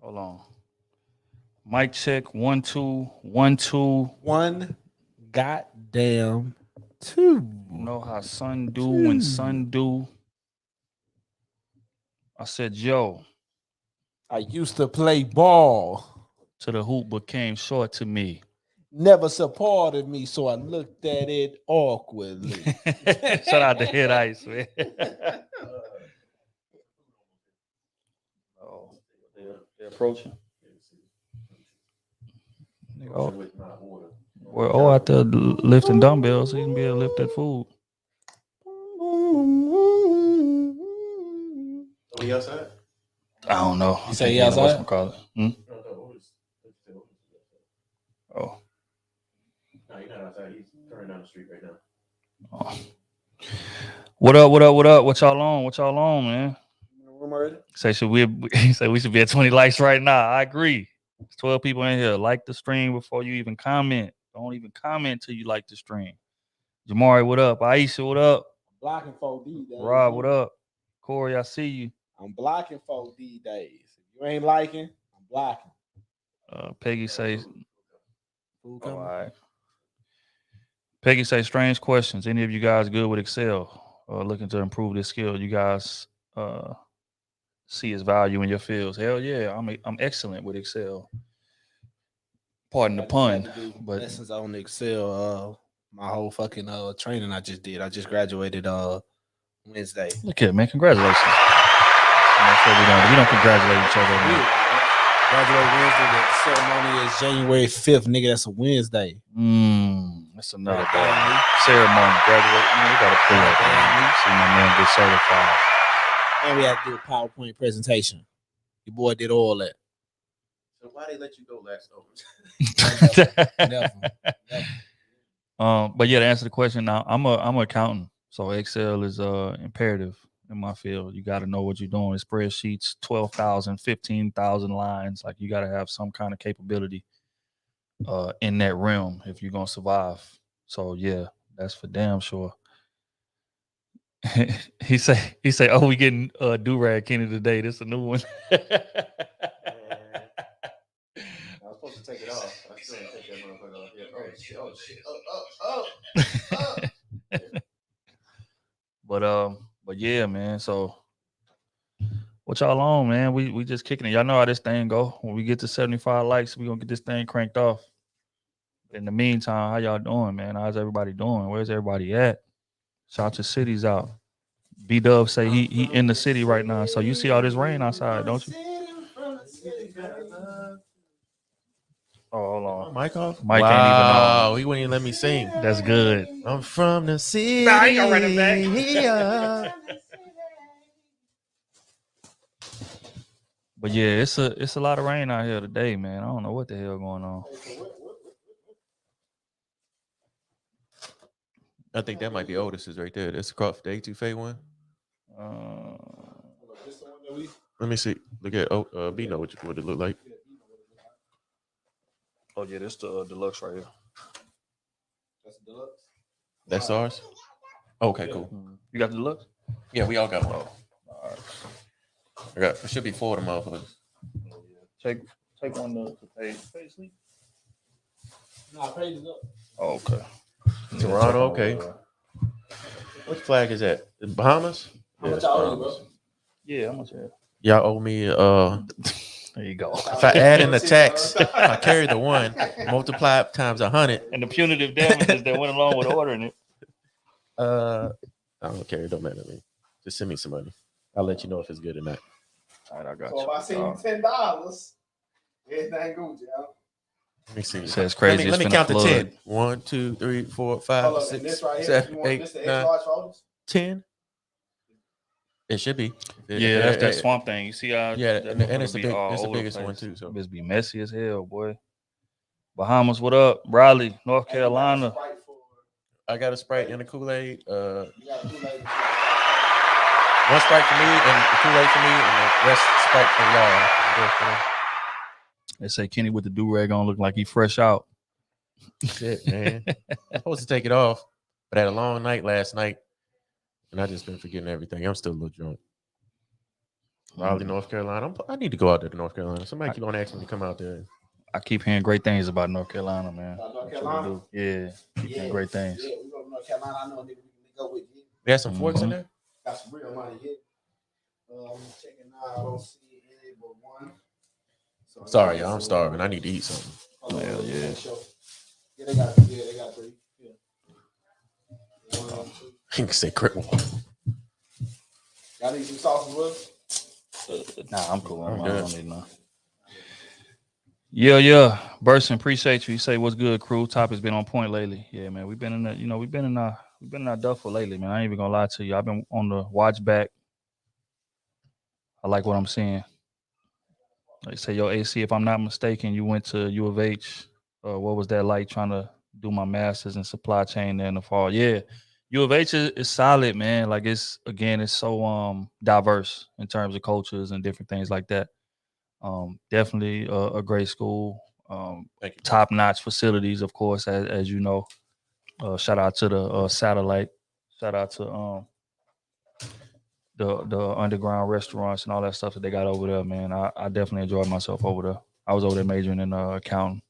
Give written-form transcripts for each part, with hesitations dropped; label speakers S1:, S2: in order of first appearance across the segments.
S1: Hold on. Mic check. 1 2 1 2.
S2: One goddamn two.
S1: You know how sun do when sun do. I said, yo,
S2: I used to play ball.
S1: to the hoop became short to me.
S2: Never supported me, so I looked at it awkwardly.
S1: Shout out to Hit Ice, man. Oh, they're approaching. Well, out there lifting dumbbells, so he can be able to lift that food.
S3: Oh, he outside?
S1: I don't know.
S2: You say he outside?
S1: Whatchamacallit. Oh.
S3: No, he's not outside. He's turning down the street right now.
S1: Oh. What up? What y'all on, man? Say we should be at 20 likes right now. I agree. There's 12 people in here. Like the stream before you even comment. Don't even comment till you like the stream. Jamari, what up? Aisha, what up?
S2: I'm blocking 4D days.
S1: Rob, what up? Corey, I see you.
S2: I'm blocking 4D days. If you ain't liking, I'm blocking.
S1: Peggy says,
S2: Food
S1: all
S2: coming?
S1: right. Peggy say strange questions. Any of you guys good with Excel? Looking to improve this skill? You guys see its value in your fields? Hell yeah, I'm excellent with Excel. Pardon the pun, but
S2: lessons on Excel. My whole fucking training I just did. I just graduated Wednesday.
S1: Look here, man. Congratulations. That's what we don't congratulate each other, man.
S2: Graduate Wednesday. The ceremony is January 5th, nigga. That's a Wednesday.
S1: That's another ceremony. Graduate. Man, we gotta pull up, man. See my man get certified.
S2: And we had to do a PowerPoint presentation. Your boy did all that.
S3: So why they let you go last over?
S2: Never.
S1: But yeah, to answer the question now, I'm an accountant, so Excel is imperative in my field. You got to know what you're doing. Spreadsheets, 12,000, 15,000 lines. Like you got to have some kind of capability in that realm if you're gonna survive. So yeah, that's for damn sure. he say, oh, we getting do-rag Kenny today. This a new one.
S3: I was supposed to take it off. I still didn't take that motherfucker off yet. Oh shit.
S1: But yeah, man. So what y'all on, man? We just kicking it. Y'all know how this thing go. When we get to 75 likes, we gonna get this thing cranked off. In the meantime, how y'all doing, man? How's everybody doing? Where's everybody at? Shout your cities out. B Dub say he in the city right now. So you see all this rain outside, don't you? Oh, hold on.
S3: Mic off?
S1: Mike
S3: wow,
S1: ain't even know.
S3: He wouldn't even let me sing.
S1: That's good.
S3: I'm from the city.
S1: Nah, he gonna run it back. But yeah, it's a lot of rain out here today, man. I don't know what the hell going on.
S3: I think that might be Otis's right there. That's across the A2Fay one. Let me see. Look at B know what it look like.
S1: Oh yeah, this the deluxe right here.
S2: That's deluxe.
S3: That's ours. Okay, cool.
S1: You got the deluxe?
S3: Yeah, we all got one.
S1: All right.
S3: I got. It should be 4 of them motherfuckers.
S1: Take one to pay sleep.
S2: Nah, page is up.
S1: Oh, okay.
S3: Toronto, okay. Which flag is that? The Bahamas?
S2: How much y'all owe, bro?
S1: Yeah, how much?
S3: Y'all owe me.
S1: There you go.
S3: If I add in the tax, I carry the 1, multiply it times 100,
S1: And the punitive damages that went along with ordering it.
S3: I don't care. It don't matter to me. Just send me some money. I'll let you know if it's good or not.
S1: All right, I got
S2: So
S1: you.
S2: if I send you $10, everything good, y'all.
S3: Let me see.
S1: Says crazy.
S3: Let me
S1: it's
S3: count to
S1: finna
S3: 10.
S1: flood.
S3: 1, 2, 3, 4, 5,
S2: Hold up, and
S3: 6,
S2: this right here,
S3: 7,
S2: you want
S3: 8,
S2: this the
S3: 9,
S2: extra large folders?
S3: 10. It should be.
S1: Yeah, that's that swamp thing. You see how?
S3: Yeah,
S1: that
S3: and it's
S1: motherfucker
S3: the
S1: be
S3: big,
S1: all
S3: it's the
S1: over
S3: biggest one
S1: place.
S3: too. So
S1: This be messy as hell, boy. Bahamas, what up? Raleigh, North Carolina.
S3: I got a Sprite and a Kool-Aid.
S2: You got a Kool-Aid.
S3: 1 Sprite for me and the Kool-Aid for me, and the rest Sprite for y'all.
S1: They say Kenny with the do-rag on look like he fresh out.
S3: Shit, man. I'm supposed to take it off, but I had a long night last night, and I just been forgetting everything. I'm still a little drunk. Raleigh, North Carolina. I need to go out there to North Carolina. Somebody keep on asking me to come out there.
S1: I keep hearing great things about North Carolina, man.
S2: North
S1: I
S2: Carolina?
S1: truly do. Yeah, keep hearing great things.
S2: Yeah, we go to North Carolina. I know a nigga we can go with. Yeah.
S3: They have some forks in there.
S2: Got some real money. Yeah. I'm checking now. I don't see any but one. So
S3: Sorry, y'all. I'm starving. I need to eat something.
S1: Hell yeah.
S2: Yeah, they got 3. Yeah.
S3: You can say crit one.
S2: Y'all need some sauce with?
S1: Nah, I'm cool.
S3: I'm
S1: I
S3: good.
S1: don't need none. Yeah. Burson, appreciate you. You say what's good, crew. Topic's been on point lately. Yeah, man. We've been in our duffel lately, man. I ain't even gonna lie to you. I've been on the watch back. I like what I'm seeing. Like say your AC, if I'm not mistaken, you went to U of H. What was that like trying to do my master's in supply chain there in the fall? Yeah. U of H is solid, man. Like it's so diverse in terms of cultures and different things like that. Definitely a great school.
S3: Thank you.
S1: Top notch facilities, of course, as you know. Shout out to the satellite. Shout out to the underground restaurants and all that stuff that they got over there, man. I definitely enjoyed myself over there. I was over there majoring in accounting.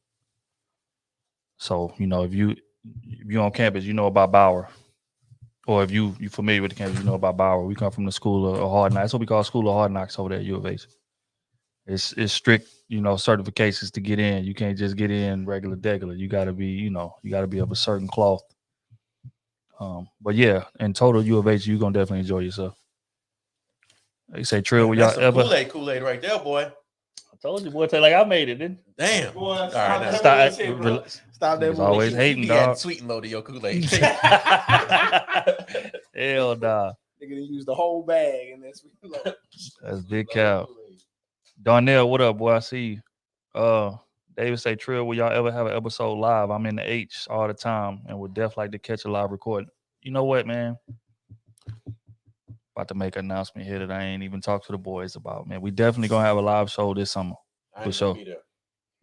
S1: So if you're on campus, you know about Bauer, or if you familiar with the campus, you know about Bauer. We come from the school of hard knocks. That's what we call school of hard knocks over there at U of H. It's strict, certifications to get in. You can't just get in regular. You got to be of a certain cloth. But yeah, in total, U of H, you're gonna definitely enjoy yourself. They say, Trill, will y'all
S3: That's some
S1: ever?
S3: Kool-Aid right there, boy.
S1: I told you, boy, like I made it, didn't
S3: Damn.
S2: Boy,
S3: All right, now.
S2: Stop that
S1: Niggas always
S2: bullshit.
S1: hating,
S3: He adding
S1: dog.
S3: sweet and low to your Kool-Aid.
S1: Hell nah.
S2: Nigga done used the whole bag and that's
S1: That's big cow. Darnell, what up, boy? I see you. David say, Trill, will y'all ever have an episode live? I'm in the H all the time and would definitely like to catch a live recording. You know what, man? About to make an announcement here that I ain't even talked to the boys about, man. We definitely gonna have a live show this summer. For sure.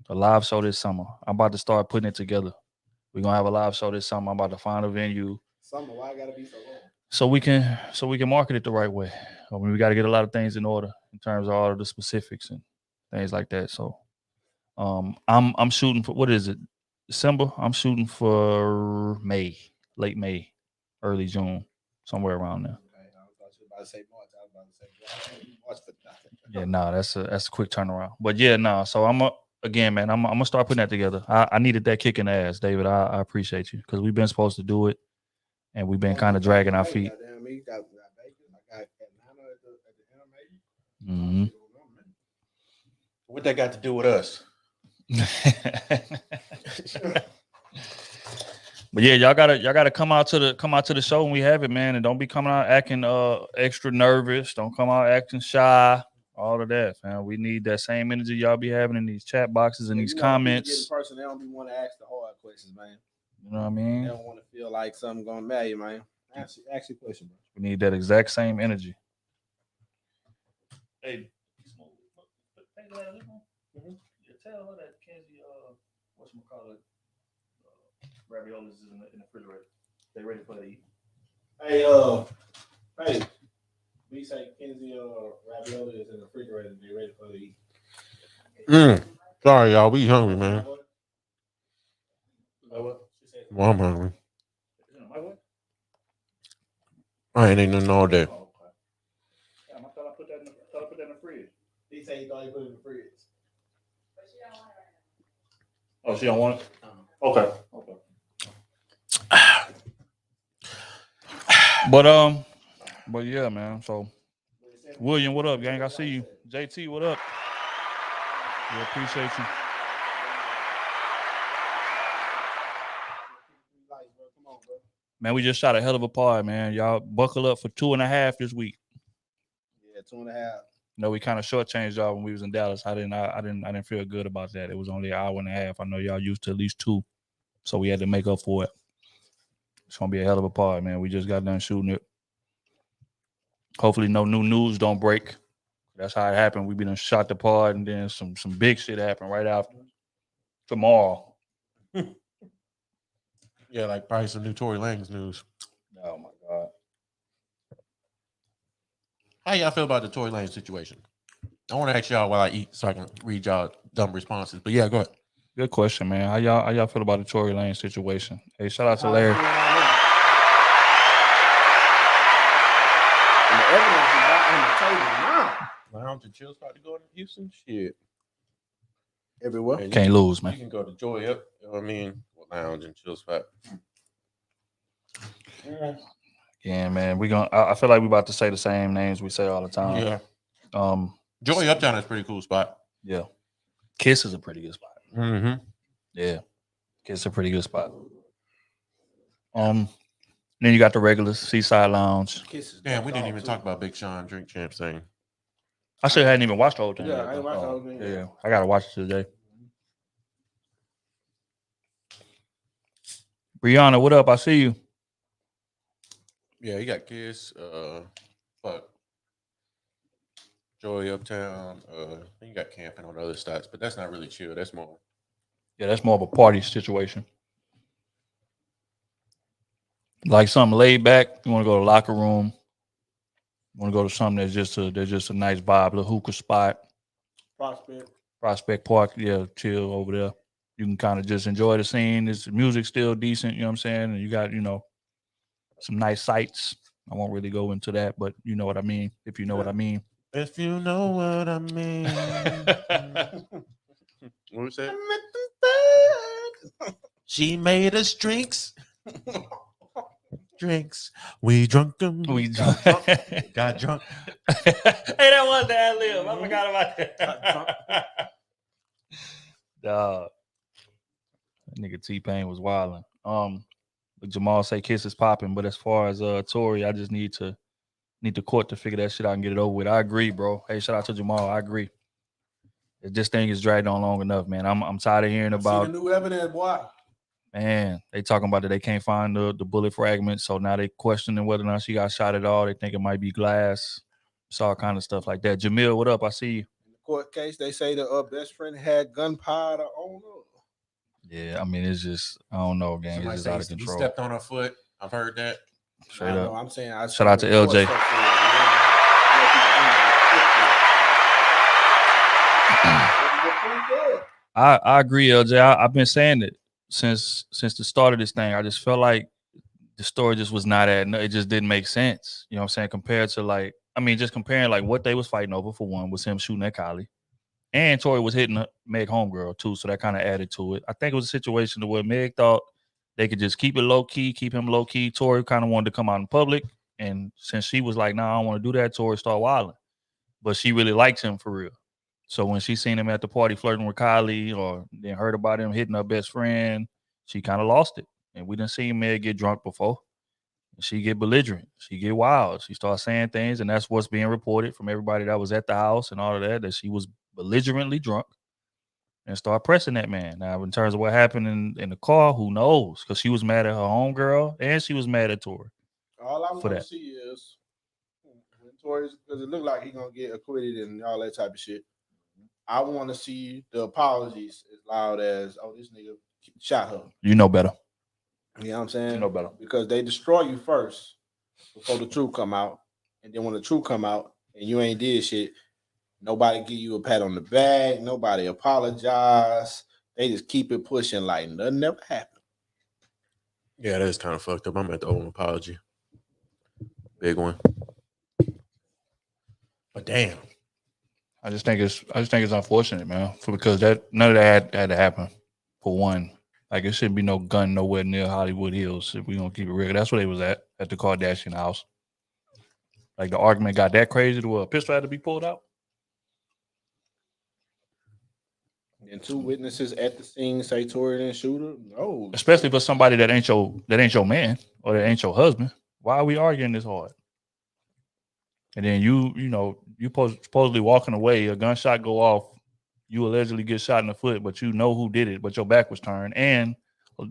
S1: A live show this summer. I'm about to start putting it together. We're gonna have a live show this summer. I'm about to find a venue.
S2: Summer, why it gotta be so long?
S1: So we can market it the right way. I mean, we got to get a lot of things in order in terms of all of the specifics and things like that. So I'm shooting for, what is it? December? I'm shooting for May, late May, early June, somewhere around there.
S2: Okay, I thought you were about to say March. I was about to say March for nothing.
S1: Yeah, no, that's a quick turnaround. But yeah, no. So I'm gonna start putting that together. I needed that kick in the ass, David. I appreciate you because we've been supposed to do it, and we've been kind of dragging our feet.
S2: Goddamn, me got Bacon. I got Atlanta at the
S1: Mm-hmm.
S3: What that got to do with us?
S1: But yeah, y'all gotta come out to the show when we have it, man, and don't be coming out acting extra nervous. Don't come out acting shy. All of that, man. We need that same energy y'all be having in these chat boxes and these comments.
S2: Person, they don't be want to ask the hard questions, man.
S1: You know what I mean?
S2: They don't want to feel like something gonna matter you, man. Ask your question, bro.
S1: We need that exact same energy. Hey, tell her that Kenzie, whatchamacallit, raviolis is in the refrigerator. They ready for her to eat.
S2: Hey, we say Kenzie ravioli is in the refrigerator. They ready for her to eat.
S3: Sorry, y'all. We hungry, man. Well, I'm hungry. I ain't eating nothing all day.
S1: Oh, okay. Damn, I thought I put that in the fridge.
S2: He said he thought he put it in the fridge.
S1: Oh, she don't want it? Okay. But yeah, man. So William, what up, gang? I see you. JT, what up? We appreciate you. Man, we just shot a hell of a pod, man. Y'all buckle up for 2.5 this week.
S2: Yeah, 2.5.
S1: No, we kind of shortchanged y'all when we was in Dallas. I didn't feel good about that. It was only an hour and a half. I know y'all used to at least 2, so we had to make up for it. It's gonna be a hell of a pod, man. We just got done shooting it. Hopefully, no new news don't break. That's how it happened. We been shot the pod, and then some big shit happened right after. Tomorrow.
S3: Yeah, like probably some new Tory Lanez news.
S1: Oh my God.
S3: How y'all feel about the Tory Lanez situation? I want to ask y'all while I eat so I can read y'all dumb responses. But yeah, go ahead.
S1: Good question, man. How y'all feel about the Tory Lanez situation? Hey, shout out to Larry.
S2: And the evidence is not on the table now.
S3: Lounge and chill spot to go to Houston. Shit.
S2: Everywhere.
S3: Man,
S1: Can't lose, man.
S3: You can go to Joy Up. You know what I mean? Lounge and chill spot.
S1: Yeah, man. I feel like we about to say the same names we say all the time.
S3: Yeah.
S1: Joy
S3: Joy Uptown is a pretty cool spot.
S1: Yeah. Kiss is a pretty good spot.
S3: Mm-hmm.
S1: Yeah. Kiss is a pretty good spot. Then you got the regular Seaside Lounge.
S3: Damn, we didn't even talk about Big Sean Drink Champs thing.
S1: I still hadn't even watched the whole thing.
S2: Yeah,
S1: yet,
S2: I ain't watched the whole thing.
S1: Yeah, I gotta watch it today. Brianna, what up? I see you.
S3: Yeah, you got Kiss, fuck. Joy Uptown, then you got camping on other spots, but that's not really chill. That's more.
S1: Yeah, that's more of a party situation. Like something laid back. You want to go to the locker room. You want to go to something that's just a nice vibe, a hookah spot. Prospect Park, yeah, chill over there. You can kind of just enjoy the scene. The music's still decent, you know what I'm saying? And you got, some nice sights. I won't really go into that, but you know what I mean, if you know what I mean.
S3: If you know what I mean. What was that? She made us drinks. Drinks. We drunk them.
S1: We
S3: got drunk.
S1: Hey, that was the ad-lib. I forgot about that. Dog. That nigga T-Pain was wilding. Jamal say Kiss is popping, but as far as Tory, I just need the court to figure that shit out and get it over with. I agree, bro. Hey, shout out to Jamal. I agree. This thing is dragged on long enough, man. I'm tired of hearing about
S2: the new evidence, boy.
S1: Man, they talking about that they can't find the bullet fragments, so now they questioning whether or not she got shot at all. They think it might be glass. It's all kind of stuff like that. Jamil, what up? I see you.
S2: In the court case, they say the best friend had gunpowder on her.
S1: Yeah, I mean, it's just, I don't know, gang.
S3: Somebody
S1: It's just out of
S3: he
S1: control.
S3: stepped on her foot. I've heard that.
S1: Straight up.
S2: I'm saying,
S1: shout out to LJ. I agree, LJ. I've been saying it since the start of this thing. I just felt like the story just was not adding up. It just didn't make sense. You know what I'm saying? Compared to just comparing like what they was fighting over for one was him shooting at Kylie. And Tory was hitting Meg homegirl too, so that kind of added to it. I think it was a situation where Meg thought they could just keep it low key, keep him low key. Tory kind of wanted to come out in public, and since she was like, "Nah, I don't want to do that," Tory started wilding. But she really liked him for real. So when she seen him at the party flirting with Kylie, or then heard about him hitting her best friend, she kind of lost it. And we didn't see Meg get drunk before. And she get belligerent. She get wild. She starts saying things, and that's what's being reported from everybody that was at the house and all of that she was belligerently drunk and start pressing that man. Now, in terms of what happened in the car, who knows? Because she was mad at her homegirl and she was mad at Tory.
S2: All I want to see is when Tory, because it looked like he's gonna get acquitted and all that type of shit. I want to see the apologies as loud as, "Oh, this nigga shot her."
S1: You know better.
S2: You know what I'm saying?
S1: You know better.
S2: Because they destroy you first before the truth come out, and then when the truth come out and you ain't did shit, nobody give you a pat on the back. Nobody apologize. They just keep it pushing like nothing ever happened.
S3: Yeah, that is kind of fucked up. I'm at the old apology. Big one. But damn.
S1: I just think it's unfortunate, man, because none of that had to happen. For one, like it shouldn't be no gun nowhere near Hollywood Hills. If we gonna keep it real, that's where they was at the Kardashian house. Like the argument got that crazy to where a pistol had to be pulled out.
S2: And two witnesses at the scene say Tory didn't shoot her. No,
S1: especially for somebody that ain't your man or that ain't your husband. Why are we arguing this hard? And then you supposedly walking away, a gunshot go off, you allegedly get shot in the foot, but you know who did it, but your back was turned, and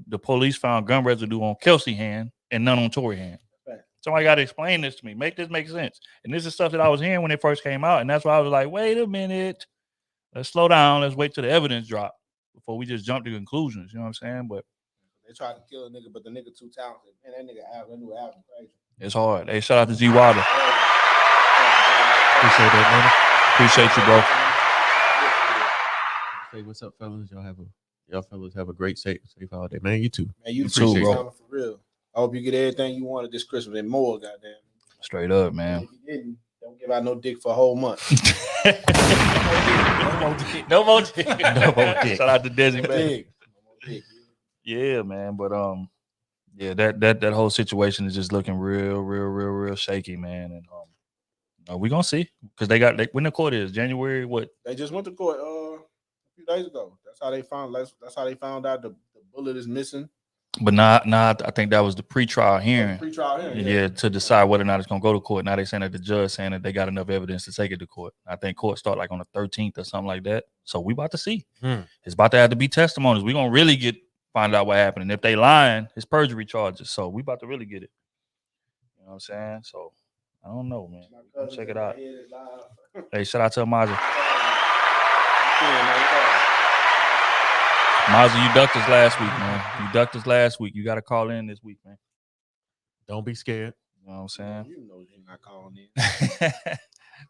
S1: the police found gun residue on Kelsey's hand and none on Tory's hand. Right. Somebody got to explain this to me. Make this make sense. And this is stuff that I was hearing when it first came out, and that's why I was like, wait a minute, let's slow down, let's wait till the evidence drop before we just jump to conclusions. You know what I'm saying? But
S2: they tried to kill a nigga, but the nigga too talented. Man, that nigga new album crazy.
S1: It's hard. Hey, shout out to G Wilder.
S3: Appreciate that, man.
S1: Appreciate you, bro.
S3: Say what's up, fellas. Y'all fellas have a great safe holiday, man. You too.
S2: Man, you
S1: too,
S2: too,
S1: bro.
S2: bro. For real. I hope you get everything you wanted this Christmas and more, goddamn.
S1: Straight up,
S2: And
S1: man.
S2: if you didn't, don't give out no dick for a whole month.
S1: No more dick.
S3: No more dick.
S1: Shout out to Desi, man.
S2: Dick. No more dick.
S1: Yeah, man. But yeah, that whole situation is just looking real shaky, man. And we gonna see because when the court is January what?
S2: They just went to court a few days ago. That's how they found out the bullet is missing.
S1: But now I think that was the pretrial hearing.
S2: Pre-trial hearing.
S1: Yeah, to decide whether or not it's gonna go to court. Now they saying that the judge saying that they got enough evidence to take it to court. I think court start like on the 13th or something like that. So we about to see. It's about to have to be testimonies. We gonna really find out what happened. And if they lying, it's perjury charges. So we about to really get it. You know what I'm saying? So I don't know, man. Go check it out. Hey, shout out to Maza. Maza, you ducked us last week, man. You ducked us last week. You got to call in this week, man.
S3: Don't be scared.
S1: You know what I'm saying?
S2: You know you're not calling in.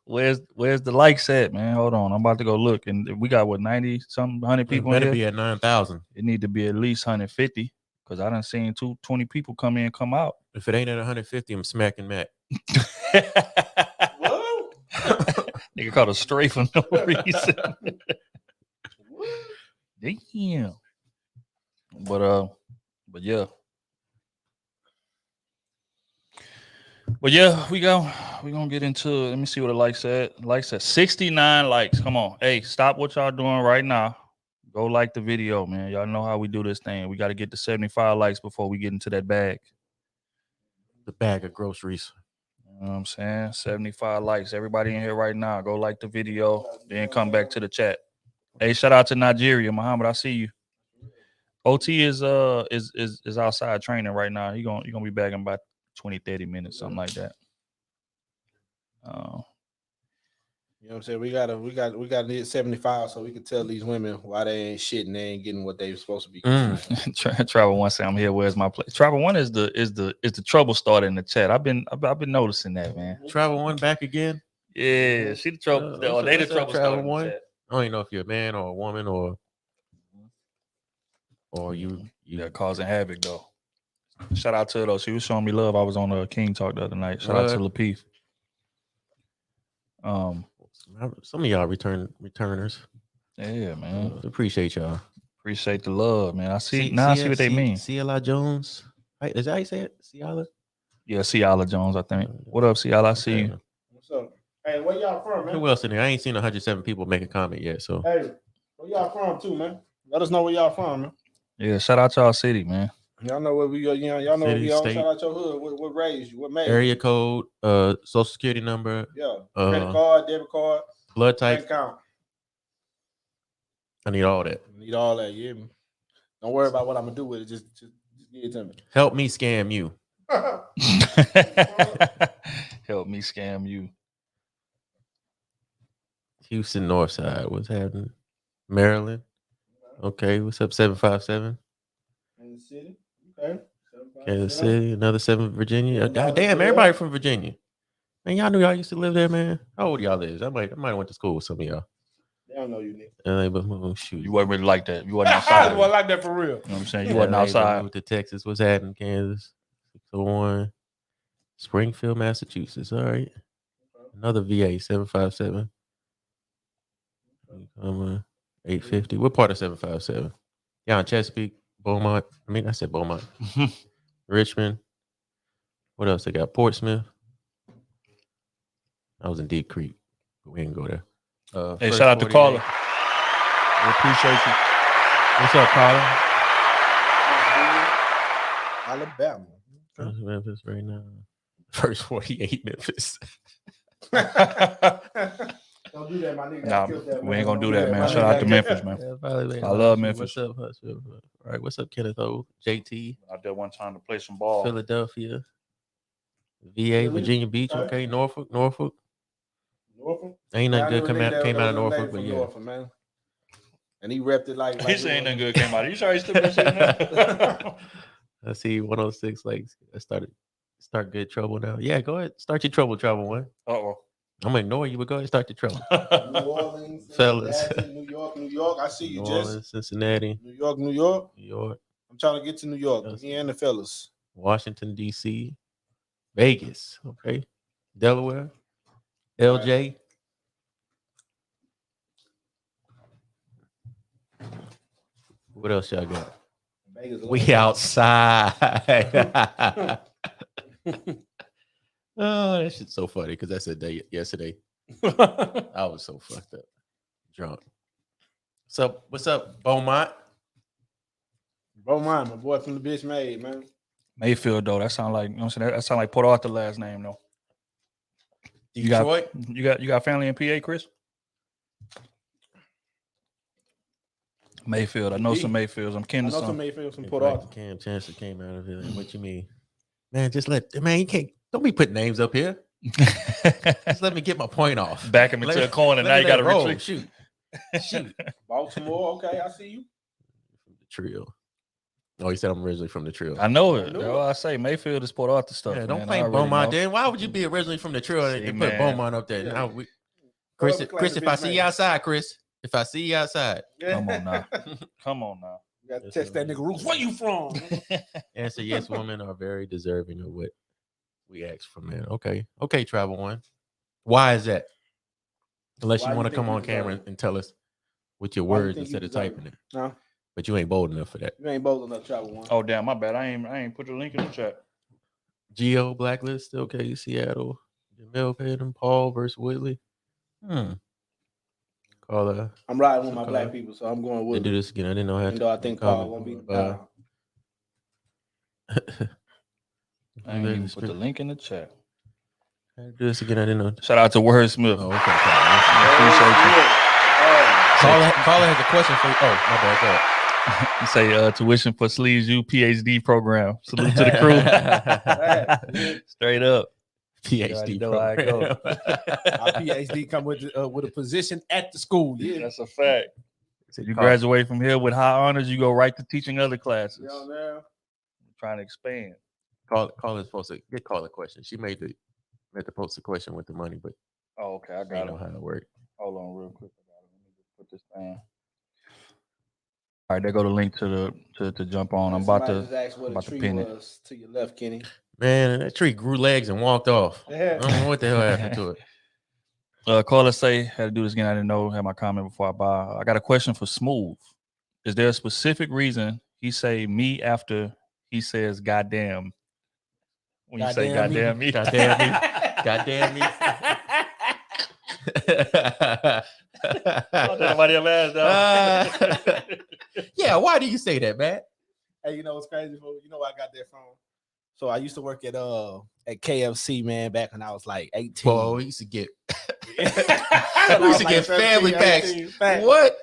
S1: Where's the likes at, man? Hold on. I'm about to go look. And we got, 90-something, 100 people in
S3: Better
S1: here?
S3: be at 9,000.
S1: It need to be at least 150 because I done seen 20 people come in, come out.
S3: If it ain't at 150, I'm smacking Matt.
S2: Whoa.
S1: Nigga called a stray for no reason. Damn. But yeah. But yeah, we gonna get into it. Let me see what the likes said. Likes at 69 likes. Come on. Hey, stop what y'all doing right now. Go like the video, man. Y'all know how we do this thing. We got to get to 75 likes before we get into that bag.
S3: The bag of groceries.
S1: You know what I'm saying? 75 likes. Everybody in here right now, go like the video, then come back to the chat. Hey, shout out to Nigeria, Muhammad. I see you. OT is outside training right now. He gonna be back in about 20-30 minutes, something like that.
S2: You know what I'm saying? We gotta need 75 so we can tell these women why they ain't shit and they ain't getting what they supposed to be getting.
S1: Travel One say I'm here. Where's my place? Travel One is the trouble starter in the chat. I've been noticing that, man.
S3: Travel One back again.
S1: Yeah, see the trouble. They the trouble starter
S3: One.
S1: in the chat.
S3: I don't even know if you're a man or a woman or
S1: They're causing havoc though. Shout out to her though. She was showing me love. I was on King Talk the other night. Shout out to Lapeef.
S3: Some of y'all returners.
S1: Yeah, man.
S3: Appreciate y'all.
S1: Appreciate the love, man. I see what they mean.
S3: Ciala Jones. Is that how you say it? Ciala?
S1: Yeah, Ciala Jones, I think. What up, Ciala? I see you.
S2: What's up? Hey, where y'all from, man?
S3: Who else in there? I ain't seen 107 people make a comment yet. So
S2: hey, where y'all from too, man? Let us know where y'all from, man.
S1: Yeah, shout out to our city, man.
S2: Y'all know where we go. Y'all know where we are.
S3: State.
S2: Shout out your hood. What raised you? What made
S3: area code, social security number,
S2: credit card, debit card,
S3: blood type.
S2: Account.
S3: I need all that.
S2: Need all that. Yeah. Don't worry about what I'm gonna do with it. Just give it to me.
S3: Help me scam you.
S1: Help me scam you.
S3: Houston Northside. What's happening? Maryland. Okay. What's up? 757.
S2: Kansas City. Okay.
S3: Kansas City. Another 7 Virginia. God damn, everybody from Virginia. Man, y'all knew y'all used to live there, man. How old y'all is? I might have went to school with some of y'all.
S2: They don't know you, nigga.
S3: But shoot.
S1: You wasn't really like that. You wasn't outside.
S2: I wasn't like that for real.
S1: You know what I'm saying? You wasn't outside.
S3: Moved to Texas. What's happening? Kansas. 601. Springfield, Massachusetts. All right. Another VA, 757. 850. What part of 757? Yeah, Chesapeake, Beaumont. I said Beaumont. Richmond. What else they got? Portsmouth. I was in Deep Creek, but we didn't go there.
S1: Hey, shout out to Carla. We appreciate you.
S3: What's up, Carla?
S2: Alabama.
S3: Memphis right now. First 48 Memphis.
S2: Don't do that, my nigga.
S1: Nah, we ain't gonna do that, man. Shout out to Memphis, man. I love Memphis.
S3: What's up, Hushville? All right, what's up, Kenneth O? JT.
S1: Out there one time to play some ball.
S3: Philadelphia. VA, Virginia Beach. Okay, Norfolk. Ain't nothing good came out of Norfolk, but yeah.
S2: Norfolk, man. And he repped it like
S1: He said ain't nothing good came out. You sorry, still been sitting there?
S3: I see 106. Like, start good trouble now. Yeah, go ahead. Start your trouble, One.
S1: Uh-oh.
S3: I'm gonna ignore you, but go ahead and start the trouble.
S2: New Orleans,
S3: Fellas.
S2: Cincinnati, New York. I see you,
S3: New
S2: Jess.
S3: Orleans, Cincinnati,
S2: New York.
S3: New York,
S2: I'm trying to get to New York.
S3: Yes.
S2: Me and the fellas.
S3: Washington, D.C., Vegas, okay, Delaware, LJ. What else y'all got?
S2: Vegas,
S3: We outside. Oh, that shit's so funny because that's a day yesterday. I was so fucked up, drunk. What's up, Beaumont?
S2: Beaumont, my boy from the bitch made, man.
S1: Mayfield though. That sound like, you know what I'm saying? That sound like Port Arthur last name though.
S3: Detroit.
S1: You got family in PA, Chris? Mayfield. I know some Mayfields. I'm kin
S2: I
S1: to
S2: know some
S1: some.
S2: Mayfield from Port Arthur.
S3: Cam Chancellor came out of it. What you mean? Man, just you can't, don't be putting names up here. Just let me get my point off.
S1: Back him into a corner. Now you got to retreat.
S3: Shoot.
S2: Baltimore, okay, I see you.
S3: From the trio. Oh, he said I'm originally from the trio.
S1: I know it. I say Mayfield is Port Arthur stuff.
S3: Yeah, don't
S1: man.
S3: play Beaumont then. Why would you be originally from the trio and put Beaumont up there?
S2: Yeah.
S3: Now Chris, if I see you outside, if I see you outside.
S1: Come on now. Come on now.
S2: You got to text that nigga Roots. Where you from?
S3: Answer yes, women are very deserving of what we ask for men. Okay, Travel One. Why is that? Unless you want to come on camera and tell us with your words instead of typing it.
S2: No.
S3: But you ain't bold enough for that.
S2: You ain't bold enough, Travel One.
S1: Oh damn, my bad. I ain't put the link in the chat.
S3: Geo Blacklist, okay, Seattle. Jamil Payton, Paul versus Whitley. Caller.
S2: I'm riding with my black people, so I'm going with
S3: do this again. I didn't know how
S2: to. I think Paul won't be down.
S1: I ain't even put the link in the chat.
S3: Do this again. I didn't know.
S1: Shout out to Wordsmith.
S3: Oh, okay. Appreciate you. Caller has a question for you. Oh, my bad. Go ahead.
S1: You say tuition for Sleeves U PhD program. Salute to the crew. Straight up.
S3: PhD
S2: program. Our PhD come with a position at the school. Yeah,
S1: that's a fact. So you graduate from here with high honors, you go right to teaching other classes.
S2: Yeah,
S1: trying to expand.
S3: Caller is supposed to get caller question. She made the post a question with the money, but
S1: okay, I
S3: got know how it worked.
S1: Hold on, real quick. Let me just put this thing. All right, there go the link to jump on. I'm about to pin it.
S2: To your left, Kenny.
S3: Man, that tree grew legs and walked off. Yeah. I don't know what the hell happened to it.
S1: Caller say, had to do this again. I didn't know. Had my comment before I buy. I got a question for Smooth. Is there a specific reason he say me after he says goddamn? When you say goddamn me.
S3: Goddamn me. Goddamn me.
S1: Nobody ever asked
S3: yeah, why do you say that, man?
S2: Hey, you know what's crazy? You know where I got that from? So I used to work at KFC, man, back when I was like 18.
S3: Well, we used to get family packs. What?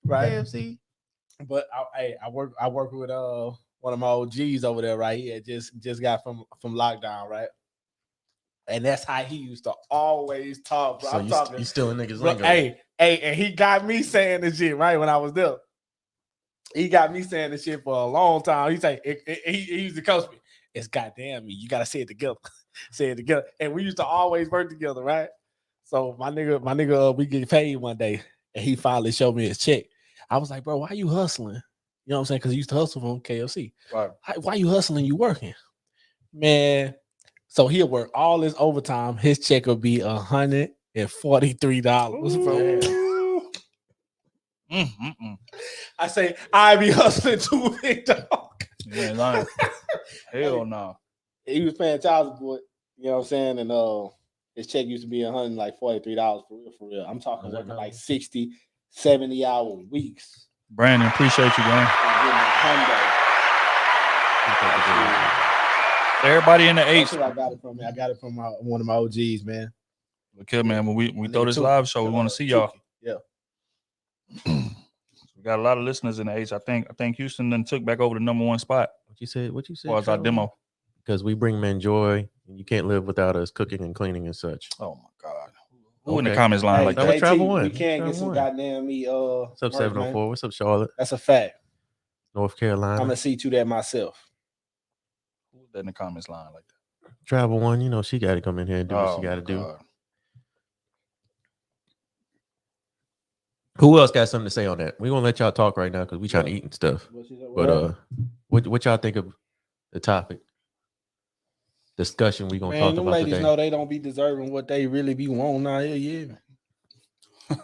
S2: Right.
S3: KFC.
S2: But I work with one of my OGs over there, right? He had just got from lockdown, right? And that's how he used to always talk, bro.
S3: So you still in niggas lingo.
S2: Hey, and he got me saying this shit, right, when I was there. He got me saying this shit for a long time. He's like, he used to coach me. It's goddamn me. You gotta say it together. Say it together. And we used to always work together, right? So my nigga, we get paid one day, and he finally showed me his check. I was like, bro, why you hustling? You know what I'm saying? Because he used to hustle from KFC.
S1: Right.
S2: Why you hustling? You working, man? So he'll work all this overtime. His check will be $143, bro. I say I be hustling too, big dog.
S1: You ain't lying. Hell no.
S2: He was paying child support, you know what I'm saying? And his check used to be $143 for real. I'm talking working like 60, 70 hour weeks.
S1: Brandon, appreciate you, man. Everybody in the H.
S2: I got it from one of my OGs, man.
S1: Look here, man. When we throw this live show, we want to see y'all.
S2: Yeah.
S1: We got a lot of listeners in the H. I think Houston then took back over the #1 spot.
S3: What you said?
S1: As far as our demo.
S3: Because we bring men joy, and you can't live without us cooking and cleaning and such.
S1: Oh my God. Who in the comments line like that?
S3: That Travel One.
S2: We can't get some goddamn me.
S3: What's up, 704? What's up, Charlotte?
S2: That's a fact.
S3: North Carolina.
S2: I'm gonna see to that myself.
S1: Who's that in the comments line like that?
S3: Travel One, you know she got to come in here and do what she got to do. Who else got something to say on that? We gonna let y'all talk right now because we trying to eat and stuff. But what y'all think of the topic discussion we gonna talk
S2: them
S3: about
S2: ladies
S3: today?
S2: know they don't be deserving what they really be wanting out here. Yeah,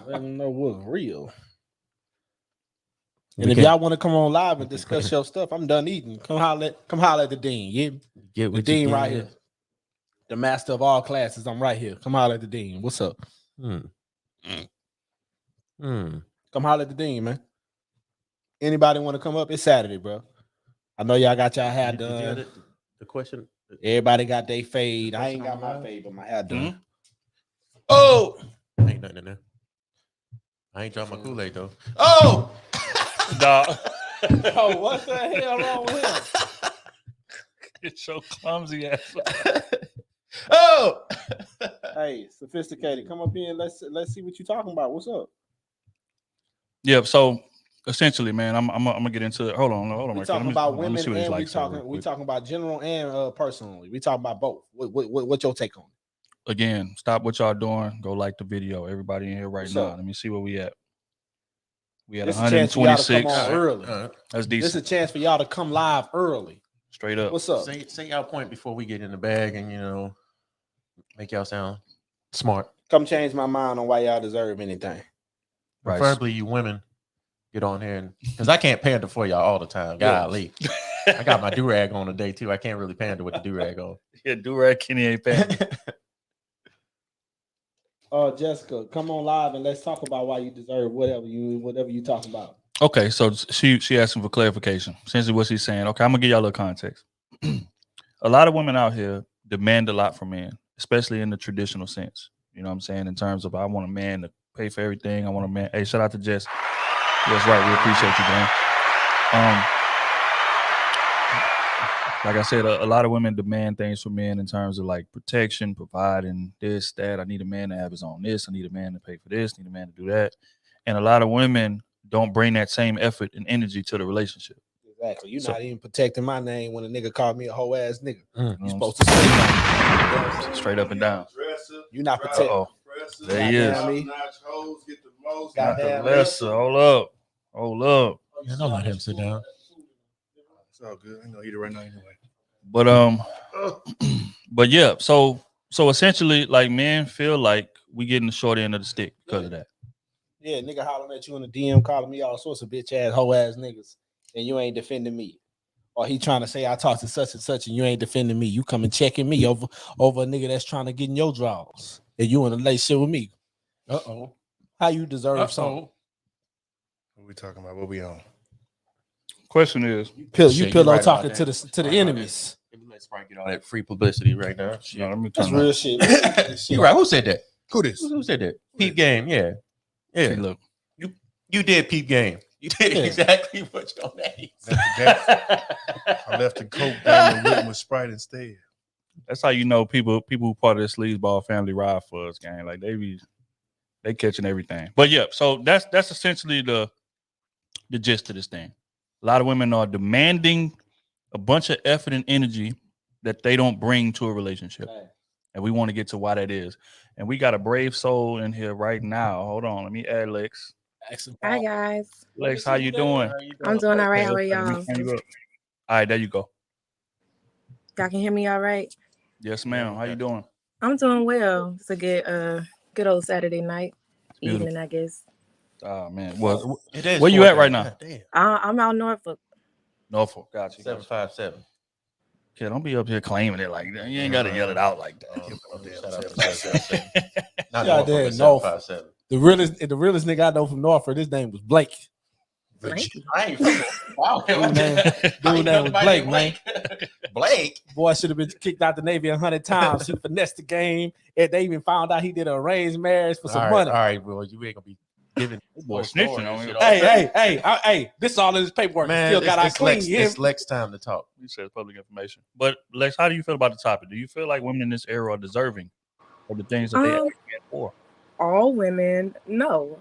S2: let them know what's real. And if y'all want to come on live and discuss your stuff, I'm done eating. Come holler at the dean. Yeah,
S3: Get
S2: the dean right here, the master of all classes. I'm right here. Come holler at the dean. What's up? Come holler at the dean, man. Anybody want to come up? It's Saturday, bro. I know y'all got y'all hair done.
S3: The question.
S2: Everybody got their fade. I ain't got my fade, but my hair done.
S3: Oh, ain't nothing in there. I ain't drunk my Kool-Aid though. Oh,
S1: dog.
S2: Oh, what the hell wrong with him?
S1: It's so clumsy ass.
S3: Oh,
S2: hey, sophisticated. Come up here and let's see what you're talking about. What's up?
S1: Yeah. So essentially, man, I'm gonna get into it. Hold on.
S2: We talking about women, and we talking about general and personally. We talking about both. What's your take on it?
S1: Again, stop what y'all doing. Go like the video. Everybody in here right now. Let me see where we at. We had 126.
S2: Early.
S1: That's decent.
S2: This is a chance for y'all to come live early.
S1: Straight up.
S2: What's up?
S3: Say y'all point before we get in the bag and make y'all sound smart.
S2: Come change my mind on why y'all deserve anything.
S1: Right.
S3: Preferably you women get on here and because I can't pander for y'all all the time. Golly. I got my do-rag on today too. I can't really pander with the do-rag on.
S1: Yeah, do-rag Kenny ain't pander.
S2: Jessica, come on live and let's talk about why you deserve whatever you talking about.
S1: Okay, so she asking for clarification. Essentially what she's saying. Okay, I'm gonna give y'all a little context. A lot of women out here demand a lot from men, especially in the traditional sense. You know what I'm saying? In terms of I want a man to pay for everything. I want a man. Hey, shout out to Jess. That's right. We appreciate you, man. Like I said, a lot of women demand things from men in terms of like protection, providing this, that. I need a man to have his own this. I need a man to pay for this. I need a man to do that. And a lot of women don't bring that same effort and energy to the relationship.
S2: Exactly. You're not even protecting my name when a nigga called me a whole ass nigga. You're supposed to say
S1: straight up and down.
S2: You're not protecting.
S1: Uh-oh. There he is.
S2: Got
S1: the lesser. Hold up.
S3: Yeah, don't let him sit down.
S4: It's all good. I'm gonna eat it right now anyway.
S1: But yeah, so essentially, like men feel like we getting the short end of the stick because of that.
S2: Yeah, nigga hollering at you in the DM, calling me all sorts of bitch ass, hoe ass niggas, and you ain't defending me. Or he trying to say I talked to such and such, and you ain't defending me. You coming checking me over a nigga that's trying to get in your drawers, and you in a relationship with me. How you deserve something?
S4: What we talking about? What we on?
S1: Question is,
S2: you pillow right talking to the enemies.
S3: Let Sprite get all that free publicity right now.
S1: No, let me
S2: That's real shit.
S3: You right? Who said that?
S4: Who this?
S3: Who said that? Peep Game. Yeah.
S1: See, look,
S3: you did Peep Game. You did exactly what your name.
S4: I left the Coke down and went with Sprite instead.
S1: That's how you know people who part of the sleazeball family ride for us, gang. Like they catching everything. But yeah, so that's essentially the gist of this thing. A lot of women are demanding a bunch of effort and energy that they don't bring to a relationship. Right. And we want to get to why that is. And we got a brave soul in here right now. Hold on. Let me add Lex.
S5: Hi, guys.
S1: Lex, how you doing?
S5: I'm doing all right. How are y'all?
S1: All right, there you go.
S5: Y'all can hear me all right?
S1: Yes, ma'am. How you doing? I'm
S5: doing well. It's a good old Saturday night, evening, I guess.
S1: Oh, man. Well,
S3: it is
S1: where you at right now?
S5: I'm out Norfolk.
S1: Norfolk, gotcha.
S3: 757.
S1: Yeah, don't be up here claiming it like that. You ain't got to yell it out like that.
S2: Norfolk. The realest nigga I know from Norfolk, his name was Blake.
S5: Blake?
S3: Wow.
S2: Dude name was Blake, man.
S3: Blake?
S2: Boy should have been kicked out the Navy 100 times. He finessed the game. And they even found out he did an arranged marriage for some money.
S3: All right, bro. You ain't going to be giving
S1: boy snitching on him.
S2: Hey, this is all in his paperwork.
S3: Man,
S2: still got
S3: it's Lex time to talk.
S1: You said public information. But Lex, how do you feel about the topic? Do you feel like women in this era are deserving of the things that they ask for?
S5: All women, no.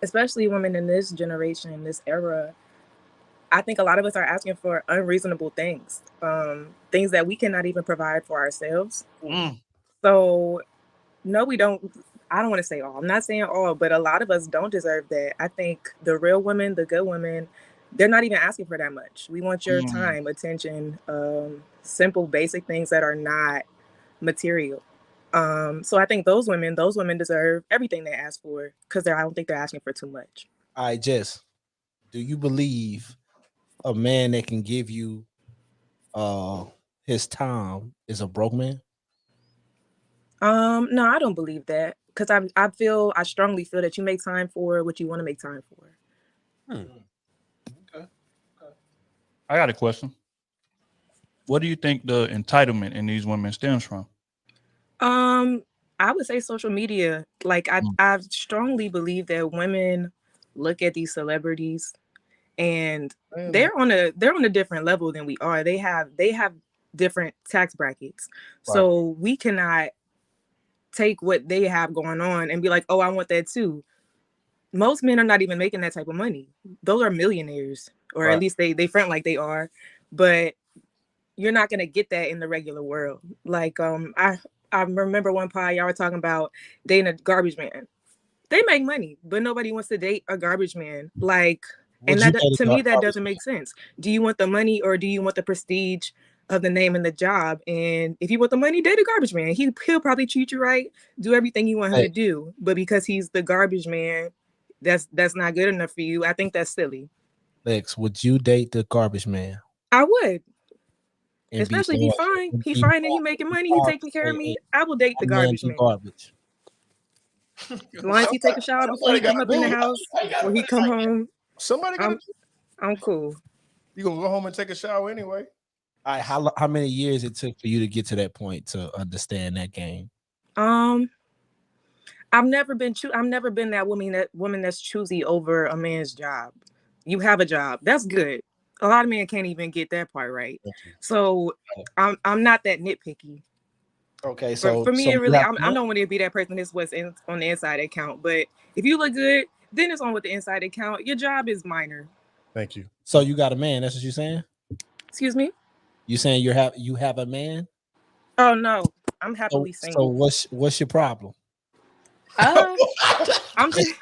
S5: Especially women in this generation, this era. I think a lot of us are asking for unreasonable things. Things that we cannot even provide for ourselves. So no, we don't. I don't want to say all. I'm not saying all, but a lot of us don't deserve that. I think the real women, the good women, they're not even asking for that much. We want your time, attention, simple, basic things that are not material. So I think those women deserve everything they ask for because I don't think they're asking for too much.
S2: All right, Jess, do you believe a man that can give you his time is a broke man?
S5: No, I don't believe that because I strongly feel that you make time for what you want to make time for.
S2: Okay.
S1: I got a question. What do you think the entitlement in these women stems from?
S5: I would say social media. Like I strongly believe that women look at these celebrities and they're on a different level than we are. They have different tax brackets.
S1: Right.
S5: So we cannot take what they have going on and be like, oh, I want that too. Most men are not even making that type of money. Those are millionaires, or
S1: Right.
S5: at least they front like they are. But you're not gonna get that in the regular world. Like I remember one pod y'all were talking about dating a garbage man. They make money, but nobody wants to date a garbage man. Like, and that to me that doesn't make sense. Do you want the money or do you want the prestige of the name and the job? And if you want the money, date a garbage man. He'll probably treat you right, do everything you want him to do. But because he's the garbage man, that's not good enough for you. I think that's silly.
S2: Lex, would you date the garbage man?
S5: I would.
S2: And
S5: especially if he's fine. He fine and he making money. He taking care of me. I will date the garbage man.
S2: Garbage.
S5: As long as he take a shower before he come up in the house or he come home,
S4: Somebody got.
S5: I'm cool.
S4: You gonna go home and take a shower anyway?
S2: All right, how many years it took for you to get to that point to understand that game?
S5: I've never been that woman that's choosy over a man's job. You have a job. That's good. A lot of men can't even get that part right. So I'm not that nitpicky.
S2: Okay, so
S5: for me, it really I don't want to be that person that's what's on the inside account. But if you look good, then it's on with the inside account. Your job is minor.
S4: Thank you.
S2: So you got a man? That's what you're saying?
S5: Excuse me?
S2: You saying you have a man?
S5: Oh no, I'm happily single.
S2: So what's your problem?
S5: I'm just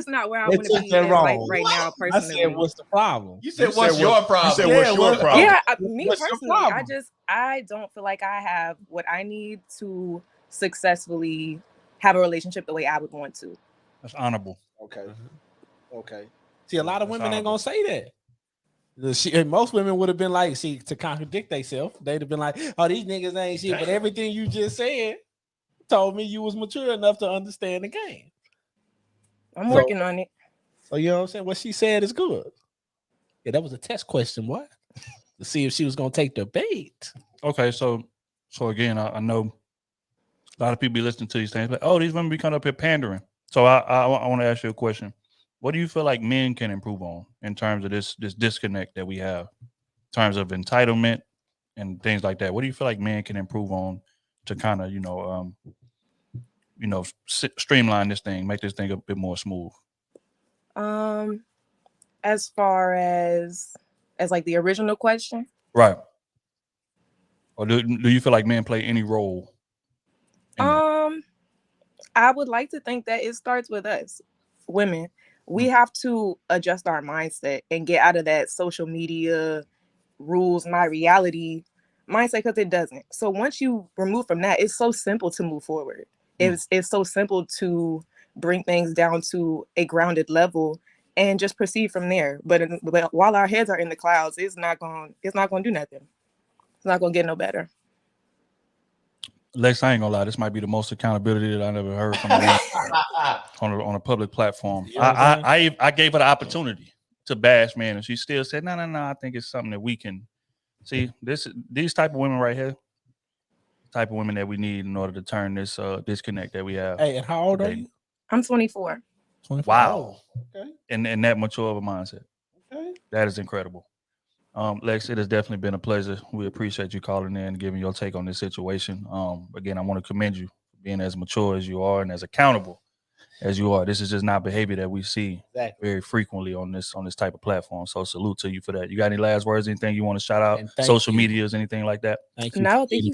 S5: not where I want to be in life right now. Personally,
S2: I said, what's the problem?
S3: You said, what's your problem?
S4: You said, what's your problem?
S5: Yeah, me personally, I don't feel like I have what I need to successfully have a relationship the way I would want to.
S1: That's honorable.
S2: Okay. See, a lot of women ain't gonna say that. Most women would have been like, see, to contradict themselves, they'd have been like, oh, these niggas ain't shit. But everything you just said told me you was mature enough to understand the game.
S5: I'm working on it.
S2: So you know what I'm saying? What she said is good. Yeah, that was a test question, boy. To see if she was gonna take the bait.
S1: Okay, so again, I know a lot of people be listening to these things, but these women be coming up here pandering. So I want to ask you a question. What do you feel like men can improve on in terms of this disconnect that we have, in terms of entitlement and things like that? What do you feel like men can improve on to kind of streamline this thing, make this thing a bit more smooth?
S5: As far as like the original question,
S1: right? Or do you feel like men play any role?
S5: I would like to think that it starts with us, women. We have to adjust our mindset and get out of that social media rules, my reality mindset, because it doesn't. So once you remove from that, it's so simple to move forward. It's so simple to bring things down to a grounded level and just proceed from there. But while our heads are in the clouds, it's not going to do nothing. It's not going to get no better.
S1: Lex, I ain't gonna lie, this might be the most accountability that I never heard from on a public platform. You know I gave her the opportunity to bash man, and she still said, no, I think it's something that we can see. These type of women right here, type of women that we need in order to turn this disconnect that we have.
S2: Hey, and how old are you?
S5: I'm 24.
S2: 24.
S1: Wow.
S2: Okay.
S1: And that mature of a mindset.
S2: Okay.
S1: That is incredible. Lex, it has definitely been a pleasure. We appreciate you calling in and giving your take on this situation. Again, I want to commend you for being as mature as you are and as accountable as you are. This is just not behavior that we see very frequently on this type of platform. So salute to you for that. You got any last words, anything you want to shout out? Social medias, anything like that?
S5: Thank you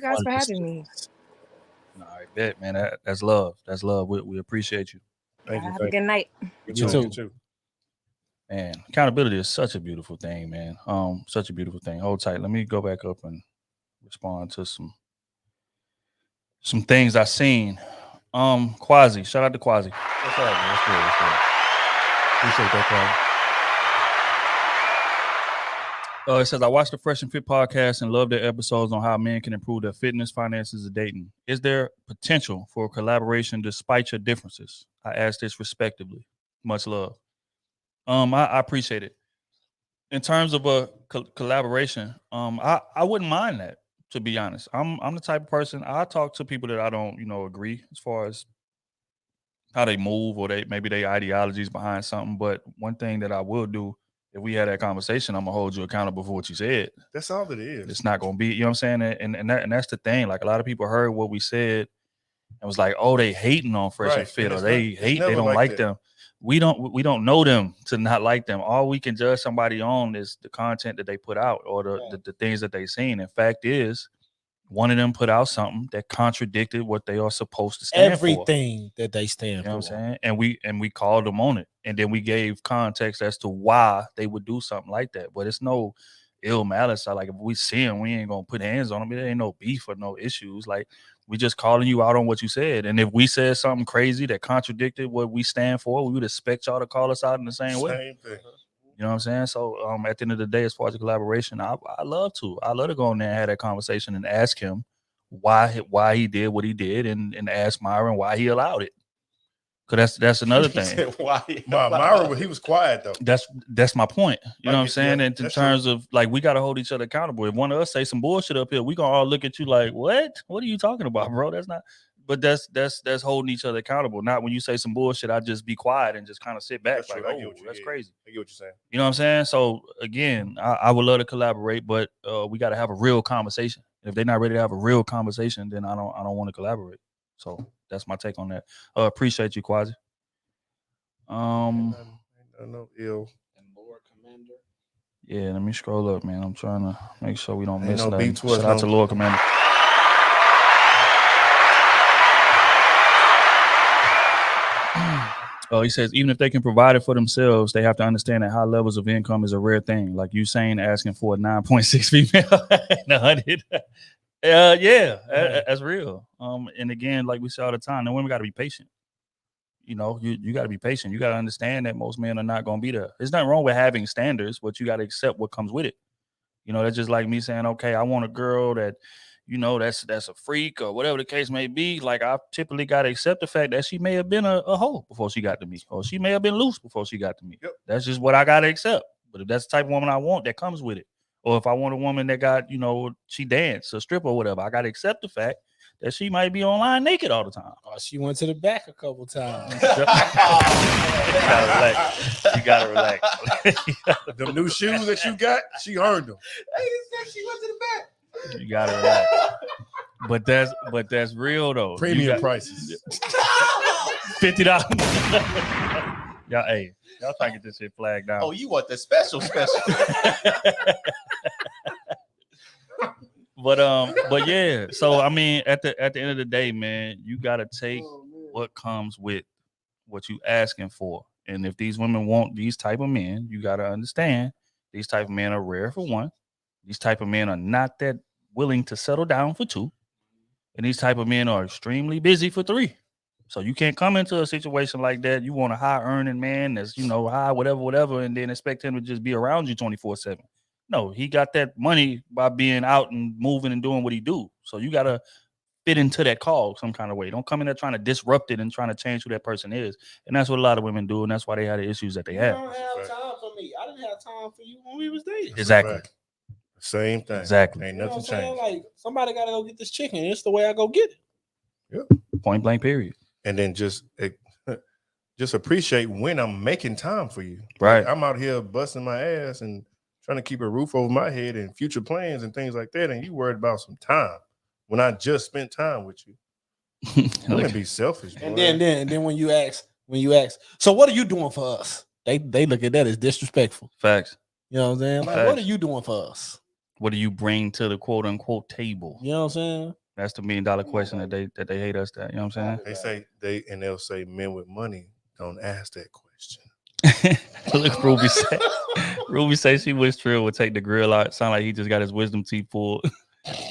S5: guys for having me.
S1: All right, bet, man. That's love. That's love. We appreciate you.
S4: Thank you.
S5: Have a
S4: Thank
S5: good night.
S4: you.
S3: You too.
S4: You too.
S1: Man, accountability is such a beautiful thing, man. Such a beautiful thing. Hold tight. Let me go back up and respond to some things I seen. Quasi. Shout out to Quasi.
S3: What's up, man? What's good? What's good? Appreciate that,
S1: It says, I watched the Fresh and Fit podcast and love their episodes on how men can improve their fitness, finances, and dating. Is there potential for collaboration despite your differences? I ask this respectively. Much love. I appreciate it. In terms of a collaboration, I wouldn't mind that, to be honest. I'm the type of person, I talk to people that I don't, agree as far as how they move or maybe their ideologies behind something. But one thing that I will do, if we had that conversation, I'm gonna hold you accountable for what you said.
S4: That's all it is.
S1: It's not gonna be, you know what I'm saying? And that's the thing. Like, a lot of people heard what we said and was like, oh, they hating on Fresh and Fit, or they don't like them. We don't know them to not like them. All we can judge somebody on is the content that they put out or the things that they seen. In fact is, one of them put out something that contradicted what they are supposed to stand for.
S6: Everything that they stand
S1: You know
S6: for.
S1: what I'm saying? And we called them on it. And then we gave context as to why they would do something like that. But it's no ill malice. Like, if we see them, we ain't gonna put hands on them. There ain't no beef or no issues. Like, we just calling you out on what you said. And if we said something crazy that contradicted what we stand for, we would expect y'all to call us out in the same way.
S4: Same thing.
S1: You know what I'm saying? So at the end of the day, as far as the collaboration, I love to go in there and have that conversation and ask him why he did what he did, and ask Myron why he allowed it. Because that's another thing.
S4: Myron, he was quiet though.
S1: That's my point. You know what I'm saying?
S4: Yeah,
S1: in terms of, like, we got to hold each other accountable. If one of us say some bullshit up here, we gonna all look at you like, what are you talking about, bro? That's not. But that's holding each other accountable. Not when you say some bullshit, I just be quiet and just kind of sit back.
S4: That's
S1: like,
S4: true.
S1: oh, that's crazy.
S4: I get what you're saying.
S1: You know what I'm saying? So again, I would love to collaborate, but we got to have a real conversation. If they're not ready to have a real conversation, then I don't want to collaborate. So that's my take on that. Appreciate you, Quasi.
S4: No ill.
S2: And Lord Commander.
S1: Yeah, let me scroll up, man. I'm trying to make sure we don't
S4: Ain't
S1: miss
S4: no
S1: nothing.
S4: beef to us,
S1: Shout out
S4: no.
S1: to Lord Commander. He says, even if they can provide it for themselves, they have to understand that high levels of income is a rare thing. Like you saying, asking for a 9.6 female and 100. That's real. And again, like we say all the time, the women got to be patient. You know, you got to be patient. You got to understand that most men are not going to be there. There's nothing wrong with having standards, but you got to accept what comes with it. You know, that's just like me saying, okay, I want a girl that, you know, that's a freak or whatever the case may be. Like, I typically got to accept the fact that she may have been a hoe before she got to me, or she may have been loose before she got to me.
S4: Yep. That's
S1: That's just what I got to accept. But if that's the type of woman I want, that comes with it. Or if I want a woman that got, you know, she dance, a stripper or whatever, I got to accept the fact that she might be online naked all the time.
S6: Oh, she went to the back a couple times.
S1: You gotta relax.
S4: Them new shoes that you got, she earned them.
S2: She went to the back.
S1: You gotta relax. But that's real though.
S4: Premium prices.
S1: $50. Y'all try to get this shit flagged down.
S3: Oh, you want the special.
S1: But yeah. So I mean, at the end of the day, man, you gotta take what comes with what you asking for. And if these women want these type of men, you gotta understand these type of men are rare for one. These type of men are not that willing to settle down for two. And these type of men are extremely busy for three. So you can't come into a situation like that. You want a high earning man that's, you know, high, whatever, and then expect him to just be around you 24/7. No, he got that money by being out and moving and doing what he do. So you got to fit into that call some kind of way. Don't come in there trying to disrupt it and trying to change who that person is. And that's what a lot of women do. And that's why they have the issues that they have.
S2: You don't have time for me. I didn't have time for you when we was dating.
S1: Exactly.
S4: Right. Same thing.
S1: Exactly.
S4: Ain't
S2: You know what
S4: nothing
S2: I'm saying?
S4: changed.
S2: Like, somebody got to go get this chicken. It's the way I go get it.
S1: Point blank, period.
S4: And then just appreciate when I'm making time for you.
S1: Right.
S4: Like, I'm out here busting my ass and trying to keep a roof over my head and future plans and things like that. And you worried about some time when I just spent time with you. I'm gonna be selfish.
S6: And
S4: boy.
S6: then when you ask, so what are you doing for us? They look at that as disrespectful.
S1: Facts.
S6: You know what I'm saying? Like,
S1: Facts.
S6: what are you doing for us?
S1: What do you bring to the quote unquote table?
S6: You know what I'm saying?
S1: That's the $1 million question that they hate us that. You know what I'm saying?
S4: They'll say men with money don't ask that question.
S1: Look, Ruby say. Ruby say she wish Trill would take the grill out. Sound like he just got his wisdom teeth pulled.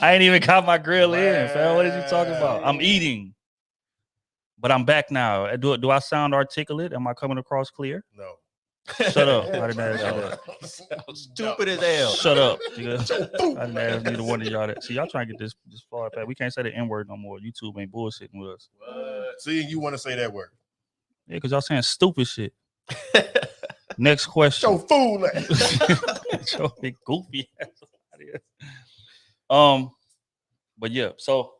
S1: I ain't even got my grill in, fam. What is you talking about? I'm eating, but I'm back now. Do I sound articulate? Am I coming across clear?
S4: No.
S1: Shut up. I didn't ask you that.
S3: Stupid as hell.
S1: Shut up. Nigga. I didn't ask neither one of y'all that. See, y'all trying to get this far back. We can't say the N-word no more. YouTube ain't bullshitting with us.
S4: See, you want to say that word.
S1: Yeah, because y'all saying stupid shit. Next question.
S4: So fool ass.
S1: Your big goofy ass. But yeah, so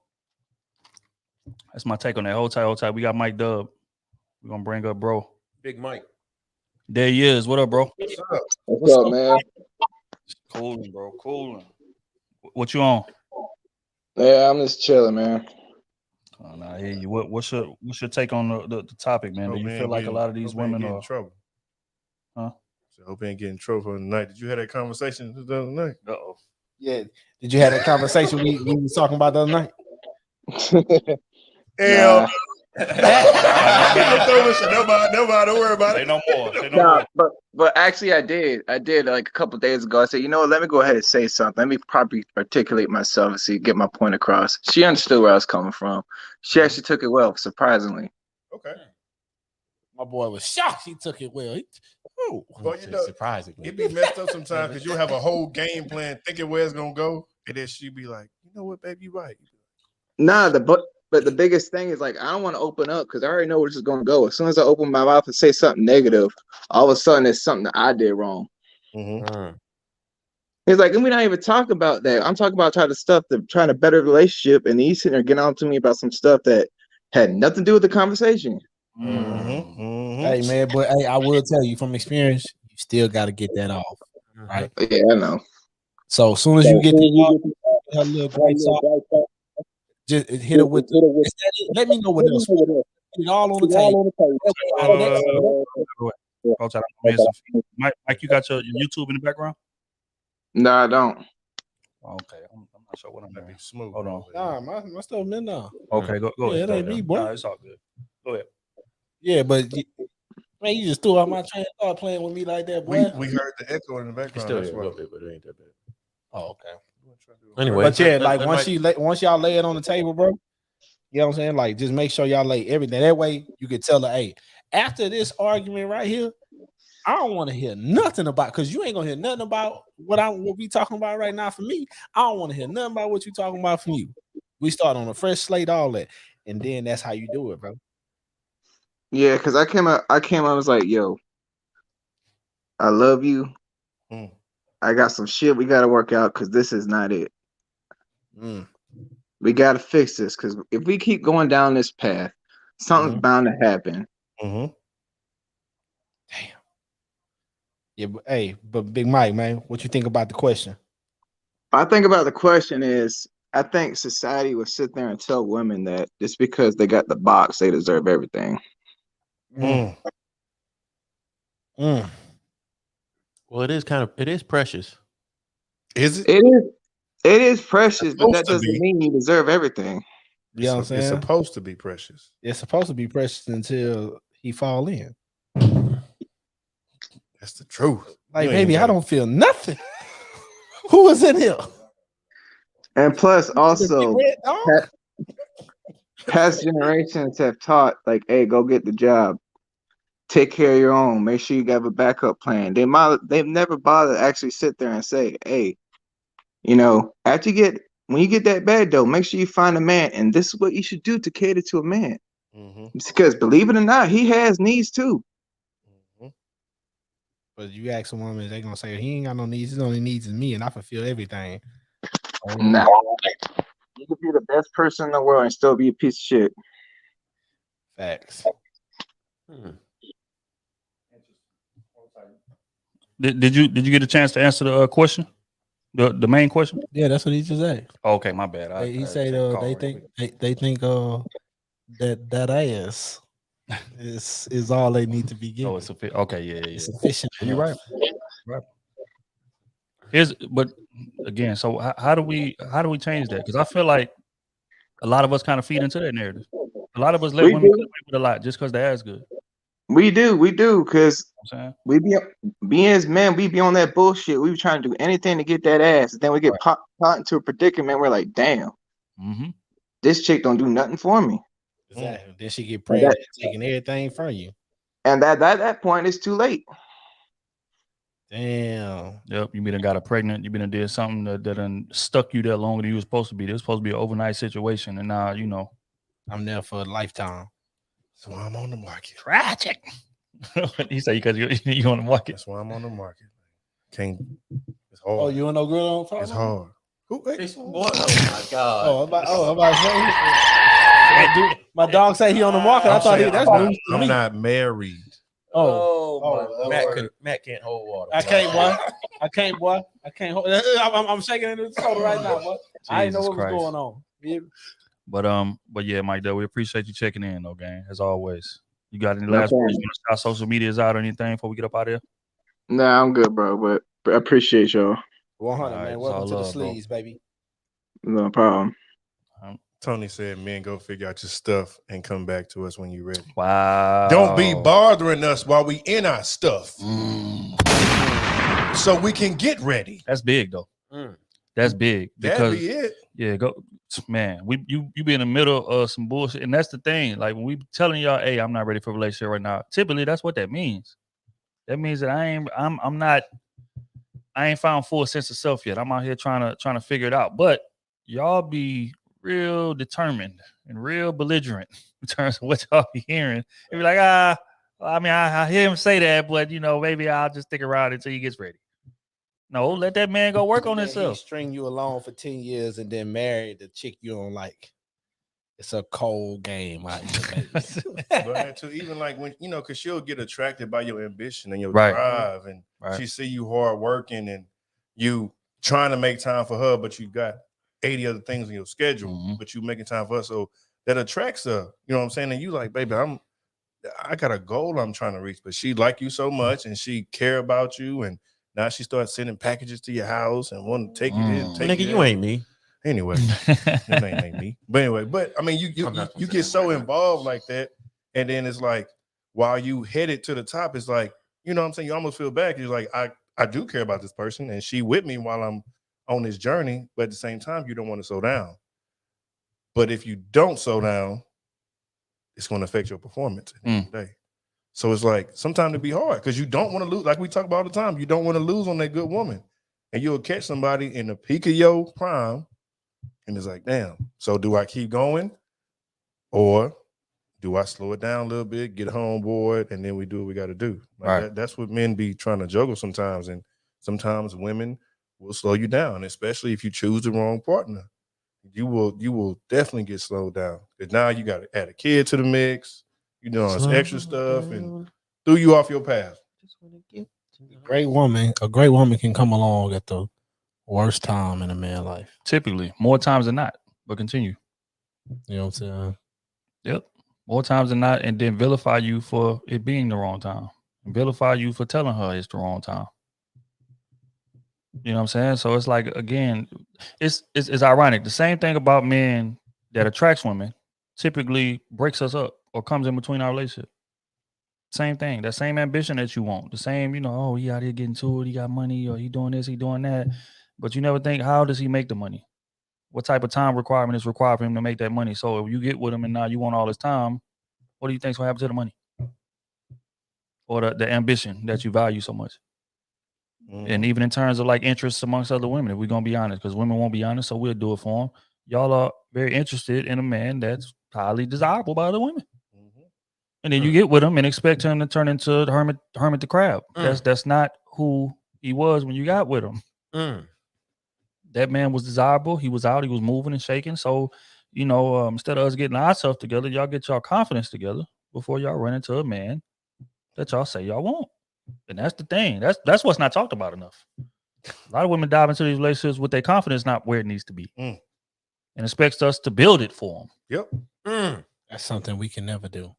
S1: that's my take on that. Hold tight. We got Mike Dub. We're gonna bring up bro.
S3: Big Mike.
S1: There he is. What up, bro?
S7: What's up, man?
S1: Cooling, bro. Cooling. What you on?
S7: Yeah, I'm just chilling, man.
S1: Oh, nah, I hear you. What's your take on the topic, man? Do you feel like a lot of these women are
S4: in trouble?
S1: Huh?
S4: So hope you ain't getting in trouble for the night. Did you have that conversation the other night?
S1: Uh-oh.
S6: Yeah. Did you have that conversation we was talking about the other night?
S7: Nah.
S4: Nobody, don't worry about
S1: Say
S4: it.
S1: no more. Say no
S7: Nah,
S1: more.
S7: but actually I did like a couple days ago. I said, you know what, let me go ahead and say something. Let me probably articulate myself and see, get my point across. She understood where I was coming from. She actually took it well, surprisingly.
S4: Okay.
S6: My boy was shocked. He took it well.
S4: Well, you know,
S3: surprisingly,
S4: it be messed up sometimes because you have a whole game plan, thinking where it's gonna go, and then she be like, you know what, baby, you right.
S7: Nah, but the biggest thing is like I don't want to open up because I already know where this is gonna go. As soon as I open my mouth and say something negative, all of a sudden it's something that I did wrong.
S4: Mm-hmm.
S7: He's like, and we're not even talking about that. I'm talking about trying to better the relationship, and he's sitting there getting on to me about some stuff that had nothing to do with the conversation.
S4: Mm-hmm. Mm-hmm.
S6: Hey man, but hey, I will tell you from experience, you still got to get that off, right?
S7: Yeah, I know.
S6: So as soon as you get her little grace off, just hit her with let me know what else. Put it all on the table.
S1: Mike, you got your YouTube in the background?
S7: No, I don't.
S1: Okay, I'm not sure what I'm doing.
S4: Smooth.
S1: Hold on.
S6: Nah, my stuff been done.
S1: Okay, go
S6: Yeah,
S1: ahead.
S6: it ain't me, boy.
S1: Nah, it's all good. Go ahead.
S6: Yeah, but man, you just threw out my train of thought playing with me like that, boy.
S4: We heard the echo in the background.
S3: It's still
S4: that's
S3: a
S4: why.
S3: little bit, but it ain't that bad.
S6: Oh, okay.
S3: Anyway,
S6: But yeah, like once y'all lay it on the table, bro. You know what I'm saying? Like, just make sure y'all lay everything. That way, you can tell her, hey, after this argument right here, I don't want to hear nothing about, because you ain't gonna hear nothing about what we talking about right now. For me, I don't want to hear nothing about what you talking about from you. We start on a fresh slate, all that, and then that's how you do it, bro.
S7: Yeah, because I came out, I was like, yo, I love you. I got some shit we got to work out because this is not it. We got to fix this because if we keep going down this path, something's bound to happen.
S6: Damn. Yeah, but Big Mike, man, what you think about the question?
S7: I think about the question is, I think society would sit there and tell women that just because they got the box, they deserve everything.
S3: Well, it is precious.
S4: Is it?
S7: It is precious, but that doesn't mean you deserve everything.
S6: You know what I'm saying?
S4: It's supposed to be precious.
S6: It's supposed to be precious until he fall in.
S4: That's the truth.
S6: Like, baby, I don't feel nothing. Who is in here?
S7: And plus, also, past generations have taught, like, hey, go get the job. Take care of your own. Make sure you have a backup plan. They've never bothered to actually sit there and say, hey, you know, when you get that bag though, make sure you find a man, and this is what you should do to cater to a man. Because believe it or not, he has needs too.
S6: But you ask a woman, they gonna say he ain't got no needs. His only needs is me, and I fulfill everything.
S7: Nah, you could be the best person in the world and still be a piece of shit.
S6: Facts.
S1: Did you get a chance to answer the question, the main question?
S6: Yeah, that's what he just said.
S1: Okay, my bad.
S6: He said they think that ass is all they need to be getting.
S1: Oh, it's okay, yeah.
S6: It's sufficient.
S1: You're right. But again, so how do we change that? Because I feel like A lot of us kind of feed into that narrative. A lot of us let
S7: We
S1: women get
S7: do.
S1: away with a lot just because their ass good.
S7: We do, because
S1: You know
S7: we being as men, we be on that bullshit. We be trying to do anything to get that ass. Then we get caught into a predicament. We're like, damn,
S1: Mm-hmm.
S7: this chick don't do nothing for me.
S6: Exactly. Then she get
S7: And
S6: pregnant, taking everything from you.
S7: that point, it's too late.
S6: Damn.
S1: Yep. You been got her pregnant. You been did something that done stuck you there longer than you was supposed to be. This was supposed to be an overnight situation, and now you know.
S6: I'm there for a lifetime.
S4: That's why I'm on the market.
S1: Tragic. He said because you on the market.
S4: That's why I'm on the market. Can't. It's hard.
S6: Oh, you want no girl on?
S4: It's hard. Who? Hey,
S3: Oh my God.
S6: I'm about to say. My dog say he on the market. I thought that's news to
S4: I'm
S6: me.
S4: not married.
S3: Matt can't hold water.
S6: I can't, boy. I can't, boy. I can't hold. I'm shaking in the soda right now, boy. I didn't know what was
S1: Christ.
S6: going on. Yeah.
S1: But yeah, Mike, though, we appreciate you checking in, though, gang, as always. You got any
S7: No
S1: last
S7: problem.
S1: words? You want to shout social medias out or anything before we get up out of here?
S7: Nah, I'm good, bro. But I appreciate y'all.
S6: 100,
S1: All right,
S6: man.
S1: it's
S6: Welcome
S1: all
S6: to the
S1: love, bro.
S6: sleeves, baby.
S7: No problem.
S4: Tony said, "Men, go figure out your stuff and come back to us when you're ready.
S1: Wow.
S4: Don't be bothering us while we in our stuff, so we can get ready."
S1: That's big, though. That's big
S4: That'd
S1: because
S4: be it.
S1: yeah, man. You be in the middle of some bullshit, and that's the thing. Like when we telling y'all, "Hey, I'm not ready for a relationship right now." Typically, that's what that means. That means that I ain't found full sense of self yet. I'm out here trying to figure it out. But y'all be real determined and real belligerent in terms of what y'all be hearing. You be like, I hear him say that, but maybe I'll just stick around until he gets ready. No, let that man go work on
S6: He
S1: himself.
S6: string you along for 10 years and then marry the chick you don't like. It's a cold game out here, baby.
S4: But to even like when because she'll get attracted by your ambition and your
S1: Right.
S4: drive, and she see you hard working and you trying to make time for her, but you got 80 other things in your schedule, but you making time for her, so that attracts her. You know what I'm saying? And you like, baby, I got a goal I'm trying to reach, but she like you so much and she care about you, and now she starts sending packages to your house and want to take you in.
S3: Nigga, you ain't me.
S4: Anyway, your name ain't me. But anyway, I mean, you get so involved like that, and then it's like while you headed to the top, it's like you know what I'm saying. You almost feel bad. You're like, I do care about this person, and she with me while I'm on this journey. But at the same time, you don't want to slow down. But if you don't slow down, it's going to affect your performance at the end of the day. So it's like sometimes it be hard because you don't want to lose. Like we talk about all the time, you don't want to lose on that good woman, and you'll catch somebody in the peak of your prime. And it's like, damn. So do I keep going, or do I slow it down a little bit, get her on board, and then we do what we got to do? Like that's what men be trying to juggle sometimes, and sometimes women will slow you down, especially if you choose the wrong partner. You will definitely get slowed down because now you got to add a kid to the mix. You know, it's extra stuff and threw you off your path.
S6: A great woman can come along at the worst time in a man's life.
S1: Typically, more times than not. But continue.
S6: You know what I'm saying?
S1: Yep. More times than not, and then vilify you for it being the wrong time. And vilify you for telling her it's the wrong time. You know what I'm saying? So it's like, again, it's ironic. The same thing about men that attracts women typically breaks us up or comes in between our relationship. Same thing. That same ambition that you want. The same, oh, he out here getting to it. He got money, or he doing this, he doing that. But you never think, how does he make the money? What type of time requirement is required for him to make that money? So if you get with him and now you want all this time, what do you think's gonna happen to the money? Or the ambition that you value so much? And even in terms of like interests amongst other women, if we're gonna be honest, because women won't be honest, so we'll do it for them. Y'all are very interested in a man that's highly desirable by other women. And then you get with him and expect him to turn into the hermit the crab. That's not who he was when you got with him. That man was desirable. He was out. He was moving and shaking. So, instead of us getting ourselves together, y'all get y'all confidence together before y'all run into a man that y'all say y'all want. And that's the thing. That's what's not talked about enough. A lot of women dive into these relationships with their confidence not where it needs to be, and expects us to build it for them.
S4: Yep.
S6: That's something we can never do.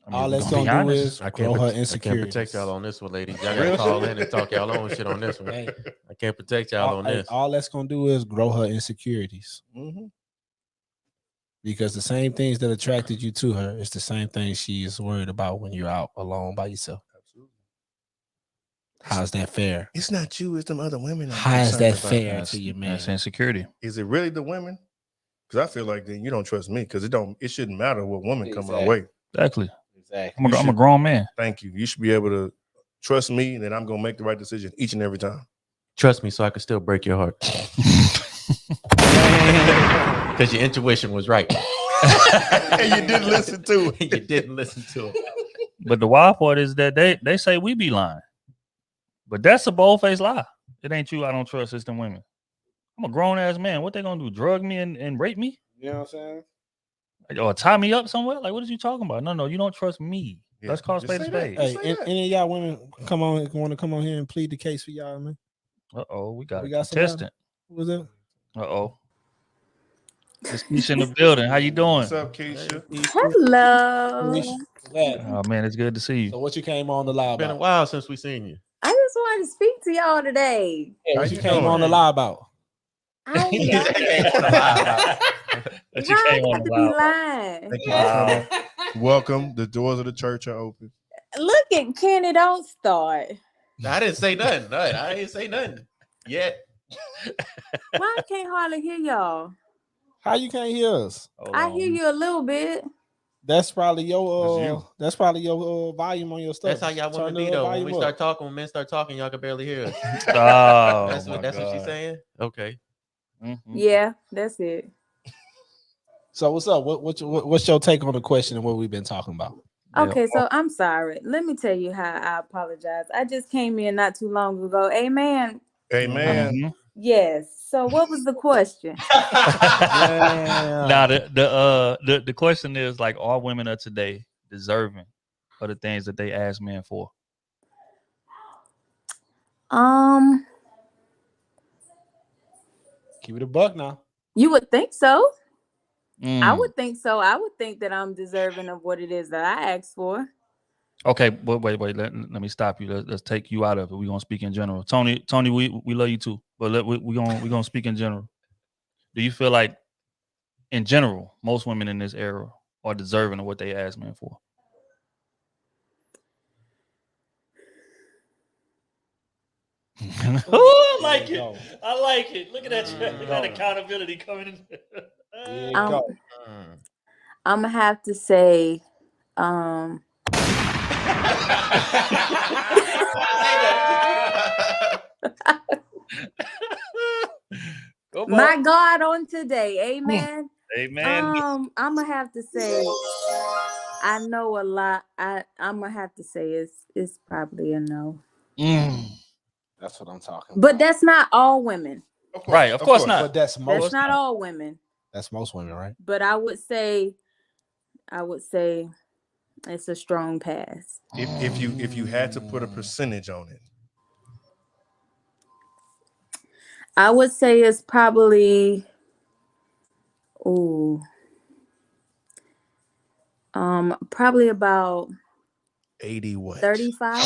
S1: I mean,
S6: all that's gonna do is grow her insecurities.
S3: I can't protect y'all on this one, ladies. Y'all gotta call in and talk y'all own shit on this one.
S6: Hey,
S3: I can't protect y'all on this.
S6: All that's gonna do is grow her insecurities. Because the same things that attracted you to her is the same things she is worried about when you're out alone by yourself.
S4: Absolutely.
S6: How's that fair?
S4: It's not you, it's them other women.
S6: How is that
S4: about.
S6: fair to your man?
S1: That's insecurity.
S4: Is it really the women? Because I feel like then you don't trust me because it shouldn't matter what woman come my way.
S1: Exactly.
S6: Exactly.
S1: I'm a grown man.
S4: Thank you. You should be able to trust me, and then I'm gonna make the right decision each and every time.
S3: Trust me, so I can still break your heart. Because your intuition was right.
S4: And you didn't listen to it.
S3: You didn't listen to it.
S1: But the wild part is that they say we be lying. But that's a bold-faced lie. It ain't you. I don't trust system women. I'm a grown-ass man. What they gonna do? Drug me and rape me?
S2: You know what I'm saying?
S1: Or tie me up somewhere? Like, what is you talking about? No, you don't trust me.
S4: Yeah,
S1: Let's call
S4: just
S1: spade a
S4: say that.
S1: spade.
S6: Hey,
S4: Say that.
S6: any of y'all women want to come on here and plead the case for y'all, man?
S1: Uh-oh, we got
S6: We
S1: a
S6: got somebody?
S1: contestant.
S6: What was that?
S1: Uh-oh. It's Keisha in the building. How you doing?
S4: What's up, Keisha?
S8: Hello.
S1: Oh, man, it's good to see you.
S6: So what you came on the lie
S3: It's been a
S6: about?
S3: while since we seen you.
S8: I just wanted to speak to y'all today.
S6: Yeah,
S4: How
S6: what
S4: you
S6: you came
S4: doing?
S6: on the lie about?
S8: I ain't got
S1: But you
S8: Why I
S1: came on
S8: got
S1: the
S8: to be
S1: wild.
S8: lying?
S4: Thank you
S1: Wow.
S4: for coming. Welcome. The doors of the church are open.
S8: Look at Kenny, don't start.
S3: I didn't say nothing. I didn't say nothing yet.
S8: Why I can't hardly hear y'all?
S6: How you can't hear us?
S1: Hold
S8: I
S1: on.
S8: hear you a little bit.
S6: That's probably your
S4: That's
S6: volume on your stuff.
S3: That's how y'all want
S6: Turn
S3: to be
S6: the
S3: though. When
S6: volume
S3: we
S6: up.
S3: start talking, when men start talking, y'all can barely hear us.
S1: Oh,
S3: That's
S1: my
S3: what she's
S1: God.
S3: saying. Okay.
S1: Mhm.
S8: Yeah, that's it.
S6: So what's up? What's your take on the question and what we've been talking about?
S1: Yeah.
S8: Okay, so I'm sorry. Let me tell you how I apologize. I just came in not too long ago. Amen.
S4: Amen.
S1: Mhm.
S8: Yes. So what was the question?
S1: Now the question is like, are women of today deserving of the things that they ask men for?
S6: Keep it a buck now.
S8: You would think so. I
S1: Mm.
S8: would think so. I would think that I'm deserving of what it is that I asked for.
S1: Okay, but wait. Let me stop you. Let's take you out of it. We're gonna speak in general. Tony, we love you too, but we're gonna speak in general. Do you feel like, in general, most women in this era are deserving of what they ask men for? I like it. I like it. Look at that. That accountability coming in.
S6: Here you go.
S8: I'm gonna have to say, my God on today, amen.
S1: Amen.
S8: I'm gonna have to say, I know a lot. I'm gonna have to say it's probably a no.
S6: That's what I'm talking about.
S8: But that's not all women.
S1: Right, of course not.
S6: But that's most.
S8: That's not all women.
S6: That's most women, right?
S8: But I would say it's a strong pass.
S4: If you had to put a percentage on it,
S8: I would say it's probably probably about
S4: 80 what?
S8: 35.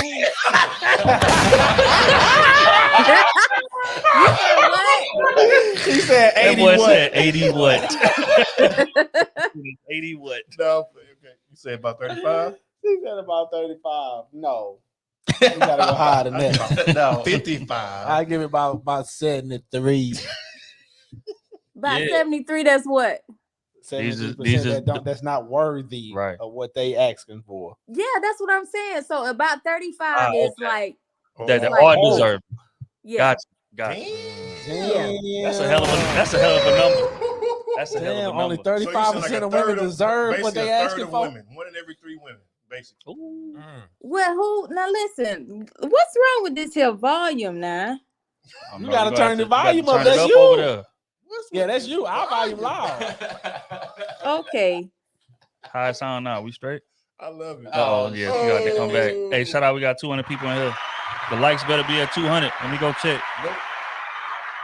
S6: She said 80
S1: boy
S6: what?
S1: said 80 what? 80 what?
S4: No, okay. You say about 35?
S6: She said about 35. No. You gotta go higher than that.
S4: No, 55.
S6: I give it about 73.
S8: About 73, that's what?
S6: 73% that's not worthy of what they asking for.
S8: Yeah, that's what I'm saying. So about 35 is like
S1: that
S8: like,
S1: are deserving.
S8: Yeah.
S1: Gotcha.
S8: Yeah.
S1: That's a hell of a number. That's a hell of a number.
S6: Only 35% of women deserve what they asking for.
S4: Women. 1 in every 3 women, basically.
S8: Well, now listen, what's wrong with this here volume now?
S6: You gotta turn the volume up. That's you.
S1: Over there.
S6: Yeah, that's you. Our volume loud.
S8: Okay.
S1: How it sound now? We straight?
S4: I love it.
S1: Oh, yeah. You got to come back. Hey, shout out. We got 200 people in here. The likes better be at 200. Let me go check.
S4: Nope.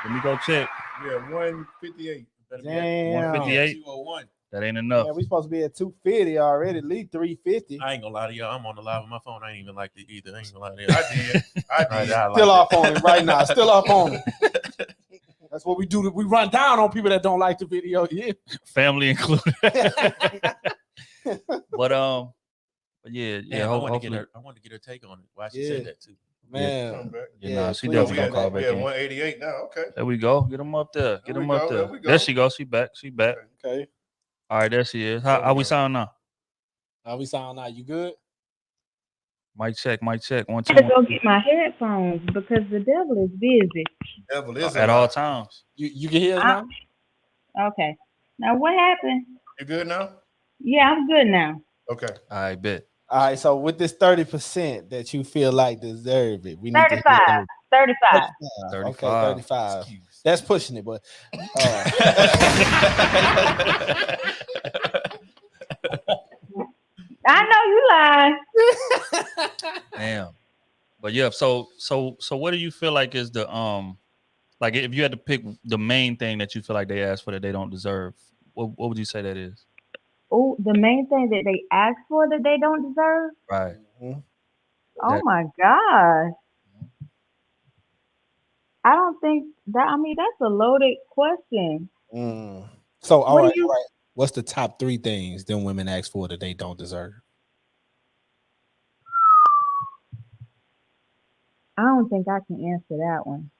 S1: Let me go check.
S4: Yeah, 158.
S6: Damn.
S1: 158.
S3: 201.
S1: That ain't enough.
S6: Yeah, we supposed to be at 250 already. At least 350.
S3: I ain't gonna lie to y'all. I'm on the live on my phone. I ain't even like it either. I ain't gonna lie to you.
S4: I did.
S6: Still off on it right now. Still off on it. That's That's what we do. We run down on people that don't like the video. Yeah,
S1: family included. But yeah.
S3: I want to get her take on it. Why she said that too.
S6: Man.
S1: She definitely gonna call back in.
S4: 188 now. Okay.
S1: There we go. Get them up there. Get them up there.
S4: There we go.
S1: There she goes. She back.
S6: Okay.
S1: All right, there she is. How we sound now?
S6: How we sound now? You good?
S1: Mic check. 1 2
S8: I had to go get my headphones because the devil is busy.
S4: Devil is
S1: at all times.
S6: You can hear us now?
S8: Okay. Now what happened?
S4: You good now?
S8: Yeah, I'm good now.
S4: Okay.
S1: I bet.
S6: All right, so with this 30% that you feel like deserve it, we need
S8: 35. 35.
S1: 35.
S6: Okay, 35. That's pushing it, but
S8: I know you lying.
S1: Damn. But yeah, so what do you feel like is the like if you had to pick the main thing that you feel like they asked for that they don't deserve, what would you say that is?
S8: Oh, the main thing that they ask for that they don't deserve?
S1: Right.
S8: Oh my gosh. I don't think that, I mean, that's a loaded question.
S6: So all right. What's the top 3 things them women ask for that they don't deserve?
S8: I don't think I can answer that one.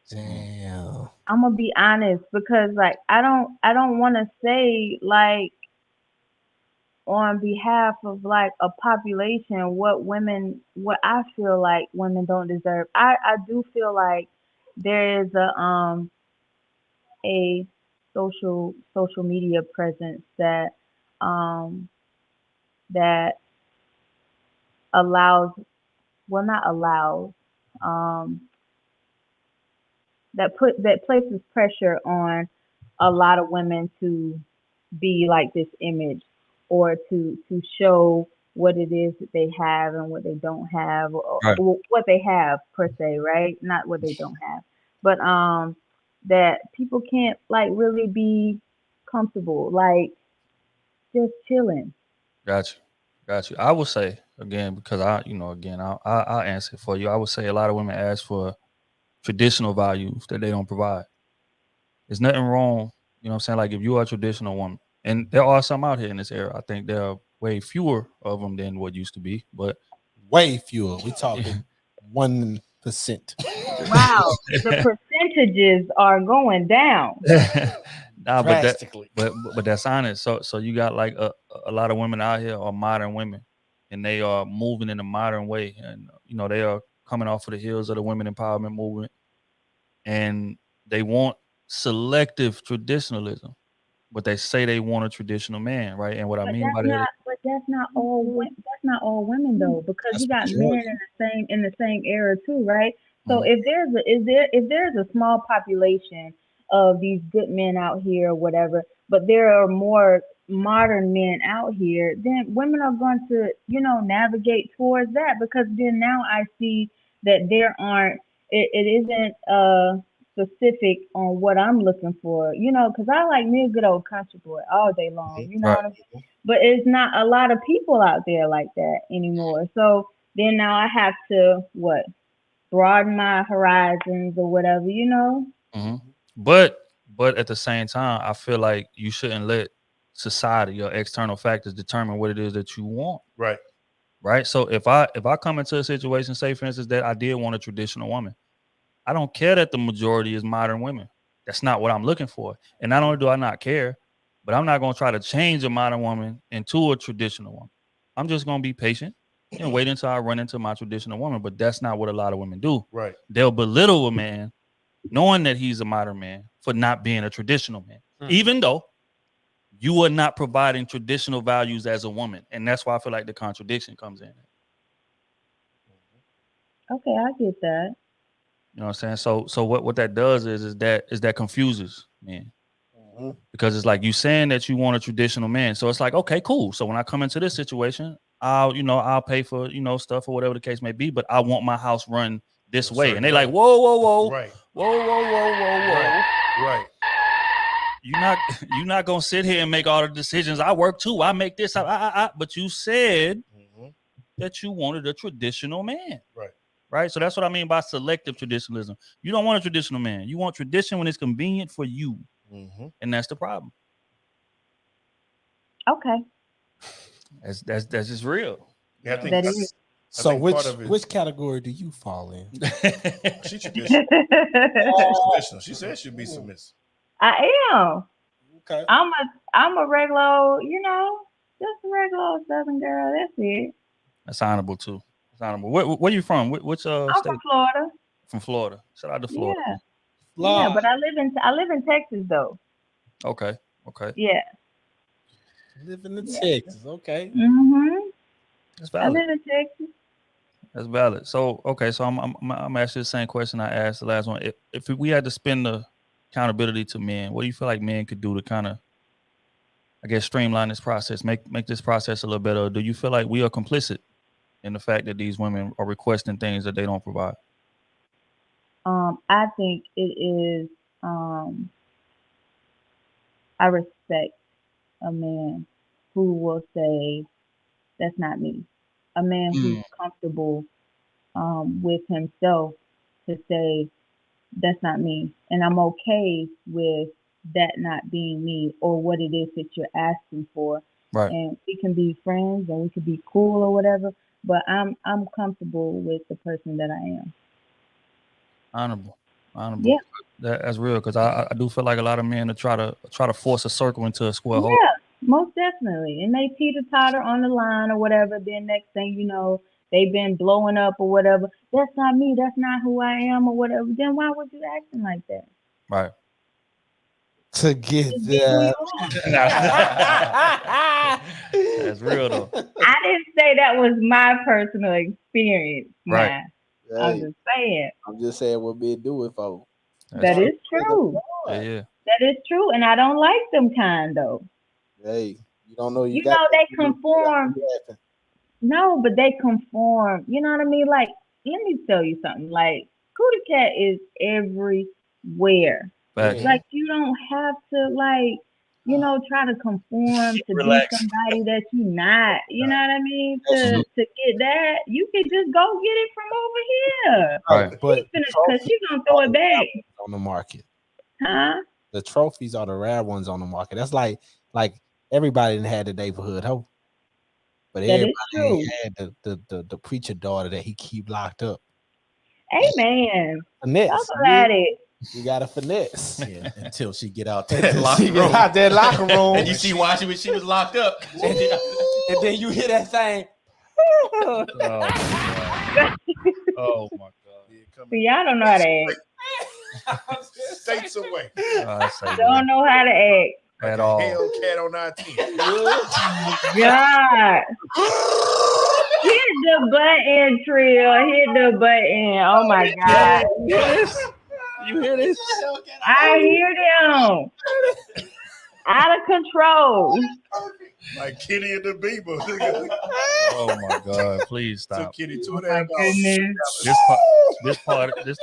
S6: Damn.
S8: I'm gonna be honest because like I don't want to say like on behalf of like a population what I feel like women don't deserve. I do feel like there is a social media presence that that allows, well, not allows, that places pressure on a lot of women to be like this image or to show what it is that they have and what they don't have, or what they have per se, right? Not what they don't have, but that people can't like really be comfortable, like just chilling.
S1: Got you. I would say again, because I'll answer it for you. I would say a lot of women ask for traditional values that they don't provide. There's nothing wrong, you know what I'm saying? Like if you are a traditional woman, and there are some out here in this era, I think there are way fewer of them than what used to be, but
S6: way fewer. We talking 1%.
S8: Wow, the percentages are going down.
S1: Nah,
S6: drastically.
S1: But that's honest. So you got like a lot of women out here are modern women, and they are moving in a modern way, and they are coming off of the heels of the women empowerment movement, and they want selective traditionalism, but they say they want a traditional man, right? And what I mean by that,
S8: but that's not all women. That's not all women though, because you got men in the same era too, right? So if there's a small population of these good men out here or whatever, but there are more modern men out here, then women are going to, navigate towards that, because then now I see that there aren't, it isn't specific on what I'm looking for, because I like me a good old country boy all day long, what I'm saying? But it's not a lot of people out there like that anymore. So then now I have to broaden my horizons or whatever,
S1: But at the same time, I feel like you shouldn't let society or external factors determine what it is that you want. Right. So if I come into a situation, say for instance, that I did want a traditional woman, I don't care that the majority is modern women. That's not what I'm looking for. And not only do I not care, but I'm not going to try to change a modern woman into a traditional woman. I'm just going to be patient and wait until I run into my traditional woman. But that's not what a lot of women do.
S4: Right.
S1: They'll belittle a man knowing that he's a modern man for not being a traditional man, even though you are not providing traditional values as a woman. And that's why I feel like the contradiction comes in.
S8: Okay, I get that.
S1: You know what I'm saying? So what that does is that confuses men. Because it's like you saying that you want a traditional man. So it's like, okay, cool. So when I come into this situation, I'll pay for, stuff or whatever the case may be, but I want my house run this way. And they like, whoa.
S4: Right.
S1: Whoa.
S4: Right.
S1: You're not gonna sit here and make all the decisions. I work too. I make this. But you said that you wanted a traditional man.
S4: Right.
S1: right? So that's what I mean by selective traditionalism. You don't want a traditional man. You want tradition when it's convenient for you, and that's the problem.
S8: Okay.
S1: That's just real.
S4: Yeah, I think
S8: That is.
S6: So
S4: think part of it-
S6: which category do you fall in?
S4: She traditional. Traditional. She said she'd be submissive.
S8: I am.
S6: Okay.
S8: I'm a regular, you know, just a regular Southern girl. That's it.
S1: That's honorable too. That's honorable. Where you from? Which
S8: I'm
S1: state?
S8: from Florida.
S1: From Florida. Shout out to Florida.
S8: Yeah.
S6: Florida.
S8: Yeah, but I live in Texas though.
S1: Okay.
S8: Yeah.
S6: Living in Texas. Okay.
S8: Mhm.
S1: That's
S8: I
S1: valid.
S8: live in Texas.
S1: That's valid. So okay, so I'm asking the same question I asked the last one. If we had to spin the accountability to men, what do you feel like men could do to kind of, I guess, streamline this process, make this process a little better? Do you feel like we are complicit in the fact that these women are requesting things that they don't provide?
S8: I think it is. I respect a man who will say, "That's not me." A man who's comfortable with himself to say, "That's not me," and I'm okay with that not being me or what it is that you're asking for.
S1: Right.
S8: And we can be friends and we can be cool or whatever, but I'm comfortable with the person that I am.
S1: Honorable.
S8: Yeah.
S1: That's real, because I do feel like a lot of men try to force a circle into a square hole.
S8: Yeah, most definitely. And they teeter-totter on the line or whatever. Then next thing you know, they've been blowing up or whatever. That's not me. That's not who I am or whatever. Then why would you acting like that?
S1: Right.
S6: To get
S8: Just be who you
S6: that.
S8: are.
S1: That's real though.
S8: I didn't say that was my personal experience.
S1: Right.
S8: Nah. I'm just saying.
S2: I'm just saying what men do it for.
S8: That is true.
S1: Yeah.
S8: That is true. And I don't like them kind though.
S2: Hey, you don't know
S8: You know, they conform. No, but they conform. You know what I mean? Like, let me tell you something. Like, Cootie Cat is everywhere.
S1: Facts.
S8: Like, you don't have to, like, you know, try to conform to
S1: Relax.
S8: be somebody that you're not. You know what I mean? To get that, you can just go get it from over here.
S1: Right.
S6: But
S8: Because she's going to throw it back.
S6: on the market.
S8: Huh?
S6: The trophies are the rare ones on the market. That's like everybody didn't had the neighborhood hoe. But
S8: That is
S6: everybody
S8: true.
S6: had the preacher daughter that he keep locked up.
S8: Hey, man.
S6: Finesse.
S8: Talk about it.
S6: You got to finesse.
S3: Yeah, until she get out
S6: Until
S3: that
S6: she
S3: locker
S6: get
S3: room.
S6: out that locker room.
S3: And you see why she was locked up.
S6: And then you hear that thing.
S1: Oh my God.
S8: See, y'all don't know how to act.
S4: States away.
S8: Don't know how to act.
S1: At all.
S4: Hellcat on our team.
S8: God. Hit the button, Trill. Hit the button. Oh my God.
S1: You hear this?
S8: I hear them. Out of control.
S4: Like Kitty and the Beaver.
S1: Oh my God! Please
S4: Took
S1: stop.
S4: Kitty
S8: Oh my goodness.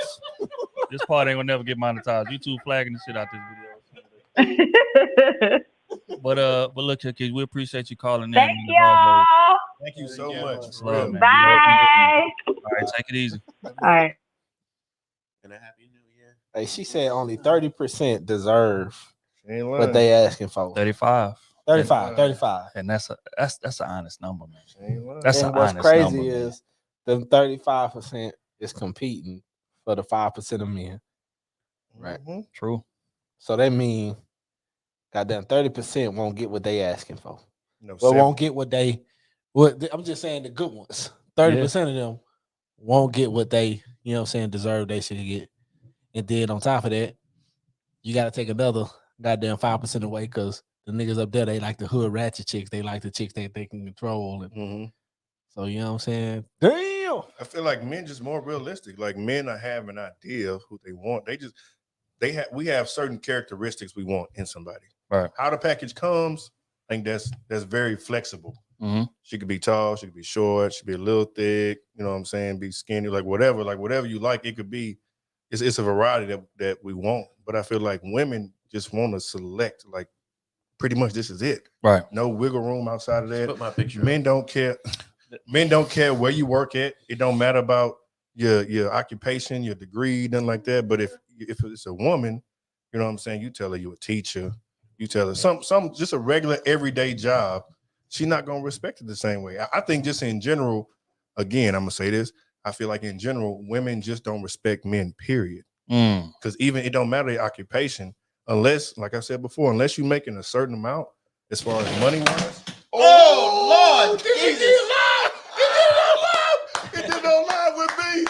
S1: This part ain't gonna never get monetized. YouTube flagging the shit out this video. But look here, kids. We appreciate you calling in.
S8: Thank y'all.
S4: Thank you so much.
S1: Love, man.
S8: Bye.
S1: All right, take it easy.
S8: All right.
S3: And a happy new year.
S6: Hey, she said only 30% deserve
S4: Ain't
S6: what
S4: lying.
S6: they asking for.
S1: 35.
S6: 35.
S1: And that's an honest number, man.
S4: Ain't lying.
S1: That's
S6: And
S1: an
S6: what's
S1: honest
S6: crazy
S1: number, man.
S6: is them 35% is competing for the 5% of men. Right.
S4: Mhm.
S1: True.
S6: So that means goddamn 30% won't get what they asking for.
S4: No,
S6: But won't get what I'm just saying the good ones. 30% of them won't get what they, you know what I'm saying, deserve they should get. And then on top of that, you gotta take another goddamn 5% away because the niggas up there, they like the hood ratchet chicks. They like the chicks that they can control. And so you know what I'm saying? Damn.
S4: I feel like men just more realistic. Like men are have an idea of who they want. We have certain characteristics we want in somebody.
S1: Right.
S4: How the package comes, I think that's very flexible.
S1: Mm-hmm.
S4: She could be tall, she could be short, she could be a little thick, you know what I'm saying, be skinny, like whatever you like, it could be. It's a variety that we want. But I feel like women just want to select, like pretty much this is it.
S1: Right.
S4: No wiggle room outside of that.
S3: Put my picture.
S4: Men don't care. Men don't care where you work at. It don't matter about your occupation, your degree, nothing like that. But if it's a woman, you know what I'm saying, you tell her you're a teacher, you tell her some just a regular everyday job, she's not gonna respect it the same way. I think just in general, again, I'm gonna say this. I feel like in general, women just don't respect men, period. Because even it don't matter the occupation, unless, like I said before, unless you're making a certain amount as far as money wise.
S3: Oh Lord,
S4: it did not lie with me.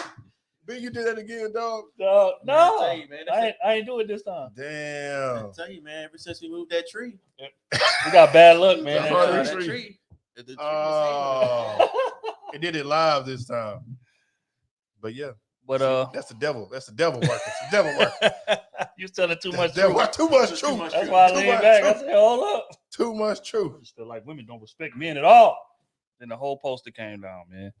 S4: B, you did that again, dog.
S1: No,
S3: Man, I tell you, man,
S1: I ain't do it this time.
S4: Damn.
S3: I tell you, man, ever since we moved that tree,
S1: We got bad luck, man.
S4: That
S3: that
S4: tree.
S3: tree. The tree
S4: Oh, it did it live this time. But yeah.
S1: But
S4: that's the devil. That's the devil working. It's the devil working.
S1: You telling too much
S4: Devil.
S1: truth.
S4: Too much truth.
S1: That's why I leaned back. I said, hold up.
S4: Too much truth.
S1: I just feel like women don't respect men at all. Then the whole poster came down, man.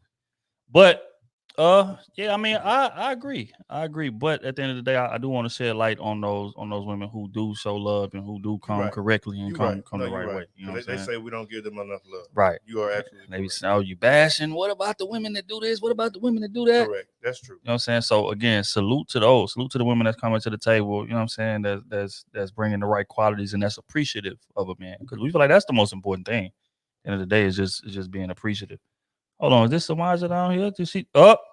S1: But yeah, I mean, I agree. But at the end of the day, I do want to shed light on those women who do show love and who do come correctly and come the right way. You know what
S4: they say we don't give them enough love.
S1: Right.
S4: You are absolutely
S1: Maybe say, you bashing. What about the women that do this? What about the women that do that?
S4: Correct. That's true.
S1: You know what I'm saying? So again, salute to those. Salute to the women that's coming to the table. You know what I'm saying? That's bringing the right qualities and that's appreciative of a man. Because we feel like that's the most important thing. At the end of the day, is just being appreciative. Hold on, is this Samaja down here? Did she up?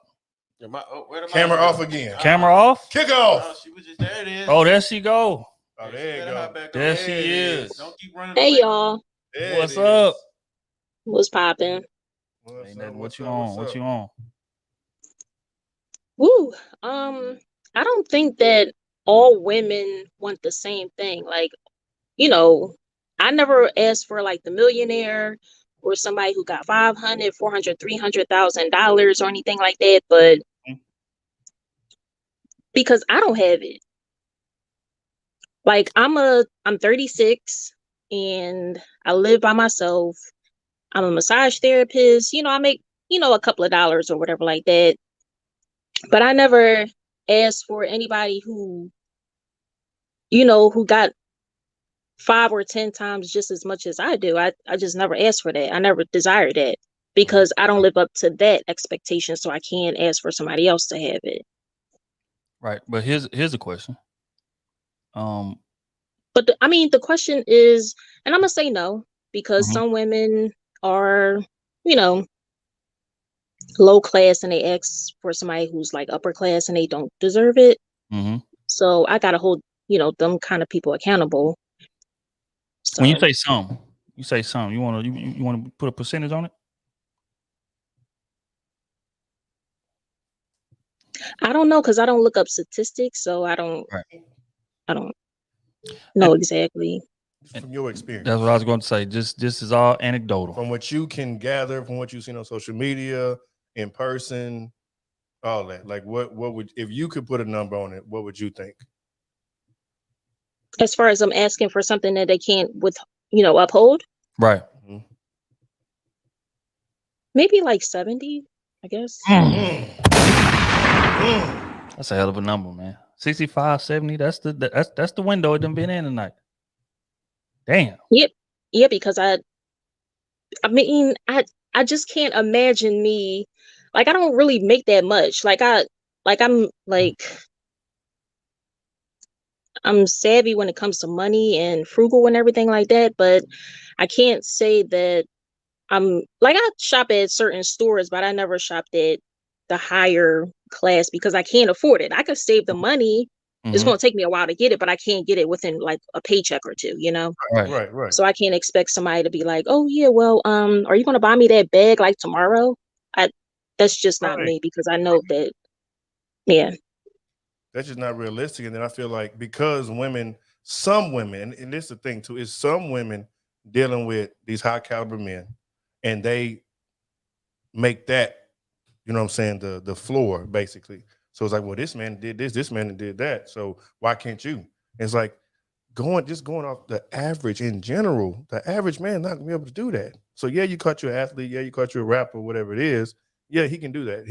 S4: Camera off again.
S1: Camera off?
S4: Kick off.
S3: Oh, she was just there. It is.
S1: Oh, there she go.
S4: Oh, there you go.
S1: There she is.
S3: Don't keep running.
S9: Hey y'all,
S1: What's up?
S9: what's poppin'?
S1: Ain't nothing. What you on? What you on?
S9: Woo. I don't think that all women want the same thing. Like, you know, I never asked for like the millionaire or somebody who got $500, $400, $300,000 or anything like that, but because I don't have it. Like I'm 36 and I live by myself. I'm a massage therapist. You know, I make, a couple of dollars or whatever like that. But I never asked for anybody who, who got 5 or 10 times just as much as I do. I just never asked for that. I never desired that because I don't live up to that expectation. So I can't ask for somebody else to have it.
S1: Right. But here's a question.
S9: But the question is, and I'm gonna say no, because some women are, low class and they ask for somebody who's like upper class and they don't deserve it. So I gotta hold, them kind of people accountable. So,
S1: when you say some, you want to put a percentage on it?
S9: I don't know because I don't look up statistics, so I don't know exactly.
S4: From your experience.
S1: That's what I was going to say. Just this is all anecdotal.
S4: From what you can gather, from what you've seen on social media, in person, all that. Like what would, if you could put a number on it, what would you think?
S9: As far as I'm asking for something that they can't uphold?
S1: Right.
S9: Maybe like 70, I guess.
S1: That's a hell of a number, man. 65, 70, that's the window it done been in tonight. Damn.
S9: Yep. Yeah, because I just can't imagine me, like I don't really make that much. I'm savvy when it comes to money and frugal and everything like that, but I can't say that I'm like, I shop at certain stores, but I never shopped at the higher class because I can't afford it. I could save the money. It's going to take me a while to get it, but I can't get it within like a paycheck or two,
S4: Right.
S9: So I can't expect somebody to be like, oh yeah, well, are you going to buy me that bag like tomorrow? That's just not me because I know that, yeah.
S4: That's just not realistic. And then I feel like because some women, and this is the thing too, is some women dealing with these high caliber men and they make that, you know what I'm saying, the floor basically. So it's like, well, this man did this man did that. So why can't you? It's like going off the average in general, the average man not gonna be able to do that. So yeah, you caught your athlete, yeah, you caught your rapper, whatever it is. Yeah, he can do that.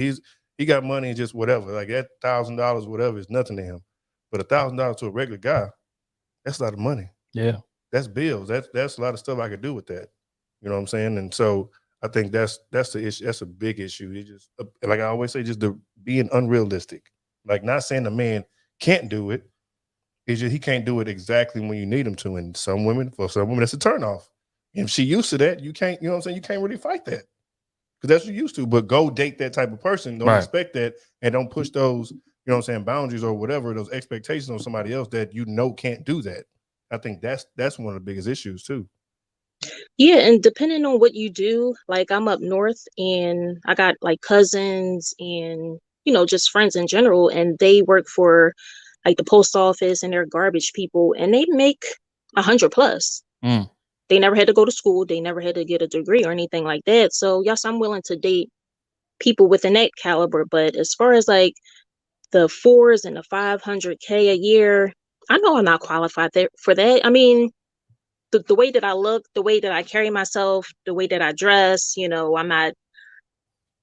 S4: He got money and just whatever. Like that $1,000, whatever, is nothing to him. But $1,000 to a regular guy, that's a lot of money.
S1: Yeah.
S4: That's bills. That's a lot of stuff I could do with that. You know what I'm saying? And so I think that's the issue. That's a big issue. It just like I always say, just the being unrealistic. Like not saying the man can't do it. It's just he can't do it exactly when you need him to. And for some women, that's a turnoff. If she used to that, you can't. You know what I'm saying? You can't really fight that because that's what you used to. But go date that type of person. Don't expect that, and don't push those. You know what I'm saying? Boundaries or whatever, those expectations on somebody else that you know can't do that. I think that's one of the biggest issues too.
S9: Yeah, and depending on what you do, like I'm up north and I got like cousins and just friends in general, and they work for like the post office and they're garbage people, and they make 100 plus. They never had to go to school, they never had to get a degree or anything like that. So yes, I'm willing to date people within that caliber, but as far as like the 4s and the 500K a year, I know I'm not qualified for that. I mean, the way that I look, the way that I carry myself, the way that I dress, I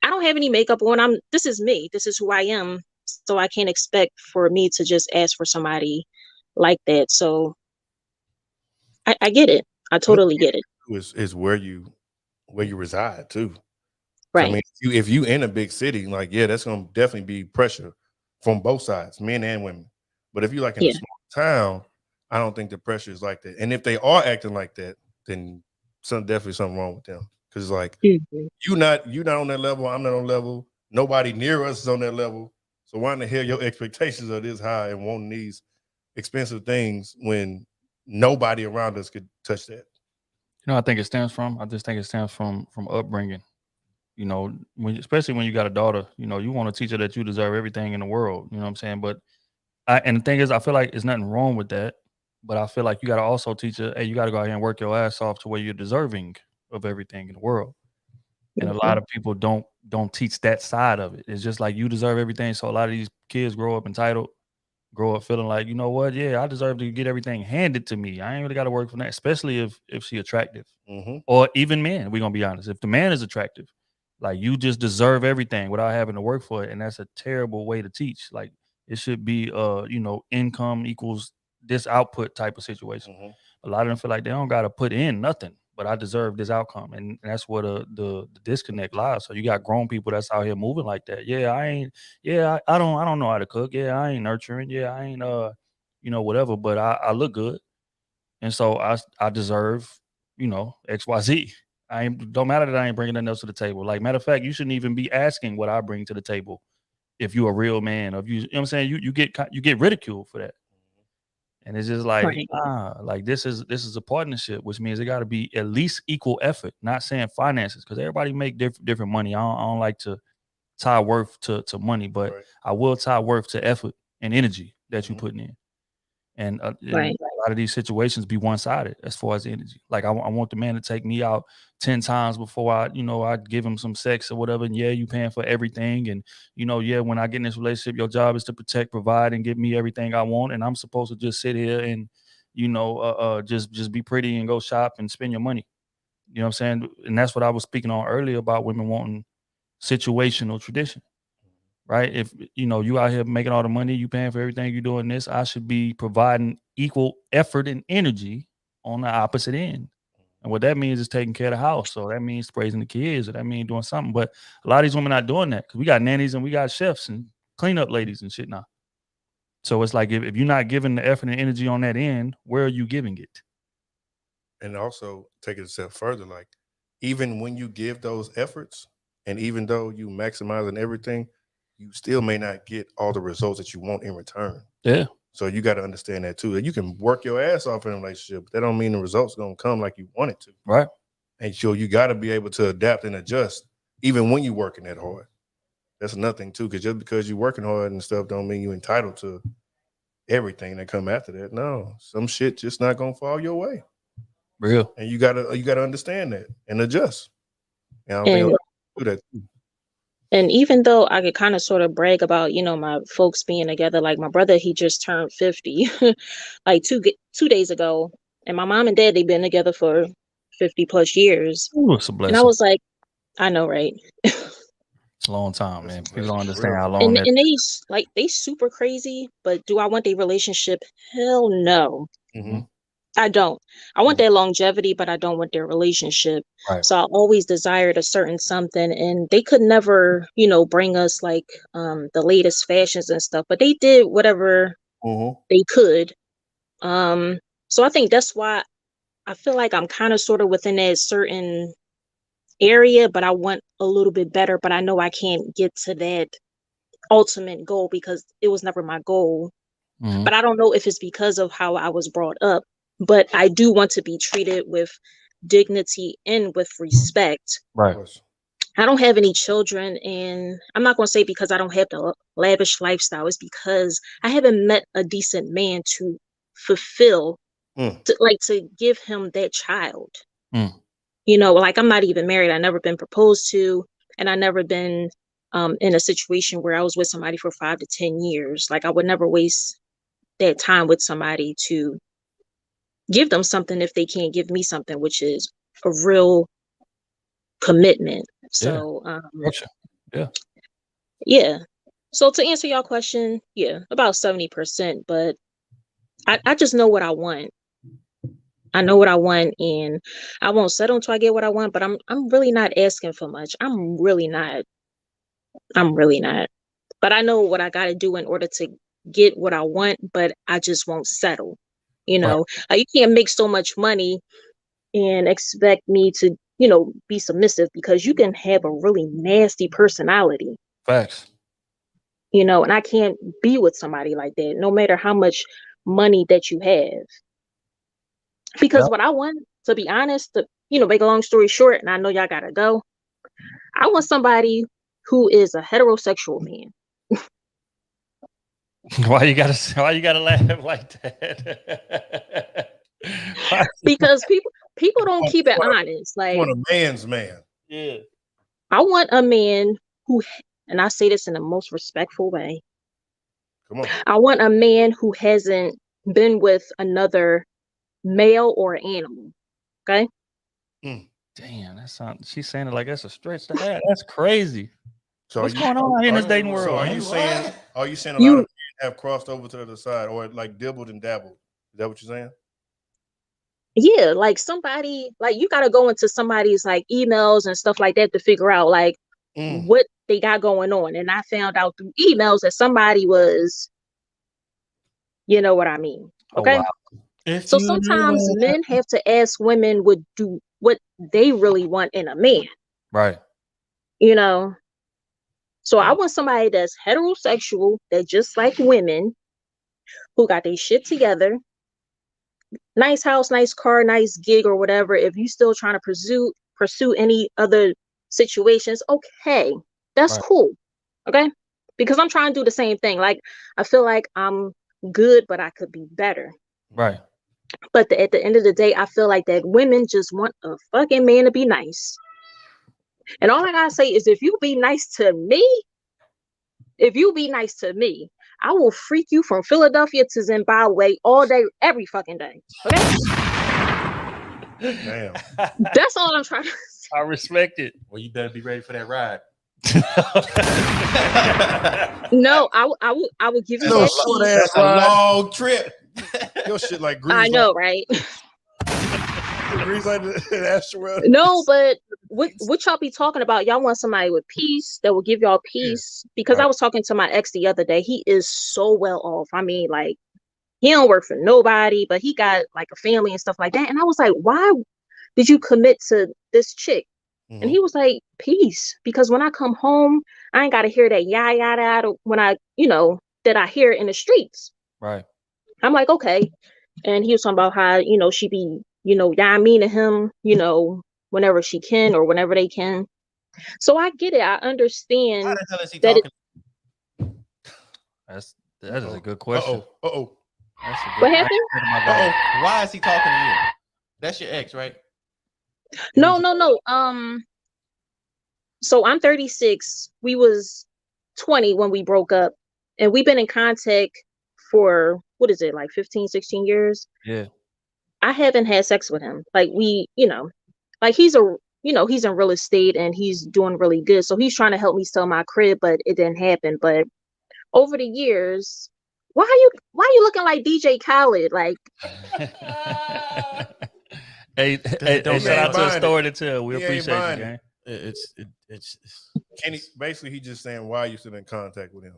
S9: don't have any makeup on. This is me. This is who I am. So I can't expect for me to just ask for somebody like that. So I get it. I totally get it.
S4: Is where you reside too.
S9: Right.
S4: So, I mean, if you in a big city, like, yeah, that's going to definitely be pressure from both sides, men and women. But if you're like in a small town, I don't think the pressure is like that. And if they are acting like that, then definitely something wrong with them. Because like you're not on that level, I'm not on level. Nobody near us is on that level. So why in the hell your expectations are this high and wanting these expensive things when nobody around us could touch that?
S1: I think it stems from. I just think it stems from upbringing. Especially when you got a daughter, you want to teach her that you deserve everything in the world. You know what I'm saying? But and the thing is, I feel like there's nothing wrong with that. But I feel like you got to also teach her, hey, you got to go out here and work your ass off to where you're deserving of everything in the world. And a lot of people don't teach that side of it. It's just like you deserve everything. So a lot of these kids grow up entitled, grow up feeling like, you know what? Yeah, I deserve to get everything handed to me. I ain't really got to work for that, especially if she attractive. Or even men, we're going to be honest. If the man is attractive, like you just deserve everything without having to work for it. And that's a terrible way to teach. Like it should be, income equals this output type of situation. A lot of them feel like they don't got to put in nothing, but I deserve this outcome. And that's where the disconnect lies. So you got grown people that's out here moving like that. Yeah, I don't know how to cook. Yeah, I ain't nurturing. Yeah, I ain't, whatever, but I look good. And so I deserve, XYZ. Don't matter that I ain't bringing nothing else to the table. Like, matter of fact, you shouldn't even be asking what I bring to the table if you're a real man. Or if you know what I'm saying? You get ridiculed for that. And it's just like, like this is a partnership, which means it got to be at least equal effort. Not saying finances, because everybody make different money. I don't like to tie worth to money, but I will tie worth to effort and energy that you putting in. And a lot of these situations be one-sided as far as the energy. Like I want the man to take me out 10 times before I give him some sex or whatever. And yeah, you paying for everything. And when I get in this relationship, your job is to protect, provide, and give me everything I want. And I'm supposed to just sit here and just be pretty and go shop and spend your money. You know what I'm saying? And that's what I was speaking on earlier about women wanting situational tradition. Right? If you out here making all the money, you paying for everything, you doing this, I should be providing equal effort and energy on the opposite end. And what that means is taking care of the house. So that means raising the kids, or that means doing something. But a lot of these women not doing that because we got nannies and we got chefs and cleanup ladies and shit now. So it's like if you're not giving the effort and energy on that end, where are you giving it?
S4: And also take it a step further, like even when you give those efforts, and even though you maximizing everything, you still may not get all the results that you want in return.
S1: Yeah.
S4: So you got to understand that too. That you can work your ass off in a relationship, but that don't mean the results are gonna come like you want it to.
S1: Right.
S4: And so you got to be able to adapt and adjust, even when you're working that hard. That's nothing too, because just because you're working hard and stuff, don't mean you're entitled to everything that come after that. No, some shit just not gonna fall your way.
S1: Real.
S4: And you gotta understand that and adjust. And I don't think a lot of people do that too.
S9: And even though I could kind of sort of brag about, my folks being together, like my brother, he just turned 50 like 2 days ago. And my mom and dad, they've been together for 50 plus years.
S1: Ooh, it's a blessing.
S9: And I was like, I know, right?
S1: It's a long time, man. People don't understand how long that.
S9: And they super crazy, but do I want a relationship? Hell no. I don't. I want their longevity, but I don't want their relationship.
S1: Right.
S9: So I always desired a certain something, and they could never, bring us like the latest fashions and stuff, but they did whatever they could. So I think that's why I feel like I'm kind of sort of within that certain area, but I want a little bit better, but I know I can't get to that ultimate goal because it was never my goal. But I don't know if it's because of how I was brought up, but I do want to be treated with dignity and with respect.
S1: Right.
S9: I don't have any children, and I'm not going to say because I don't have the lavish lifestyle. It's because I haven't met a decent man to fulfill, to give him that child. Like I'm not even married. I've never been proposed to, and I've never been in a situation where I was with somebody for 5 to 10 years. Like I would never waste that time with somebody to give them something if they can't give me something, which is a real commitment. So yeah. So to answer y'all question, about 70%, but I just know what I want. I know what I want, and I won't settle until I get what I want, but I'm really not asking for much. I'm really not. But I know what I got to do in order to get what I want, but I just won't settle. Like you can't make so much money and expect me to, be submissive, because you can have a really nasty personality.
S1: Facts.
S9: And I can't be with somebody like that, no matter how much money that you have. Because what I want, to be honest, to, make a long story short, and I know y'all gotta go, I want somebody who is a heterosexual man.
S1: Why you gotta laugh like that?
S9: Because people don't keep it honest. Like,
S4: you want a man's man.
S1: Yeah.
S9: I want a man who, and I say this in the most respectful way.
S4: Come on.
S9: I want a man who hasn't been with another male or animal. Okay.
S1: Damn, she's saying it like that's a stretch to add. That's crazy.
S4: So
S1: what's going on in this dating world?
S4: So are you saying a lot of men have crossed over to the other side, or like dibbled and dabbled? Is that what you're saying?
S9: Yeah, like somebody, like you got to go into somebody's like emails and stuff like that to figure out like what they got going on. And I found out through emails that somebody was, you know what I mean? Okay.
S1: Oh, wow.
S9: So sometimes men have to ask women would do what they really want in a man.
S1: Right.
S9: So I want somebody that's heterosexual, that just like women, who got their shit together. Nice house, nice car, nice gig or whatever. If you still trying to pursue any other situations, okay, that's cool. Okay. Because I'm trying to do the same thing. Like, I feel like I'm good, but I could be better.
S1: Right.
S9: But at the end of the day, I feel like that women just want a fucking man to be nice. And all I gotta say is, if you be nice to me, I will freak you from Philadelphia to Zimbabwe all day, every fucking day. Okay?
S4: Damn.
S9: That's all I'm trying to say.
S1: I respect it.
S3: Well, you better be ready for that ride.
S9: No, I will give you that.
S3: That's a long trip.
S4: Your shit like grease.
S9: I know, right?
S4: Grease like the asteroid.
S9: No, but what y'all be talking about? Y'all want somebody with peace that will give y'all peace. Because I was talking to my ex the other day. He is so well off. I mean, like, he don't work for nobody, but he got like a family and stuff like that. And I was like, why did you commit to this chick? And he was like, peace. Because when I come home, I ain't got to hear that yada yada when I, that I hear in the streets.
S1: Right.
S9: I'm like, okay. And he was talking about how, she be, yeah, mean to him, whenever she can or whenever they can. So I get it. I understand.
S3: How the hell is he talking?
S1: That is a good question.
S9: What happened?
S3: Why is he talking to you? That's your ex, right?
S9: No. So I'm 36. We was 20 when we broke up, and we've been in contact for, what is it, like 15, 16 years?
S1: Yeah.
S9: I haven't had sex with him. Like like he's in real estate and he's doing really good. So he's trying to help me sell my crib, but it didn't happen. But over the years, why are you looking like DJ Khaled? Like,
S1: hey, shout out to a story to tell. We appreciate you, gang.
S3: It's
S4: Kenny, basically, he just saying why you still in contact with him.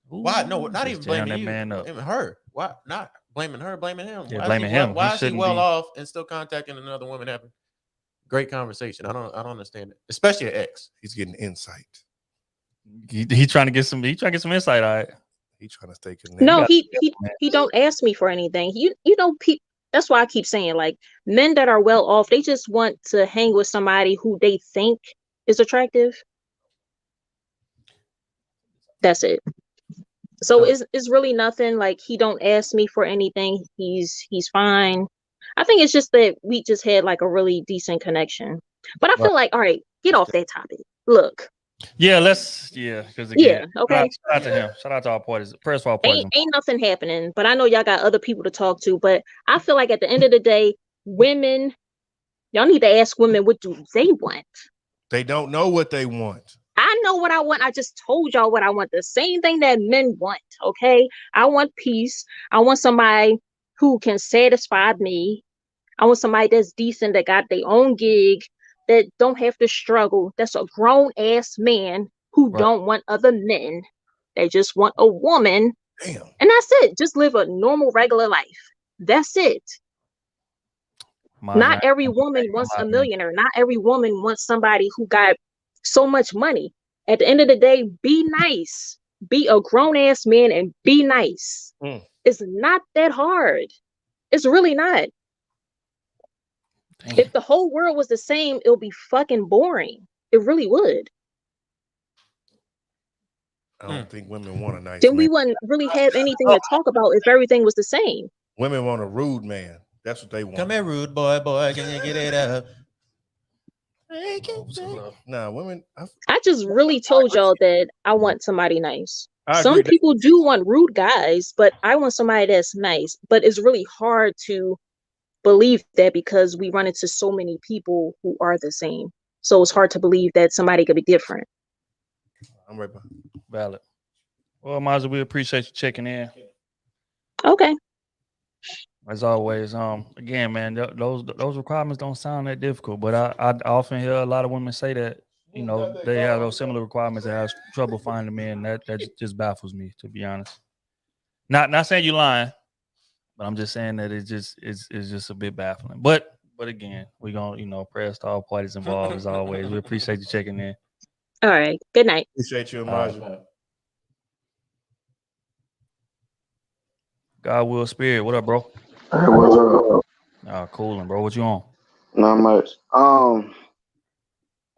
S3: Why? No, not even blaming
S1: that
S3: you.
S1: Man up.
S3: Even her. Why not blaming her? Blaming him.
S1: Yeah, blaming him.
S3: Why is he well off and still contacting another woman? Having great conversation. I don't understand it. Especially an ex.
S4: He's getting insight.
S1: He trying to get some. He trying to get some insight. All right.
S4: He trying to stay connected.
S9: No, he don't ask me for anything. You know, that's why I keep saying, like, men that are well off, they just want to hang with somebody who they think is attractive. That's it. So it's really nothing. Like, he don't ask me for anything. He's fine. I think it's just that we just had like a really decent connection. But I feel like, all right, get off that topic. Look.
S1: Yeah, because again,
S9: okay.
S1: Shout out to him. Shout out to our parties. Prayers for our parties.
S9: Ain't nothing happening. But I know y'all got other people to talk to. But I feel like at the end of the day, women, y'all need to ask women, what do they want?
S4: They don't know what they want.
S9: I know what I want. I just told y'all what I want. The same thing that men want. Okay. I want peace. I want somebody who can satisfy me. I want somebody that's decent, that got their own gig, that don't have to struggle. That's a grown ass man who don't want other men. They just want a woman.
S4: Damn.
S9: And that's it. Just live a normal, regular life. That's it. Not every woman wants a millionaire. Not every woman wants somebody who got so much money. At the end of the day, be nice. Be a grown ass man and be nice. It's not that hard. It's really not. If the whole world was the same, it would be fucking boring. It really would.
S4: I don't think women want a nice
S9: then
S4: man.
S9: We wouldn't really have anything to talk about if everything was the same.
S4: Women want a rude man. That's what they want.
S3: Come here, rude boy, can you get it up?
S4: Nah, women.
S9: I just really told y'all that I want somebody nice. Some people do want rude guys, but I want somebody that's nice. But it's really hard to believe that because we run into so many people who are the same. So it's hard to believe that somebody could be different.
S4: I'm right back.
S1: Valid. Well, Maza, we appreciate you checking in.
S9: Okay.
S1: As always, again, man, those requirements don't sound that difficult, but I often hear a lot of women say that, you know, they have those similar requirements and have trouble finding men. That just baffles me, to be honest. Not saying you're lying, but I'm just saying that it's just a bit baffling. But again, we're gonna, you know, prayers to all parties involved as always. We appreciate you checking in.
S9: All right. Good night.
S4: Appreciate you, Amaja.
S1: God will spirit. What up, bro?
S10: Hey, what's up?
S1: Oh, coolin', bro. What you on?
S10: Not much.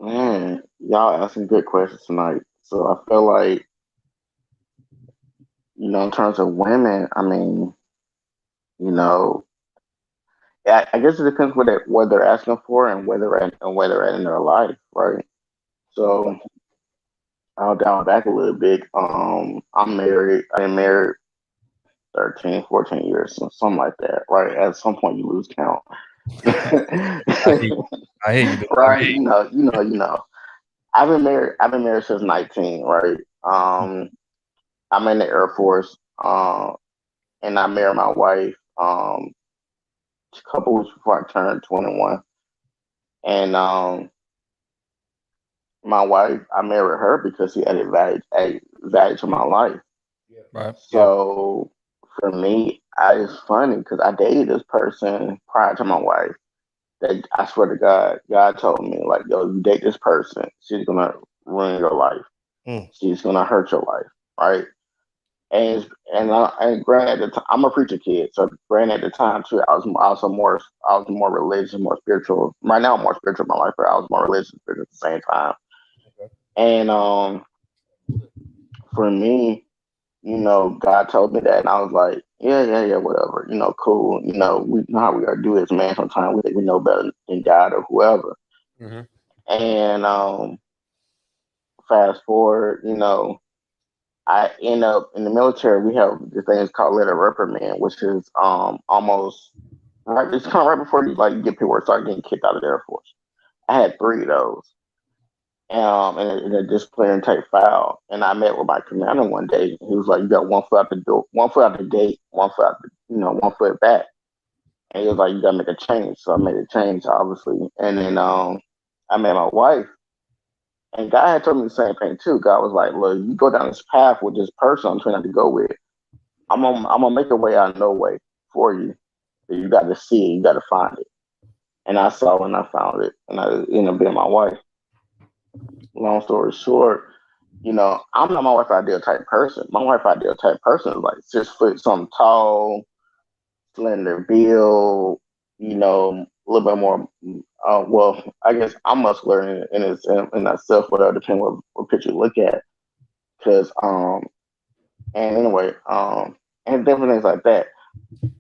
S10: Man, y'all asking good questions tonight. So I feel like, you know, in terms of women, I mean, you know, I guess it depends what they're asking for and where they're at in their life, right? So I'll dial back a little bit. I'm married. I've been married 13, 14 years, something like that, right? At some point, you lose count.
S1: I hear you.
S10: Right? You know. I've been married since 19, right? I'm in the Air Force, and I married my wife a couple weeks before I turned 21. And my wife, I married her because she added value to my life.
S1: Right.
S10: So for me, it's funny because I dated this person prior to my wife. That I swear to God told me, like, yo, you date this person, she's gonna ruin your life. She's gonna hurt your life, right? And granted, at the time, I'm a preacher kid, so granted at the time too, I was more religious, more spiritual. Right now, I'm more spiritual in my life, but I was more religious at the same time. Okay. And for me, you know, God told me that, and I was like, yeah, whatever, you know, cool. You know, we know how we are do as man. Sometimes we think we know better than God or whoever. Mm-hmm. And fast forward, you know, I end up in the military. We have this thing called letter of reprimand, which is almost right. It's kind of right before you get paperwork, start getting kicked out of the Air Force. I had 3 of those. And then after that, I got a letter of reprimand, which is almost right. It's kind of right before you get paperwork, start getting kicked out of the Air Force. And then after that, I got a letter of reprimand, which is almost right before you get paperwork, start getting kicked out of the Air Force. I had 3 of those. in a disciplinary type foul. And I met with my commander one day. He was like, "You got one foot out the door, one foot out the gate, one foot out the, one foot back." And he was like, "You gotta make a change." So I made a change, obviously. And then I met my wife, and God had told me the same thing too. God was like, "Look, you go down this path with this person I'm trying to go with. I'm gonna make a way out of no way for you. But you got to see it, you got to find it." And I saw it and I found it, and I ended up being my wife. Long story short, I'm not my wife ideal type person. My wife ideal type person is like 6 foot something tall, slender build, a little bit more. Well, I guess I'm muscular in itself, whatever, depending what picture you look at. Because and anyway, and different things like that.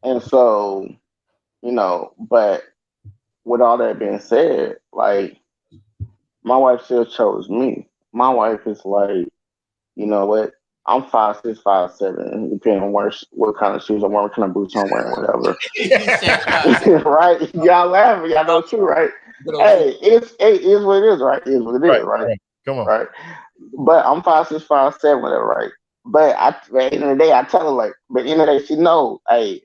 S10: And so, but with all that being said, like my wife still chose me. My wife is like, you know what? I'm 5'6", 5'7", depending on what kind of shoes I'm wearing, what kind of boots I'm wearing, whatever. Right? Y'all laughing, y'all know it's true, right? Hey, it is what it is, right? It is what it is, right?
S4: Come on.
S10: Right. But I'm 5'6", 5'7", whatever, right? But at the end of the day, I tell her like, but at the end of the day, she knows, hey,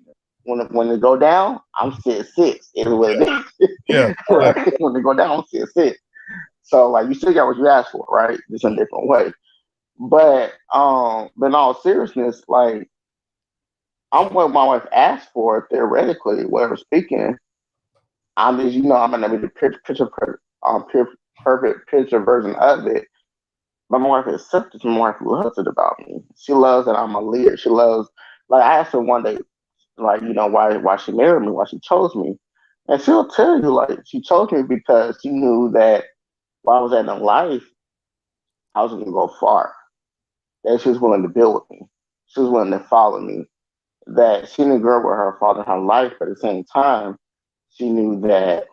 S10: when it go down, I'm 6'6". It is what it is.
S4: Yeah.
S10: Right? When it go down, I'm 6'6". So like, you still got what you asked for, right? Just in a different way. But in all seriousness, like I'm what my wife asked for theoretically, whatever speaking. I'm just, I'm gonna be the perfect picture version of it. But my wife accepts it. My wife loves it about me. She loves that I'm a leader. She loves, like I asked her one day, like, why she married me, why she chose me. And she'll tell you, like, she chose me because she knew that while I was at in life, I was gonna go far. That she was willing to build with me. She was willing to follow me. That she didn't grow with her father in her life, but at the same time, she knew that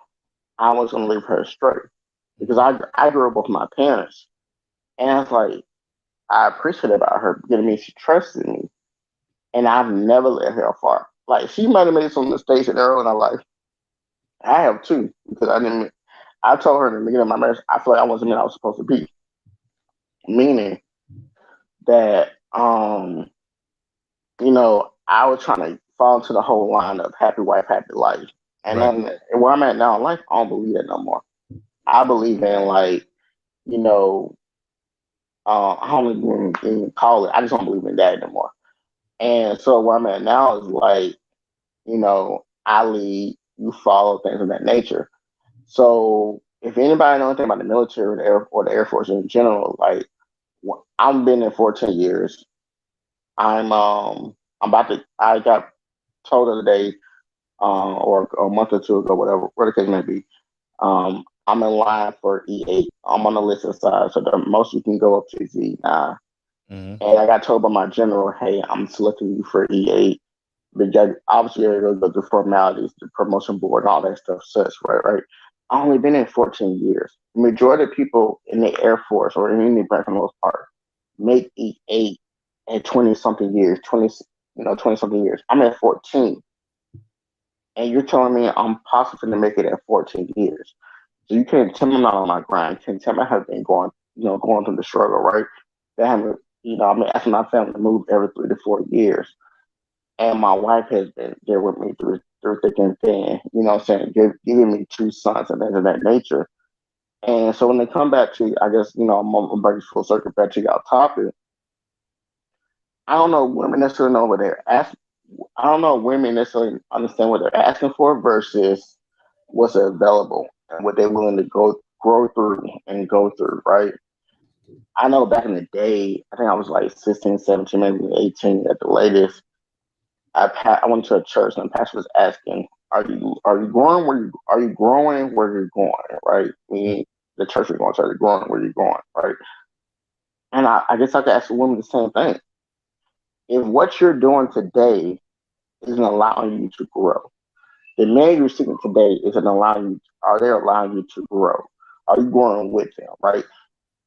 S10: I was gonna leave her straight. Because I grew up with my parents. And I was like, I appreciate about her getting me. She trusted me, and I've never let her far. Like she might have made some mistakes in early in her life. I have too, because I didn't. I told her in the beginning of my marriage, I feel like I wasn't meant I was supposed to be. Meaning that, I was trying to fall into the whole line of happy wife, happy life, and then where I'm at now in life, I don't believe that no more. I believe in like, you know, I don't even call it. I just don't believe in that anymore. And so where I'm at now is like, I lead, you follow, things of that nature. So if anybody knows anything about the military or the Air Force in general, like I've been there 14 years. I'm about to. I got told the other day, or a month or two ago, whatever the case may be. I'm in line for E8. I'm on the list side, so the most you can go up to is E9. And I got told by my general, hey, I'm selecting you for E8. But obviously, you're going to go through formalities, the promotion board, and all that stuff, such, right? I've only been in 14 years. The majority of people in the Air Force or in any branch for the most part make E8 at 20 something years, 20 something years. I'm at 14. And you're telling me I'm possibly going to make it at 14 years. So you can't tell me I'm not on my grind. You can't tell me I have been going through the struggle, right? That haven't, I've been asking my family to move every 3 to 4 years. And my wife has been there with me through thick and thin, giving me 2 sons and things of that nature. And so when they come back to, I guess, I'm bringing full circle back to y'all topic. I don't know women necessarily know what they're asking. I don't know women necessarily understand what they're asking for versus what's available and what they're willing to grow through and go through, right? I know back in the day, I think I was like 16, 17, maybe 18 at the latest. I went to a church and the pastor was asking, "Are you growing where you're going?" Right? Meaning the church you're going to, are you growing where you're going? Right? And I guess I could ask the women the same thing. If what you're doing today isn't allowing you to grow, the man you're seeking today isn't allowing you. Are they allowing you to grow? Are you growing with them? Right?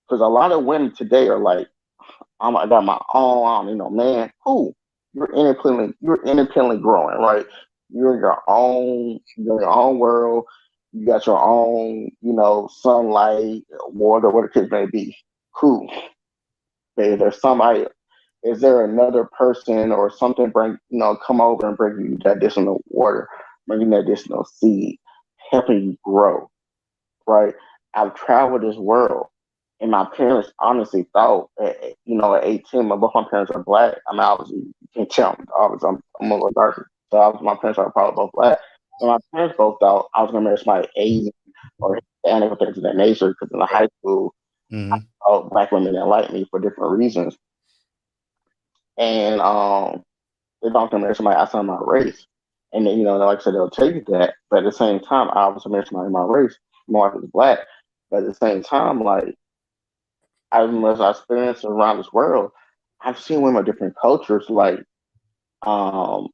S10: Because a lot of women today are like, I got my own, man, who? You're independently growing, right? You're in your own world. You got your own, sunlight, water, what the case may be. Cool. Okay, there's somebody. Is there another person or something come over and bring you that additional water, bring you that additional seed, helping you grow, right? I've traveled this world, and my parents honestly thought, at 18, both my parents are black. I mean, obviously, you can't tell me. Obviously, I'm a little darker. So my parents are probably both black. And my parents both thought I was going to marry somebody Asian or Hispanic or things of that nature because in the high school, black women didn't like me for different reasons. And they don't marry somebody outside my race. And then, like I said, they'll tell you that. But at the same time, I obviously married somebody in my race. My wife is black. But at the same time, like, as I experience around this world, I've seen women of different cultures, like, what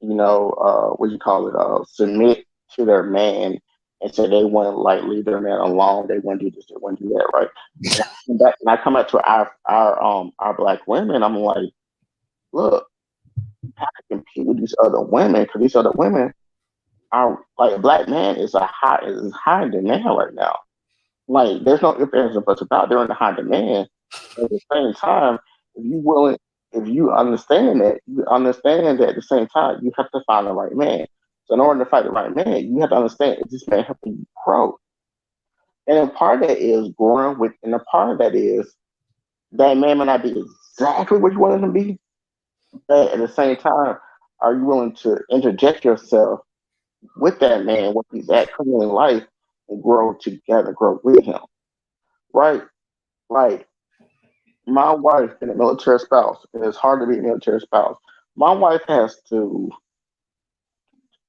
S10: do you call it? Submit to their man, and so they want to like leave their man alone. They want to do this, they want to do that, right? And I come back to our black women. I'm like, look, how to compete with these other women? Because these other women are like, a black man is high in demand right now. Like, there's no ifs, ands, or buts about. They're in the high demand. At the same time, if you understand that at the same time, you have to find the right man. So in order to find the right man, you have to understand, is this man helping you grow? And a part of that is growing with, and a part of that is that man may not be exactly what you want him to be, but at the same time, are you willing to interject yourself with that man, what he's at currently in life, and grow together, grow with him, right? Like, my wife and a military spouse, and it's hard to be a military spouse. My wife has to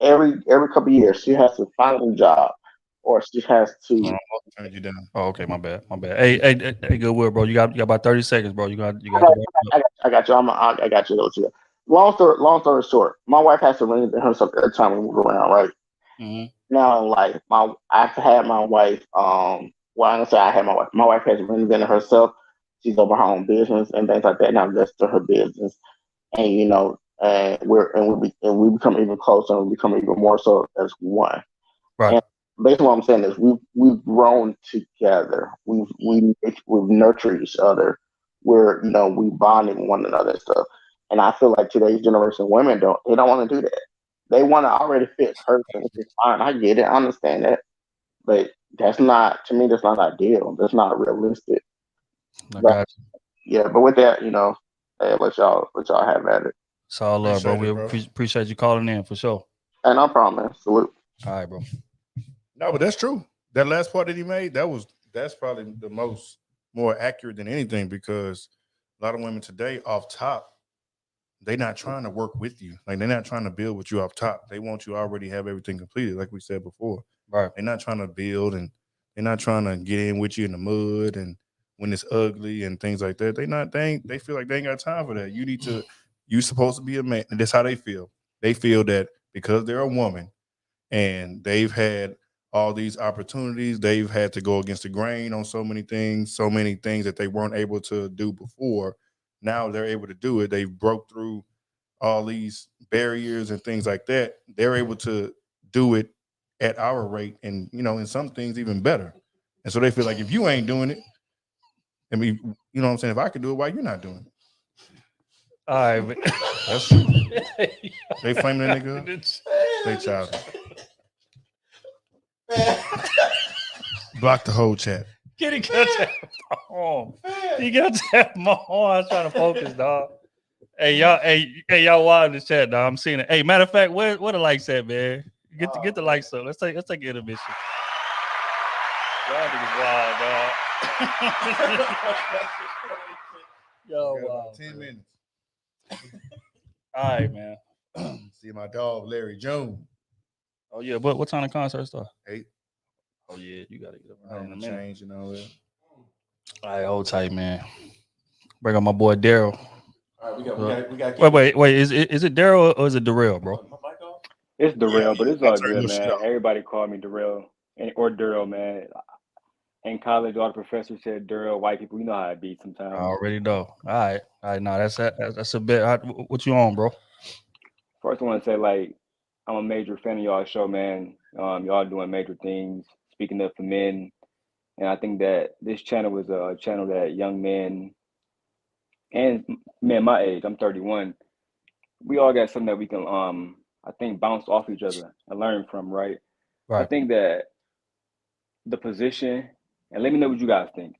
S10: every couple of years she has to find a job, or she has to.
S4: Turned you down.
S1: Oh, okay, my bad, my bad. Hey, Goodwill, bro. You got about 30 seconds, bro. You got
S10: I
S1: to
S10: got,
S1: wrap up.
S10: I got you. I got you. Those two. Long story short, my wife has to ring herself every time we move around, right? Now, like, I've had my wife. Well, I'm gonna say I had my wife. My wife has reinvented herself. She's over her own business and things like that. Now that's to her business, and we become even closer, and we become even more so as one.
S1: Right.
S10: And basically, what I'm saying is we've grown together. We've nurtured each other. We bonded with one another and stuff. And I feel like today's generation of women don't want to do that. They want to already fit person, which is fine. I get it, I understand that, but that's not, to me. That's not ideal. That's not realistic.
S1: I
S10: But
S1: got you.
S10: yeah, but with that, hey, let y'all have at it.
S1: It's all love, bro.
S4: Appreciate it,
S1: We
S4: bro.
S1: appreciate you calling in for sure.
S10: And no problem, man. Salute.
S1: All right, bro.
S4: No, but that's true. That last part that he made, that's probably the more accurate than anything, because a lot of women today off top, they're not trying to work with you. Like, they're not trying to build with you off top. They want you already have everything completed, like we said before.
S1: Right.
S4: They're not trying to build, and they're not trying to get in with you in the mud and when it's ugly and things like that. They feel like they ain't got time for that. You supposed to be a man. And that's how they feel. They feel that because they're a woman and they've had all these opportunities, they've had to go against the grain on so many things that they weren't able to do before. Now they're able to do it. They've broke through all these barriers and things like that. They're able to do it at our rate, and in some things even better. And so they feel like, if you ain't doing it, I mean, you know what I'm saying? If I can do it, why you're not doing it?
S1: All right, man.
S4: That's true. They flaming that nigga up. They childish. Block the whole chat.
S1: Kitty got that home. He got that home. I was trying to focus, dog. Hey, y'all wild in the chat, dog. I'm seeing it. Hey, matter of fact, where the likes at, man? Get the likes up. Let's take an intermission. Y'all niggas wild, dog. Yo, wow.
S4: 10 minutes.
S1: All right, man.
S4: See my dog Larry Jones.
S1: Oh yeah, what time the concert start?
S4: 8.
S1: Oh yeah, you gotta get up in a minute.
S4: Change and all that.
S1: All right, hold tight, man. Bring up my boy Daryl.
S3: All right, we got.
S1: Wait. Is it Daryl or is it Darrell, bro?
S11: It's Darrell, but it's all good,
S4: your shit
S11: man.
S4: off.
S11: Everybody called me Darrell or Darrell, man. In college, all the professors said Darrell. White people, you know how it be
S1: I
S11: sometimes.
S1: already know. All right. No, that's a bit. What you on, bro?
S11: First, I want to say, like, I'm a major fan of y'all show, man. Y'all doing major things, speaking up for men, and I think that this channel is a channel that young men and men my age, I'm 31, we all got something that we can I think bounce off each other and learn from, right? I
S1: Right.
S11: think that the position, and let me know what you guys think.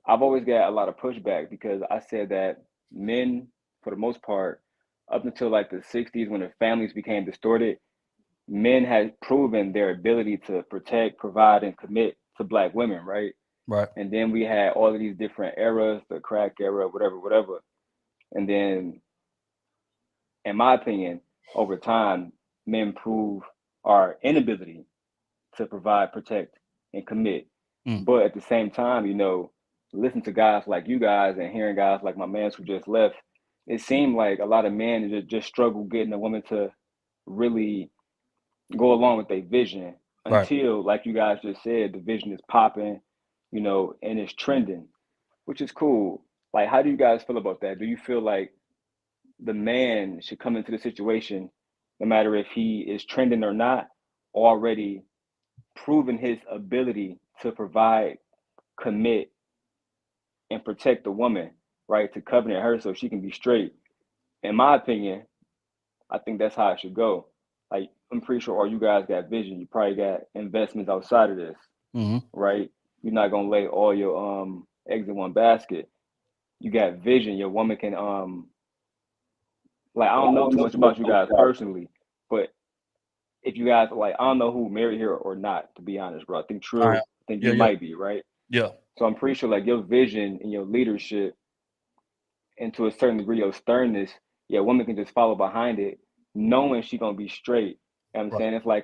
S11: I've always got a lot of pushback because I said that men, for the most part, up until like the 60s when the families became distorted, men had proven their ability to protect, provide, and commit to Black women, right?
S1: Right.
S11: And then we had all of these different eras, the crack era, whatever, whatever. And then, in my opinion, over time, men prove our inability to provide, protect, and commit. But at the same time, listen to guys like you guys and hearing guys like my man who just left, it seemed like a lot of men just struggle getting a woman to really go along with their vision
S1: Right.
S11: until, like you guys just said, the vision is popping, and it's trending, which is cool. Like, how do you guys feel about that? Do you feel like the man should come into the situation, no matter if he is trending or not, already proven his ability to provide, commit, and protect the woman, right? To covenant her so she can be straight. In my opinion, I think that's how it should go. Like, I'm pretty sure all you guys got vision. You probably got investments outside of this, right? You're not gonna lay all your eggs in one basket. You got vision. Your woman can like, I don't know too much about you guys personally, but if you guys like, I don't know who married here or not, to be honest, bro. I think
S1: All right.
S11: Trill, I think
S1: Yeah.
S11: you
S1: Yeah.
S11: might be, right?
S1: Yeah.
S11: So I'm pretty sure like your vision and your leadership, and to a certain degree your sternness, yeah, woman can just follow behind it, knowing she gonna be straight. You know what I'm
S1: Right.
S11: saying? It's like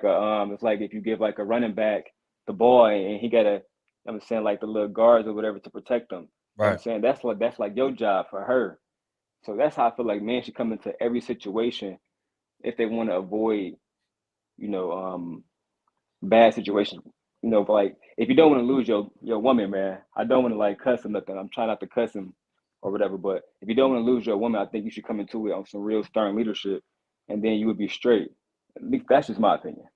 S11: it's like if you give like a running back the ball and he gotta, I'm saying, like the little guards or whatever to protect them. You know what I'm
S1: Right.
S11: saying? That's like your job for her. So that's how I feel like men should come into every situation if they want to avoid, you know, bad situations. But like if you don't want to lose your woman, man, I don't want to like cuss him nothing. I'm trying not to cuss him or whatever. But if you don't want to lose your woman, I think you should come into it on some real stern leadership, and then you would be straight. At least that's just my opinion.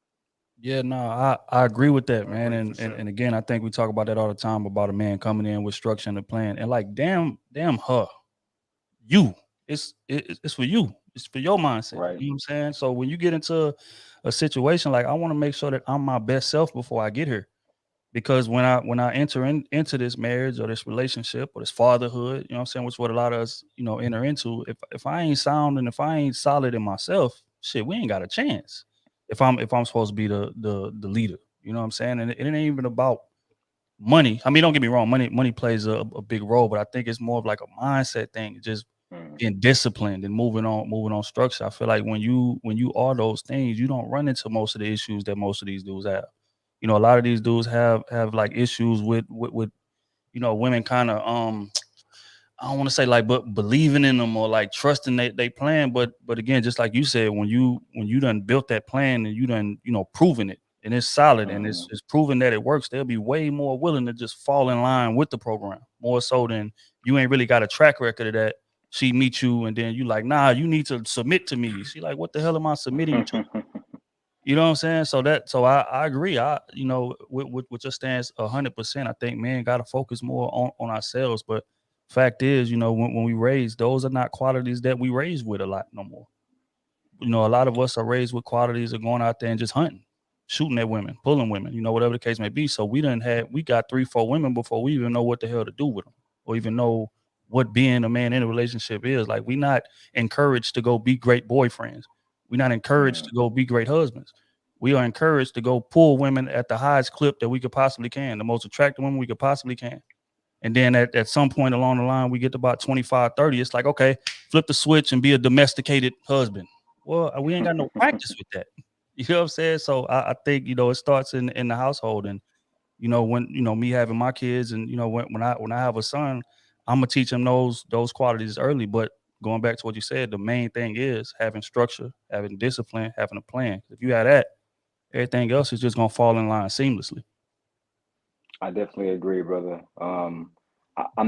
S1: Yeah, no, I agree with that, man. And again, I think we talk about that all the time about a man coming in with structure and a plan. And like, damn her. It's for you. It's for your mindset.
S11: Right.
S1: You know what I'm saying? So when you get into a situation, like I want to make sure that I'm my best self before I get here. Because when I enter into this marriage or this relationship or this fatherhood, you know what I'm saying, which what a lot of us, enter into, if I ain't sound and if I ain't solid in myself, shit, we ain't got a chance. If I'm supposed to be the leader, you know what I'm saying? And it ain't even about money. I mean, don't get me wrong, money plays a big role, but I think it's more of like a mindset thing, just being disciplined and moving on structure. I feel like when you are those things, you don't run into most of the issues that most of these dudes have. A lot of these dudes have like issues with women kind of I don't want to say like but believing in them or like trusting they plan, but again, just like you said, when you done built that plan and you done proven it and it's solid and it's proven that it works, they'll be way more willing to just fall in line with the program more so than you ain't really got a track record of that. She meets you and then you like, nah, you need to submit to me. She like, what the hell am I submitting to? You know what I'm saying? So I agree. With your stance 100%. I think men got to focus more on ourselves. But fact is, when we raise, those are not qualities that we raised with a lot no more. A lot of us are raised with qualities of going out there and just hunting, shooting at women, pulling women, whatever the case may be. So we got 3-4 women before we even know what the hell to do with them or even know what being a man in a relationship is. Like, we not encouraged to go be great boyfriends. We're not encouraged to go be great husbands. We are encouraged to go pull women at the highest clip that we could possibly can, the most attractive women we could possibly can. And then at some point along the line, we get to about 25, 30. It's like, okay, flip the switch and be a domesticated husband. Well, we ain't got no practice with that. You know what I'm saying? So I think, it starts in the household. And, when, me having my kids and, when I have a son, I'm going to teach him those qualities early. But going back to what you said, the main thing is having structure, having discipline, having a plan. If you have that, everything else is just going to fall in line seamlessly.
S11: I definitely agree, brother. I'm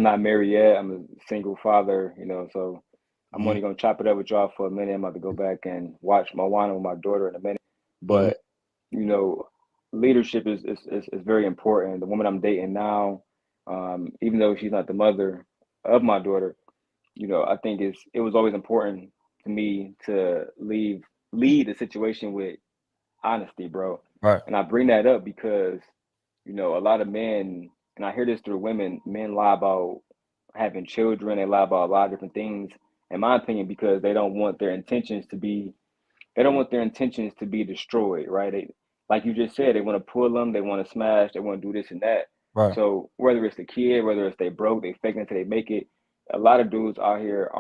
S11: not married yet. I'm a single father, so I'm only gonna chop it up with y'all for a minute. I'm about to go back and watch Moana with my daughter in a minute. But you know, leadership is very important. The woman I'm dating now, even though she's not the mother of my daughter, you know, I think it was always important to me to lead the situation with honesty, bro.
S1: Right.
S11: And I bring that up because, you know, a lot of men, and I hear this through women, men lie about having children, they lie about a lot of different things, in my opinion, because they don't want their intentions to be destroyed, right? They, like you just said, they want to pull them, they want to smash, they want to do this and that.
S1: Right.
S11: So whether it's the kid, whether it's they broke, they fake it until they make it, a lot of dudes out here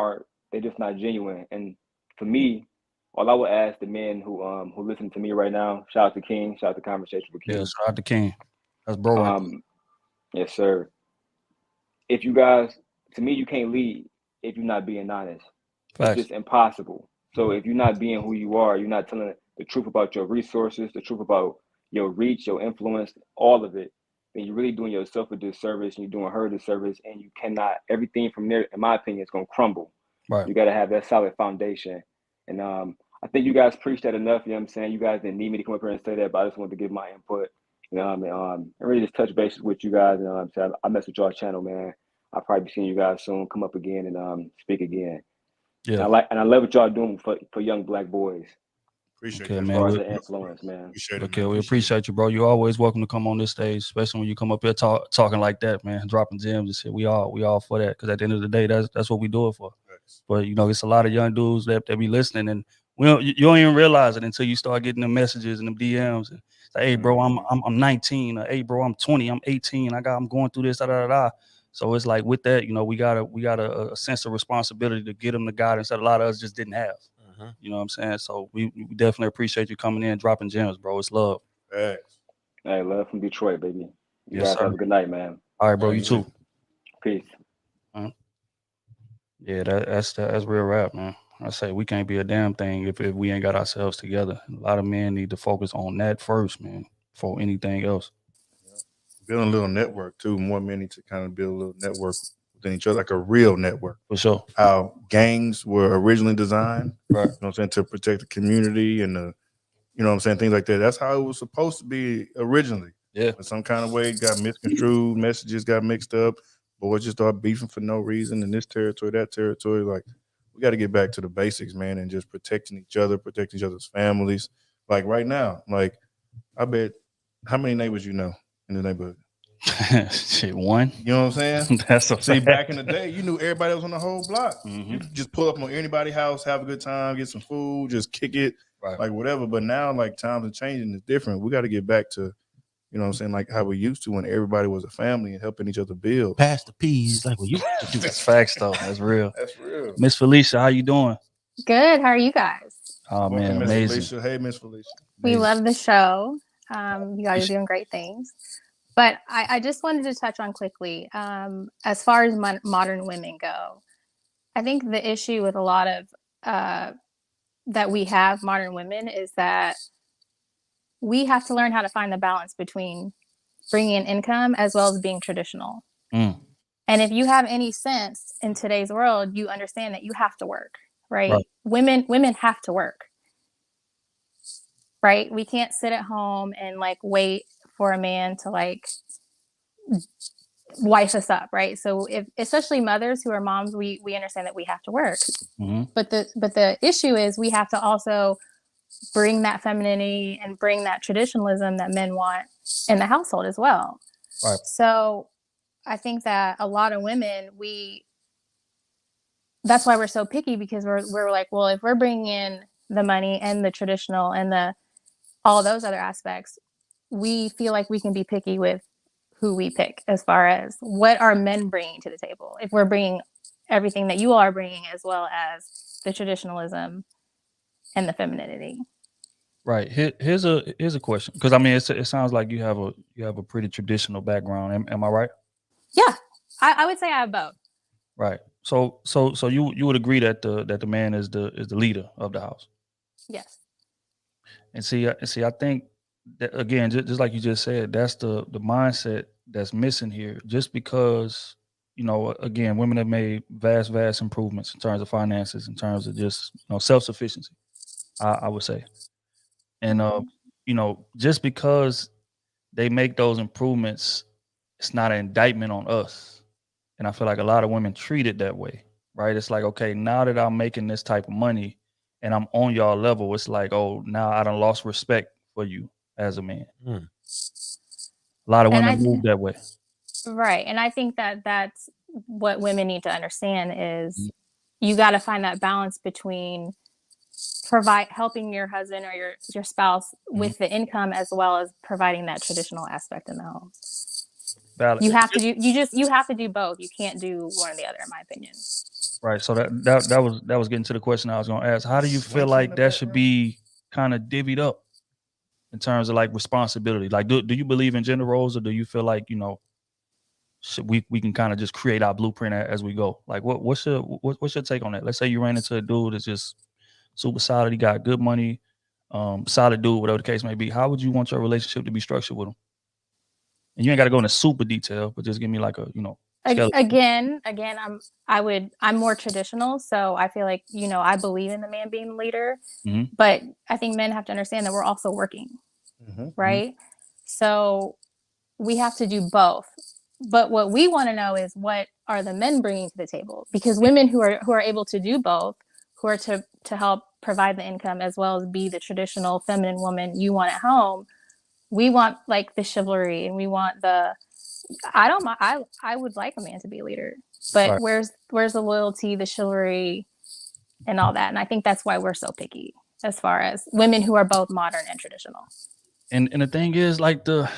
S11: they're just not genuine. And for me, all I would ask the men who listen to me right now, shout out to King, shout out to Conversation with King.
S1: Yeah, shout out to King. That's bro right there.
S11: Yes, sir. If you guys, to me, you can't lead if you're not being honest.
S1: Facts.
S11: It's just impossible. So if you're not being who you are, you're not telling the truth about your resources, the truth about your reach, your influence, all of it, then you're really doing yourself a disservice and you're doing her a disservice, and you cannot, everything from there, in my opinion, is going to crumble.
S1: Right.
S11: You got to have that solid foundation. And I think you guys preached that enough. You know what I'm saying? You guys didn't need me to come up here and say that, but I just wanted to give my input. You know, and really just touch bases with you guys. You know what I'm saying? I mess with y'all channel, man. I'll probably be seeing you guys soon. Come up again and speak again.
S1: Yeah.
S11: And I love what y'all doing for young black boys.
S4: Appreciate
S1: Okay,
S4: that.
S1: man.
S11: As far as the influence, man.
S4: Appreciate it,
S1: Okay,
S4: man.
S1: we appreciate you, bro. You're always welcome to come on this stage, especially when you come up here talking like that, man, dropping gems and shit. We all for that, because at the end of the day, that's what we do it for.
S4: Thanks.
S1: But you know, it's a lot of young dudes that be listening, and you don't even realize it until you start getting the messages and the DMs. And say, hey, bro, I'm 19. Or, hey, bro, I'm 20. I'm 18. I'm going through this. Da, da, da, da. So it's like with that, you know, we got a sense of responsibility to get them the guidance that a lot of us just didn't have. You know what I'm saying? So we definitely appreciate you coming in, dropping gems, bro. It's love.
S4: Thanks.
S11: Hey, love from Detroit, baby. You
S1: Yes,
S11: guys
S1: sir.
S11: have a good night, man.
S1: All right, bro. You too.
S11: Peace.
S1: Yeah, that's real rap, man. I say we can't be a damn thing if we ain't got ourselves together. A lot of men need to focus on that first, man, before anything else.
S4: Building a little network too. More men need to kind of build a little network within each other, like a real network.
S1: For sure.
S4: How gangs were originally designed,
S1: right?
S4: You know what I'm saying, to protect the community and the, you know what I'm saying, things like that. That's how it was supposed to be originally.
S1: Yeah.
S4: But some kind of way it got misconstrued, messages got mixed up, boys just start beefing for no reason in this territory, that territory. Like, we got to get back to the basics, man, and just protecting each other, protecting each other's families. Like right now, like I bet, how many neighbors you know in the neighborhood?
S1: Shit, one.
S4: You know what I'm saying?
S1: That's a
S4: See,
S1: fact.
S4: back in the day, you knew everybody was on the whole block. You could just pull up on anybody's house, have a good time, get some food, just kick it, like whatever. But now, like, times are changing, it's different. We got to get back to, you know what I'm saying, like how we used to when everybody was a family and helping each other build.
S3: Pass the peas like we used to do.
S1: That's facts, though. That's real.
S4: That's real.
S1: Miss Felicia, how you doing?
S12: Good. How are you guys?
S1: Oh,
S4: Welcome,
S1: man,
S4: Miss
S1: amazing.
S4: Felicia. Hey, Miss Felicia.
S12: We love the show. You guys are doing great things. But I just wanted to touch on quickly, as far as modern women go, I think the issue with a lot of that we have modern women is that we have to learn how to find the balance between bringing in income as well as being traditional. And if you have any sense in today's world, you understand that you have to work, right? Women have to work, right? We can't sit at home and like wait for a man to like wife us up, right? So if especially mothers who are moms, we understand that we have to work. But the issue is we have to also bring that femininity and bring that traditionalism that men want in the household as well. Right. So I think that a lot of women, that's why we're so picky, because we're like, well, if we're bringing in the money and the traditional and all those other aspects, we feel like we can be picky with who we pick as far as what are men bringing to the table. If we're bringing everything that you all are bringing, as well as the traditionalism and the femininity.
S1: Right. Here's a question, because I mean it sounds like you have a pretty traditional background. Am I right?
S12: Yeah, I would say I have both.
S1: Right. So you would agree that the man is the leader of the house.
S12: Yes.
S1: And see, I think that, again, just like you just said, that's the mindset that's missing here. Just because, you know, again, women have made vast improvements in terms of finances, in terms of just, you know, self-sufficiency, I would say. And you know, just because they make those improvements, it's not an indictment on us. And I feel like a lot of women treat it that way, right? It's like, okay, now that I'm making this type of money and I'm on y'all level, it's like, oh, now I done lost respect for you as a man. A lot of
S12: And
S1: women move that way.
S12: Right. And I think that that's what women need to understand is you got to find that balance between helping your husband or your spouse with the income as well as providing that traditional aspect in the home.
S1: Valid.
S12: You have to do you have to do both. You can't do one or the other, in my opinion.
S1: Right. So that was getting to the question I was gonna ask. How do you feel like that should be kind of divvied up in terms of like responsibility? Like do you believe in gender roles, or do you feel like, you know, we can kind of just create our blueprint as we go? Like what's your take on that? Let's say you ran into a dude that's just super solid, he got good money, solid dude, whatever the case may be. How would you want your relationship to be structured with him? And you ain't got to go into super detail, but just give me like a, you know,
S12: again, I'm more traditional, so I feel like, you know, I believe in the man being the leader, but I think men have to understand that we're also working, right? So we have to do both. But what we want to know is what are the men bringing to the table? Because women who are able to do both, who are to help provide the income as well as be the traditional feminine woman you want at home, we want like the chivalry, and we want the I would like a man to be a leader, but where's the loyalty, the chivalry, and all that? And I think that's why we're so picky as far as women who are both modern and traditional.
S1: And the thing is, like the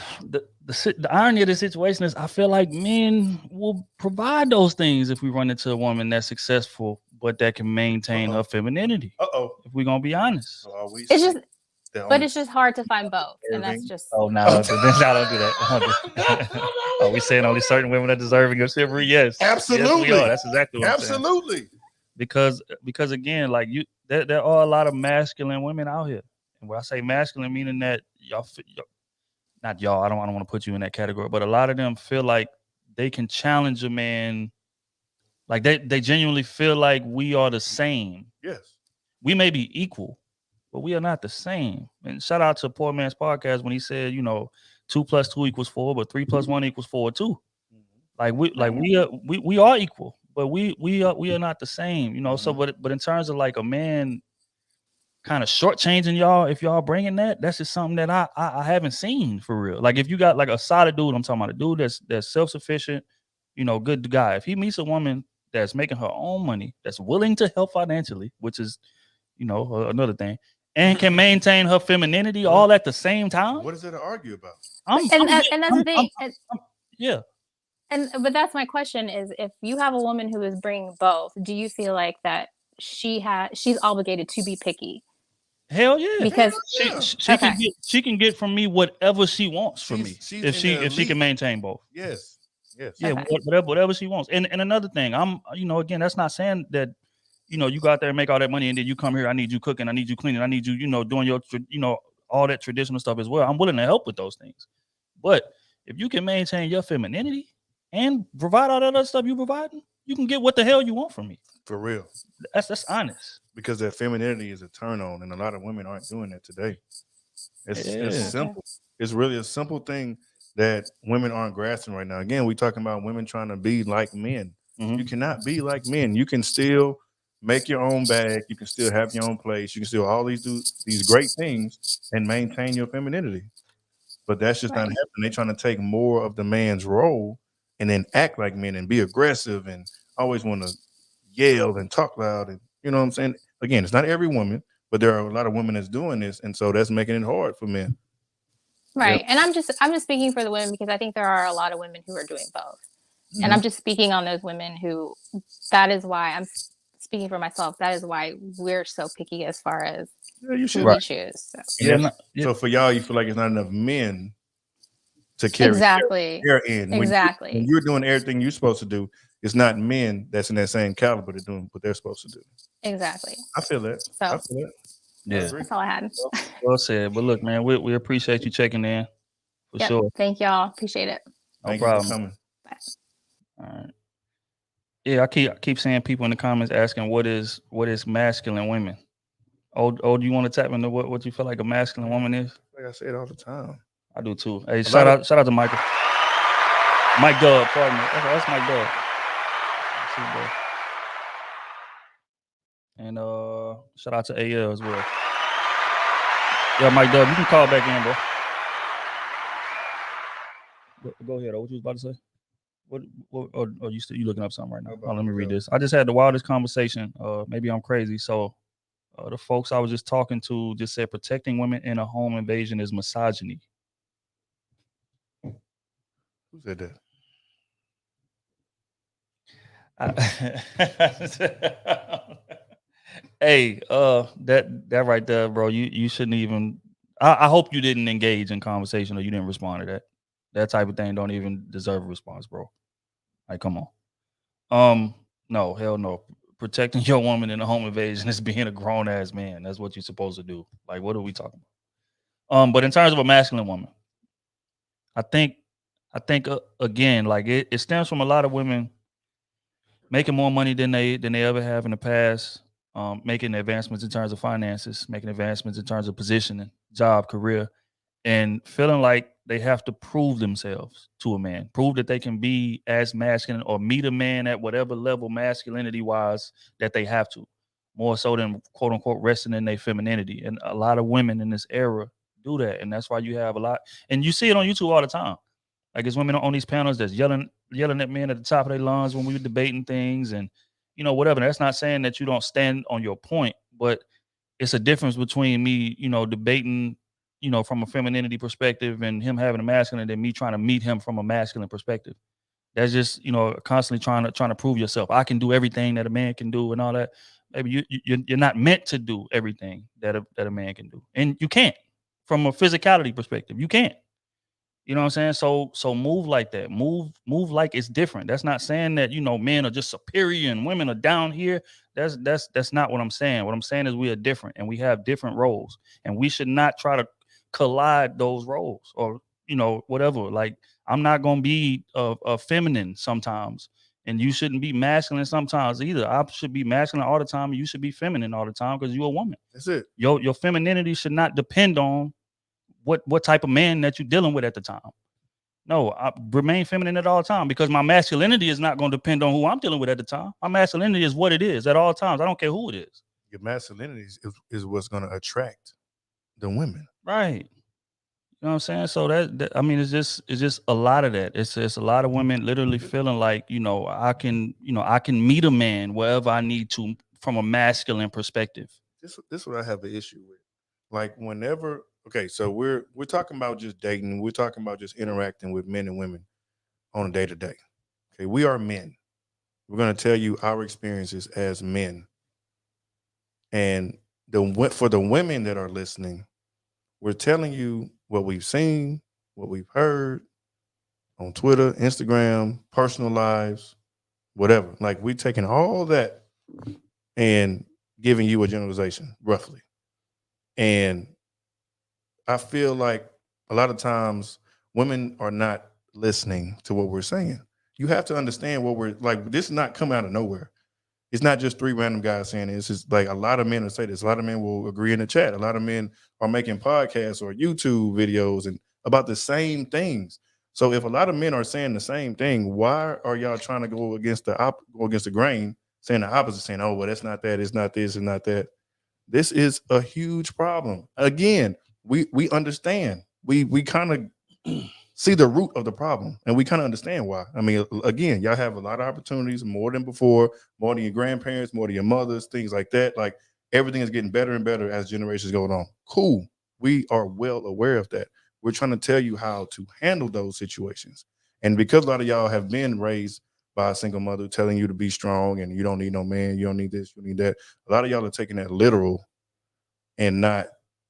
S1: irony of the situation is, I feel like men will provide those things if we run into a woman that's successful, but that can maintain her femininity. If we're gonna be honest,
S12: it's just hard to find both, and that's just.
S1: Oh no, don't do that. Oh, we saying only certain women are deserving of chivalry? Yes,
S4: absolutely.
S1: Yes, we are. That's exactly what I'm saying.
S4: Absolutely.
S1: Because again, like there are a lot of masculine women out here. And when I say masculine, meaning that y'all, not y'all, I don't want to put you in that category, but a lot of them feel like they can challenge a man. Like they genuinely feel like we are the same.
S4: Yes.
S1: We may be equal, but we are not the same. And shout out to Poor Man's Podcast when he said, you know, 2 + 2 = 4, but 3 + 1 = 4 too. Like we are equal, but we are not the same, you know. So but in terms of like a man kind of shortchanging y'all, if y'all bringing that's just something that I haven't seen for real. Like if you got like a solid dude, I'm talking about a dude that's self-sufficient, you know, good guy. If he meets a woman that's making her own money, that's willing to help financially, which is, you know, another thing, and can maintain her femininity all at the same time.
S4: What is there to argue about?
S12: And that's the thing.
S1: Yeah.
S12: But that's my question is, if you have a woman who is bringing both, do you feel like that she's obligated to be picky?
S1: Hell yeah.
S12: Because
S1: she can get from me whatever she wants from me if she can maintain both.
S4: Yes.
S1: Yeah, whatever she wants. And another thing, I'm, you know, again, that's not saying that, you know, you go out there and make all that money and then you come here, I need you cooking, I need you cleaning, I need you, you know, doing your, you know, all that traditional stuff as well. I'm willing to help with those things. But if you can maintain your femininity and provide all that other stuff you providing, you can get what the hell you want from me.
S4: For real.
S1: That's honest.
S4: Because that femininity is a turn on, and a lot of women aren't doing that today. It's simple. It's really a simple thing that women aren't grasping right now. Again, we're talking about women trying to be like men. You cannot be like men. You can still make your own bag. You can still have your own place. You can still all these great things and maintain your femininity. But that's just not happening. They're trying to take more of the man's role and then act like men and be aggressive and always want to yell and talk loud. And you know what I'm saying? Again, it's not every woman, but there are a lot of women that's doing this. And so that's making it hard for men.
S12: Right. Yep. And I'm just speaking for the women because I think there are a lot of women who are doing both. And I'm just speaking on those women who, that is why I'm speaking for myself. That is why we're so picky as far as who we choose. So.
S4: So for y'all, you feel like it's not enough men to carry their end.
S12: Exactly.
S4: When you're doing everything you're supposed to do, it's not men that's in that same caliber to doing what they're supposed to do.
S12: Exactly.
S4: I feel that.
S12: So
S4: I feel that.
S1: Yeah,
S12: that's all I had.
S1: Well said. But look, man, we appreciate you checking in for sure.
S12: Thank y'all. Appreciate it.
S1: No problem.
S4: For coming.
S12: Bye.
S1: All right. Yeah, I keep seeing people in the comments asking what is masculine women. Oh, do you want to tap into what you feel like a masculine woman is?
S4: Like I said all the time.
S1: I do too. Hey, shout out to Michael. Mike Dub, pardon me. That's Mike Dub. And shout out to AL as well. Yeah, Mike Dub, you can call back in, bro. Go ahead. What you was about to say? What or you looking up something right now? Oh, let me read this. I just had the wildest conversation. Maybe I'm crazy. So the folks I was just talking to just said protecting women in a home invasion is misogyny.
S4: Who said that?
S1: Hey, that right there, bro. You shouldn't even. I hope you didn't engage in conversation or you didn't respond to that. That type of thing don't even deserve a response, bro. Like, come on. No, hell no. Protecting your woman in a home invasion is being a grown ass man. That's what you're supposed to do. Like, what are we talking about? But in terms of a masculine woman, I think again, like it stems from a lot of women making more money than they ever have in the past, making advancements in terms of finances, making advancements in terms of positioning, job, career, and feeling like they have to prove themselves to a man, prove that they can be as masculine or meet a man at whatever level masculinity wise that they have to, more so than quote unquote resting in their femininity. And a lot of women in this era do that, and that's why you have a lot, and you see it on YouTube all the time. Like it's women on these panels that's yelling at men at the top of their lungs when we were debating things and whatever. That's not saying that you don't stand on your point, but it's a difference between me, debating, from a femininity perspective and him having a masculine than me trying to meet him from a masculine perspective. That's just, constantly trying to prove yourself. I can do everything that a man can do and all that. Maybe you're not meant to do everything that a man can do. And you can't from a physicality perspective. You can't. You know what I'm saying? So move like that. Move like it's different. That's not saying that, men are just superior and women are down here. That's not what I'm saying. What I'm saying is we are different and we have different roles. And we should not try to collide those roles or, whatever. Like I'm not gonna be a feminine sometimes. And you shouldn't be masculine sometimes either. I should be masculine all the time and you should be feminine all the time because you're a woman.
S4: That's it.
S1: Your femininity should not depend on what type of man that you're dealing with at the time. No, I remain feminine at all time because my masculinity is not going to depend on who I'm dealing with at the time. My masculinity is what it is at all times. I don't care who it is.
S4: Your masculinity is what's going to attract the women.
S1: Right. You know what I'm saying? So that I mean, it's just a lot of that. It's a lot of women literally feeling like, I can meet a man wherever I need to from a masculine perspective.
S4: This is what I have an issue with. Like whenever, okay, so we're talking about just dating. We're talking about just interacting with men and women on a day to day. Okay, we are men. We're going to tell you our experiences as men. And for the women that are listening, we're telling you what we've seen, what we've heard on Twitter, Instagram, personal lives, whatever. Like we're taking all that and giving you a generalization, roughly. And I feel like a lot of times women are not listening to what we're saying. You have to understand what we're like. This is not coming out of nowhere. It's not just three random guys saying it. It's just like a lot of men will say this. A lot of men will agree in the chat. A lot of men are making podcasts or YouTube videos and about the same things. So if a lot of men are saying the same thing, why are y'all trying to go against the grain, saying the opposite, saying, oh, well, that's not that, it's not this, it's not that. This is a huge problem. Again, we understand. We kind of see the root of the problem, and we kind of understand why. I mean, again, y'all have a lot of opportunities, more than before, more than your grandparents, more than your mothers, things like that. Like everything is getting better and better as generations go on. Cool. We are well aware of that. We're trying to tell you how to handle those situations. And because a lot of y'all have been raised by a single mother telling you to be strong and you don't need no man, you don't need this, you need that. A lot of y'all are taking that literal and not,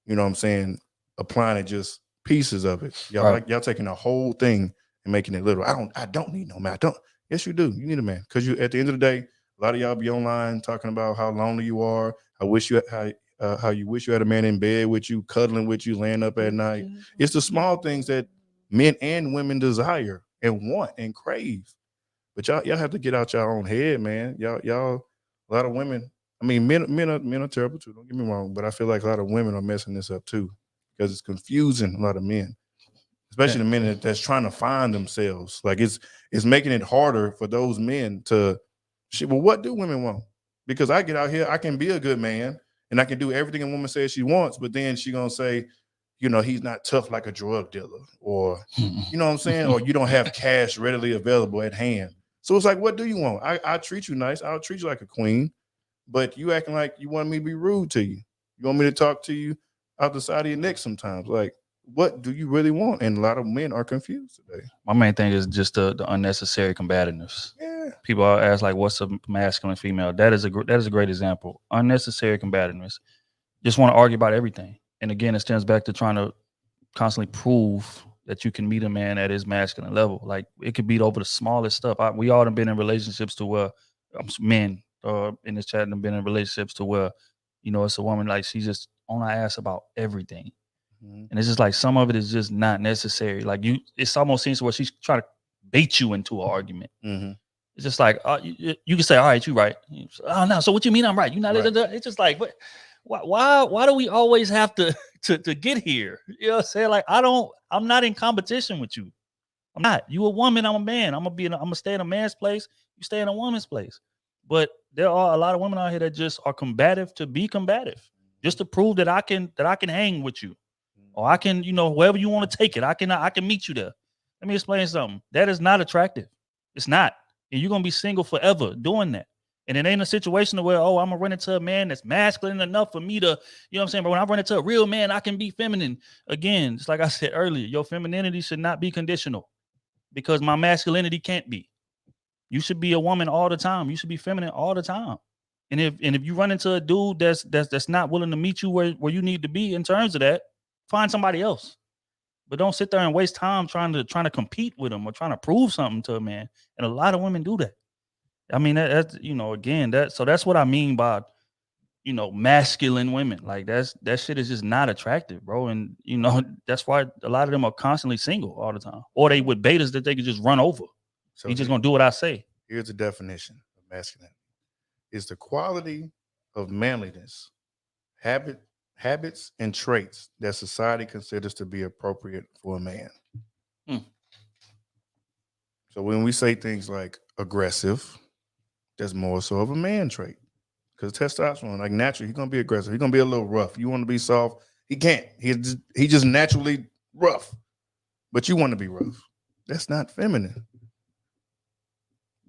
S4: you know what I'm saying, applying it just pieces of it. Y'all
S1: Right.
S4: like y'all taking the whole thing and making it literal. I don't need no man. Yes, you do. You need a man. Because you at the end of the day, a lot of y'all be online talking about how lonely you are. How you wish you had a man in bed with you, cuddling with you, laying up at night. It's the small things that men and women desire and want and crave. But y'all have to get out your own head, man. Y'all, a lot of women I mean, men are terrible too. Don't get me wrong, but I feel like a lot of women are messing this up too because it's confusing a lot of men, especially the men that's trying to find themselves. Like it's making it harder for those men to. Well, what do women want? Because I get out here, I can be a good man and I can do everything a woman says she wants, but then she gonna say, you know, he's not tough like a drug dealer, or you know what I'm saying, or you don't have cash readily available at hand. So it's like, what do you want? I treat you nice. I'll treat you like a queen. But you acting like you want me to be rude to you. You want me to talk to you out the side of your neck sometimes. Like, what do you really want? And a lot of men are confused today.
S1: My main thing is just the unnecessary combativeness.
S4: Yeah.
S1: People ask like, "What's a masculine female?" That is a great example. Unnecessary combativeness. Just want to argue about everything. And again, it stems back to trying to constantly prove that you can meet a man at his masculine level. Like it could be over the smallest stuff. We all have been in relationships to where men in this chat have been in relationships to where, you know, it's a woman like she's just on her ass about everything. Mm-hmm. And it's just like some of it is just not necessary. Like it's almost seems where she's trying to bait you into an argument. Mm-hmm. It's just like you can say, all right, you're right. Oh no, so what you mean I'm right? You're not. Right. It's just like what. Why do we always have to get here? You know what I'm saying? Like I'm not in competition with you. I'm not. You a woman, I'm a man. I'm gonna stay in a man's place, you stay in a woman's place. But there are a lot of women out here that just are combative to be combative. Just to prove that I can hang with you. Or I can, you know, wherever you want to take it, I can meet you there. Let me explain something. That is not attractive. It's not. And you're gonna be single forever doing that. And it ain't a situation where, I'm going to run into a man that's masculine enough for me to, you know what I'm saying? But when I run into a real man, I can be feminine. Again, just like I said earlier, your femininity should not be conditional because my masculinity can't be. You should be a woman all the time. You should be feminine all the time. And if you run into a dude that's not willing to meet you where you need to be in terms of that, find somebody else. But don't sit there and waste time trying to compete with them or trying to prove something to a man. And a lot of women do that. I mean, that's, you know, again, so that's what I mean by, you know, masculine women. Like that shit is just not attractive, bro. And, you know, that's why a lot of them are constantly single all the time. Or they with betas that they could just run over. So he's just going to do what I say.
S4: Here's the definition of masculinity. It's the quality of manliness, habits, and traits that society considers to be appropriate for a man. So when we say things like aggressive, that's more so of a man trait. Because testosterone, like naturally, he's gonna be aggressive. He's gonna be a little rough. You want to be soft, he can't. He just naturally rough. But you want to be rough. That's not feminine.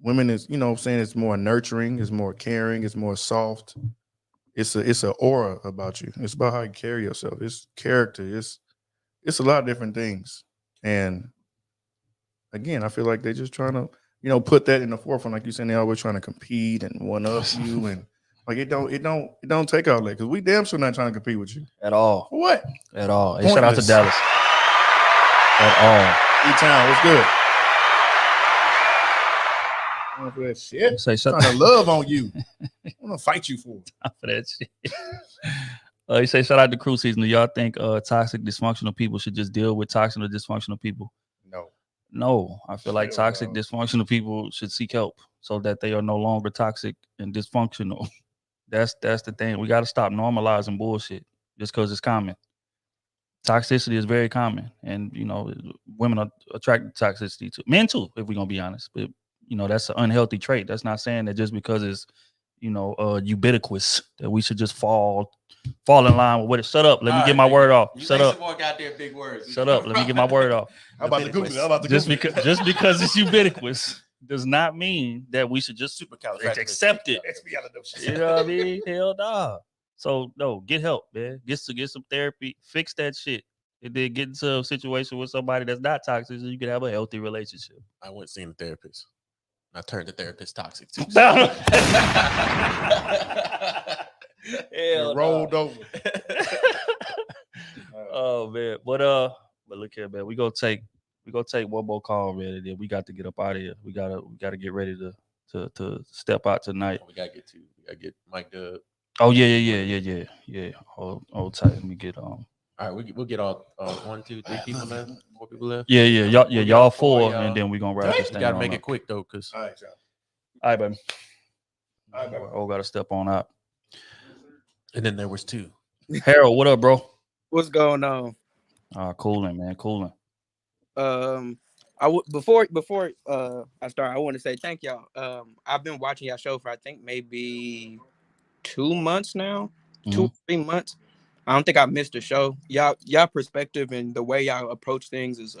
S4: Women is, you know what I'm saying, it's more nurturing, it's more caring, it's more soft. It's a aura about you. It's about how you carry yourself. It's character. It's a lot of different things. And again, I feel like they're just trying to, you know, put that in the forefront. Like you said, they're always trying to compete and one up you, and like it don't take all that because we damn sure not trying to compete with you
S1: at all.
S4: For what?
S1: At all. Hey, shout out to Dallas. At all.
S4: E-Town, what's good? For that shit.
S1: Say
S4: trying to love on you. I'm gonna fight you for
S1: that shit. You say shout out to crew season. Do y'all think toxic, dysfunctional people should just deal with toxic or dysfunctional people? No, I feel like toxic, dysfunctional people should seek help so that they are no longer toxic and dysfunctional. That's the thing. We got to stop normalizing bullshit just because it's common. Toxicity is very common, and you know, women are attracted to toxicity too. Men too, if we're gonna be honest. But you know, that's an unhealthy trait. That's not saying that just because it's, you know, ubiquitous that we should just fall in line with what it. Shut up. Let me get my word off. Shut up.
S3: Some more goddamn big words.
S1: Shut up. Let me get my word off.
S4: I'm about to Google it.
S1: Just because it's ubiquitous does not mean that we should just accept it. You know what I mean? Hell nah. So no, get help, man. Get some therapy. Fix that shit. And then get into a situation with somebody that's not toxic so you can have a healthy relationship.
S3: I went seeing a therapist. I turned the therapist toxic too.
S4: Rolled over.
S1: Oh man, but look here, man. We gonna take one more call, man, and then we got to get up out of here. We gotta get ready to step out tonight.
S3: We gotta get mic'd up.
S1: Oh yeah. Hold tight. Let me get
S3: All right, we'll get all 1, 2, 3 people left. 4 people left.
S1: Yeah. Y'all four, and then we gonna wrap this thing.
S3: You gotta make it quick though, cause
S4: all right, y'all.
S1: All right, baby. Oh, gotta step on out.
S3: And then there was 2.
S1: Harold, what up, bro?
S13: What's going on?
S1: Cooling, man, cooling.
S13: Before I start, I want to say thank y'all. I've been watching y'all show for I think maybe 2 months now, 3 months. I don't think I missed a show. Y'all perspective and the way y'all approach things is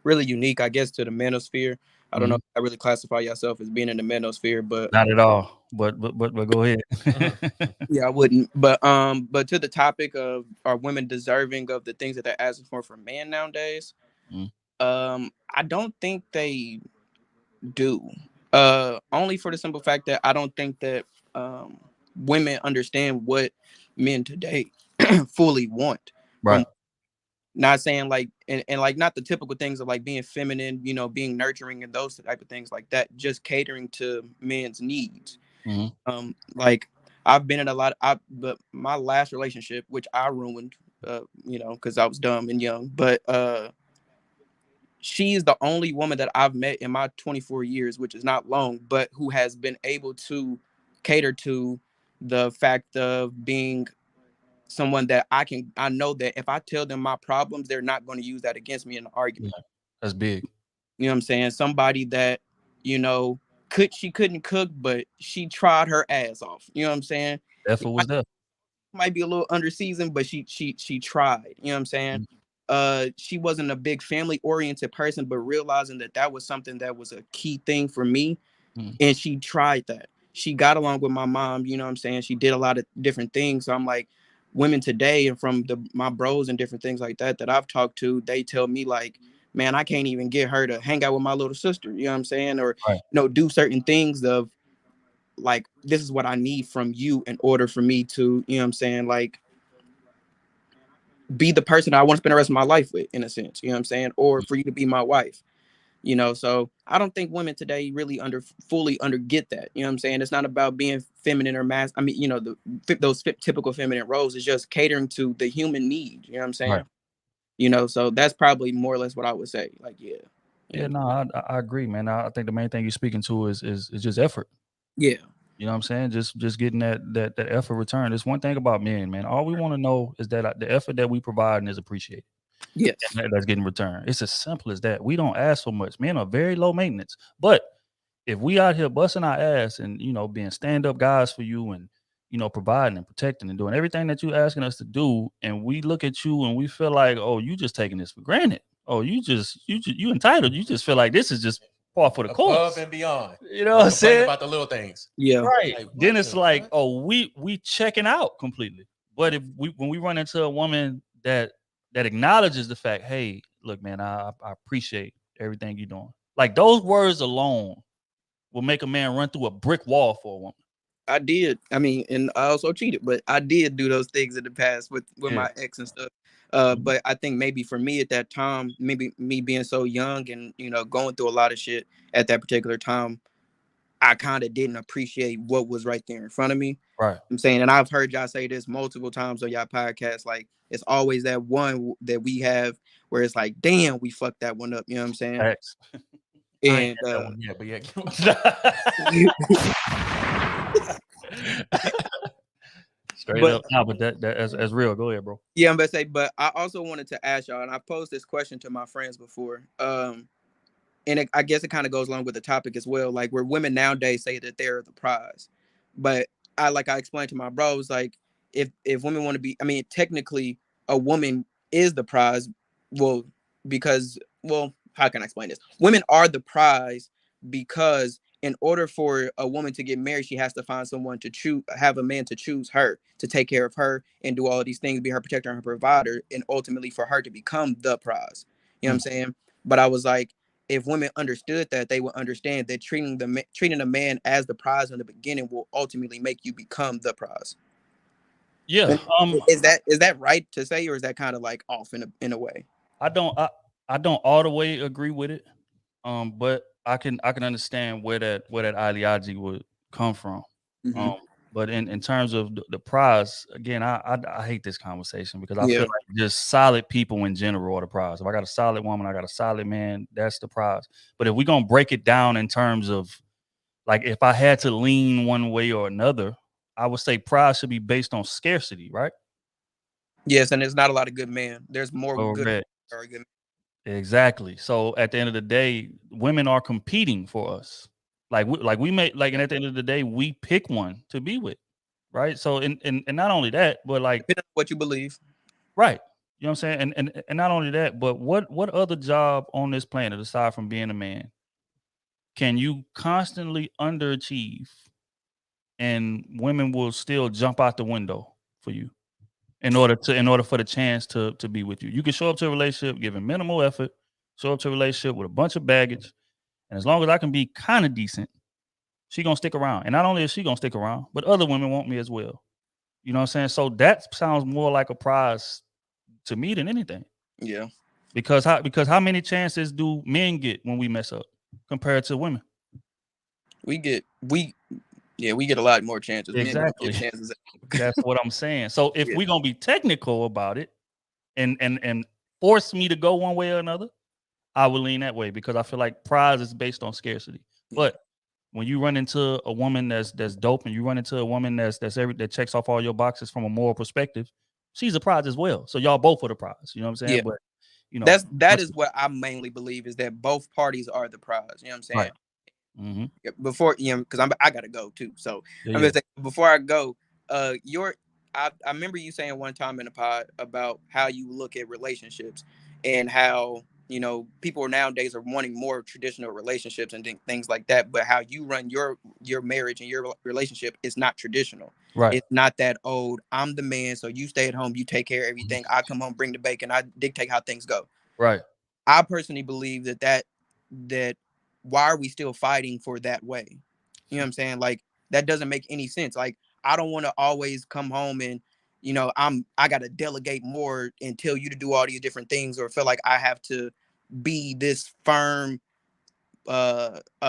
S13: really unique, I guess, to the manosphere. I don't know if I really classify yourself as being in the manosphere, but
S1: Not at all. But go ahead.
S13: yeah, I wouldn't. But to the topic of are women deserving of the things that they're asking for men nowadays? I don't think they do. Only for the simple fact that I don't think that women understand what men today fully want.
S1: Right.
S13: From not saying like and like not the typical things of like being feminine, being nurturing and those type of things like that, just catering to men's needs. Like I've been in a lot but my last relationship, which I ruined, because I was dumb and young, but she is the only woman that I've met in my 24 years, which is not long, but who has been able to cater to the fact of being someone that I know that if I tell them my problems, they're not going to use that against me in an argument.
S1: Yeah, that's big.
S13: You know what I'm saying? Somebody that, she couldn't cook, but she tried her ass off. You know what I'm saying?
S1: Effort was there.
S13: Might be a little under seasoned, but she tried. You know what I'm saying? She wasn't a big family oriented person, but realizing that was something that was a key thing for me, and she tried that. She got along with my mom. You know what I'm saying? She did a lot of different things. So I'm like, women today, and from my bros and different things like that I've talked to, they tell me like, man, I can't even get her to hang out with my little sister. You know what I'm saying? Or do certain things of like, this is what I need from you in order for me to, you know what I'm saying, like, be the person I want to spend the rest of my life with, in a sense, you know what I'm saying? Or for you to be my wife, so I don't think women today really fully get that, you know what I'm saying? It's not about being feminine or mass. I mean, those typical feminine roles is just catering to the human need, you know what I'm saying? Right. So that's probably more or less what I would say. Like,
S1: yeah, no, I agree, man. I think the main thing you're speaking to is just effort.
S13: Yeah.
S1: You know what I'm saying? Just getting that effort return. There's one thing about men, man. All we want to know is that the effort that we provide is appreciated.
S13: Yes.
S1: And that's getting returned. It's as simple as that. We don't ask for much. Men are very low maintenance. But if we out here busting our ass and, being stand-up guys for you and, providing and protecting and doing everything that you asking us to do, and we look at you and we feel like, oh, you just taking this for granted. Oh, you entitled. You just feel like this is just par for the course.
S3: Above and beyond.
S1: You know what I'm saying?
S3: About the little things.
S13: Yeah.
S1: Right. Like, then it's like, oh, we checking out completely. But when we run into a woman that acknowledges the fact, hey, look, man, I appreciate everything you're doing. Like, those words alone will make a man run through a brick wall for a woman.
S13: I did. I mean, and I also cheated, but I did do those things in the past with my ex and stuff. But I think maybe for me at that time, maybe me being so young and, going through a lot of shit at that particular time, I kind of didn't appreciate what was right there in front of me.
S1: Right.
S13: I'm saying, and I've heard y'all say this multiple times on y'all podcast, like, it's always that one that we have where it's like, damn, we fucked that one up. You know what I'm saying?
S1: Thanks.
S13: And
S1: straight up. No, but that's real. Go ahead, bro.
S13: Yeah, I'm about to say, but I also wanted to ask y'all, and I posed this question to my friends before. And I guess it kind of goes along with the topic as well, like where women nowadays say that they're the prize. But I explained to my bros, like, if women want to be, I mean, technically a woman is the prize. Well, because, how can I explain this? Women are the prize because in order for a woman to get married, she has to find someone to have a man to choose her, to take care of her and do all of these things, be her protector and her provider, and ultimately for her to become the prize. You know what I'm saying? But I was like, if women understood that, they would understand that treating a man as the prize in the beginning will ultimately make you become the prize.
S1: Yeah.
S13: Is that right to say, or is that kind of like off in a way?
S1: I don't all the way agree with it. But I can understand where that ideology would come from. But in terms of the prize, again, I hate this conversation because I feel like just solid people in general are the prize. If I got a solid woman, I got a solid man, that's the prize. But if we're gonna break it down in terms of, like, if I had to lean one way or another, I would say pride should be based on scarcity, right?
S13: Yes, and there's not a lot of good men. There's more good men
S1: Correct.
S13: than are good.
S1: Exactly. So at the end of the day, women are competing for us. Like we make like, and at the end of the day, we pick one to be with, right? So and not only that, but like
S13: Depending on what you believe.
S1: right. You know what I'm saying? And not only that, but what other job on this planet aside from being a man can you constantly underachieve and women will still jump out the window for you in order for the chance to be with you. You can show up to a relationship giving minimal effort, show up to a relationship with a bunch of baggage, and as long as I can be kind of decent, she gonna stick around. And not only is she gonna stick around, but other women want me as well. You know what I'm saying? So that sounds more like a prize to me than anything.
S13: Yeah.
S1: Because how many chances do men get when we mess up compared to women?
S13: We get a lot more chances. Men don't
S1: Exactly.
S13: get chances.
S1: That's what I'm saying. So if
S13: Yeah.
S1: we're gonna be technical about it and force me to go one way or another, I would lean that way because I feel like prize is based on scarcity. But when you run into a woman that's dope and you run into a woman that checks off all your boxes from a moral perspective, she's a prize as well. So y'all both are the prize. You know what I'm saying?
S13: Yeah.
S1: But you know,
S13: that is what I mainly believe is that both parties are the prize. You know what I'm saying?
S1: right. Mm-hmm.
S13: Before because I gotta go too. So
S1: Yeah,
S13: I'm gonna say before I go, I remember you saying one time in the pod about how you look at relationships and how people nowadays are wanting more traditional relationships and things like that, but how you run your marriage and your relationship is not traditional.
S1: right.
S13: It's not that old. I'm the man, so you stay at home, you take care of everything. I come home, bring the bacon, I dictate how things go.
S1: Right.
S13: I personally believe that why are we still fighting for that way? You know what I'm saying? Like that doesn't make any sense. Like I don't want to always come home and I got to delegate more and tell you to do all these different things or feel like I have to be this firm